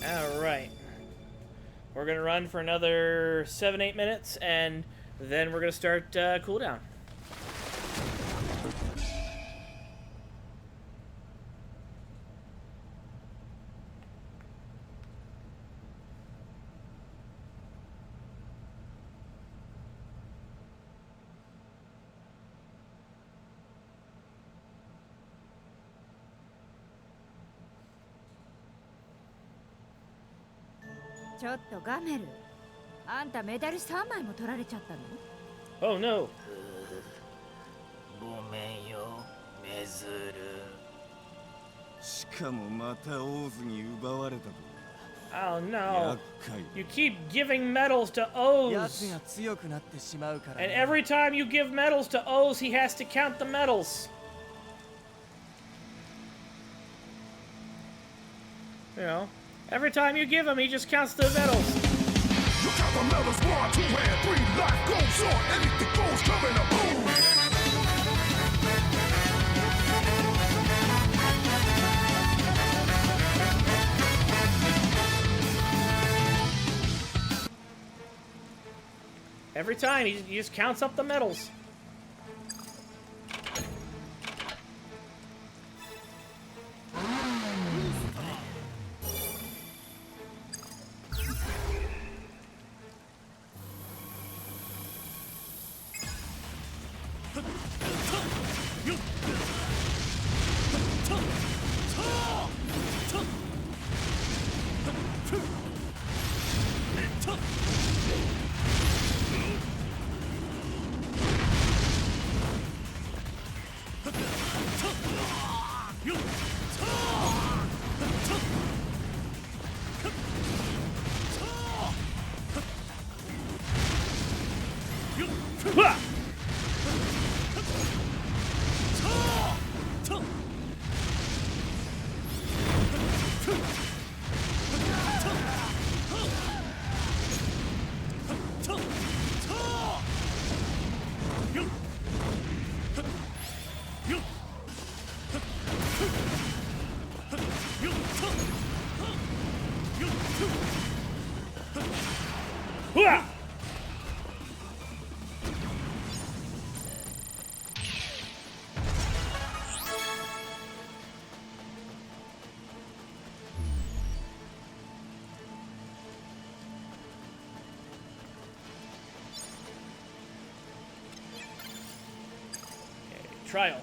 Alright. We're gonna run for another 7-8 minutes, and then we're gonna start cooldown. Chotto ちょっとガメル、あんたメダル3枚も取られちゃったの？ Oh no! ごめんよ、メズル。しかもまたオーズに奪われたと。 Oh 厄 no! 介 You keep giving medals to や O's! つが強くなってしまうから And ね。 every time you give medals to O's, he has to count the medals. You know, every time you give him, he just counts the medals. You count the medals, 1, 2, and 3. Life goes on, anything goes, coming up, boom. Every time, he just counts up the medals. Hua! Hua! Trial.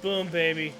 Boom, baby.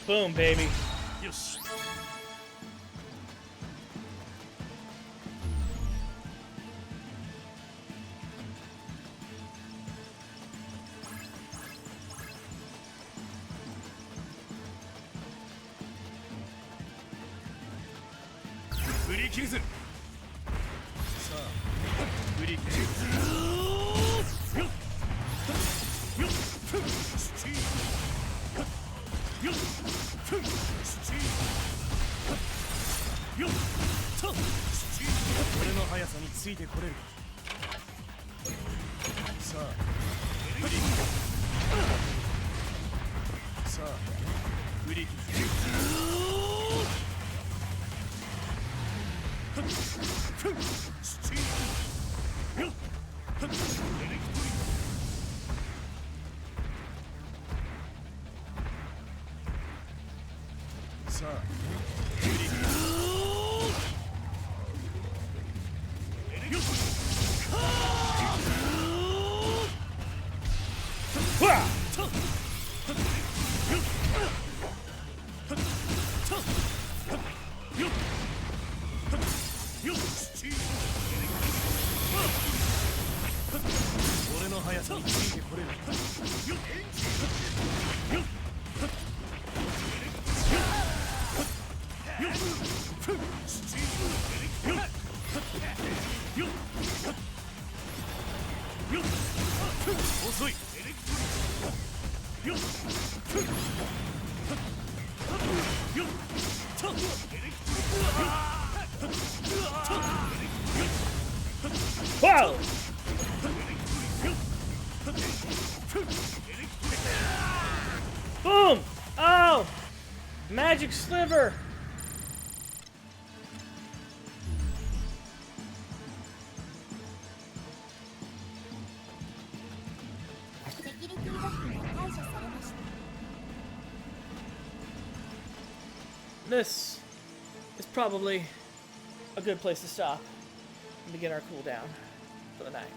Boom, baby. Wow! Boom! Oh! Magic sliver! This is probably a good place to stop and begin our cooldown for the night.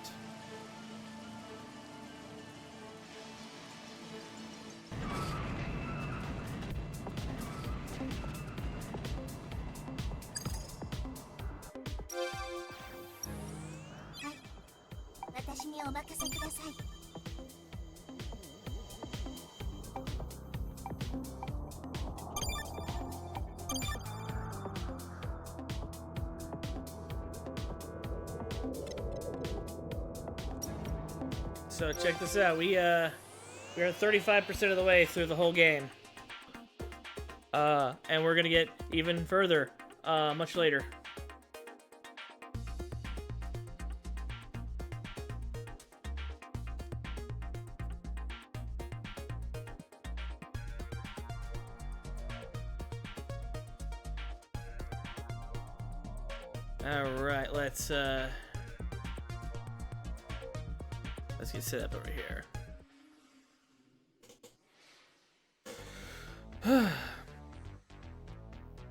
So check this out. We're 35% of the way through the whole game. And we're gonna get even further much later. All right, let's get set up over here.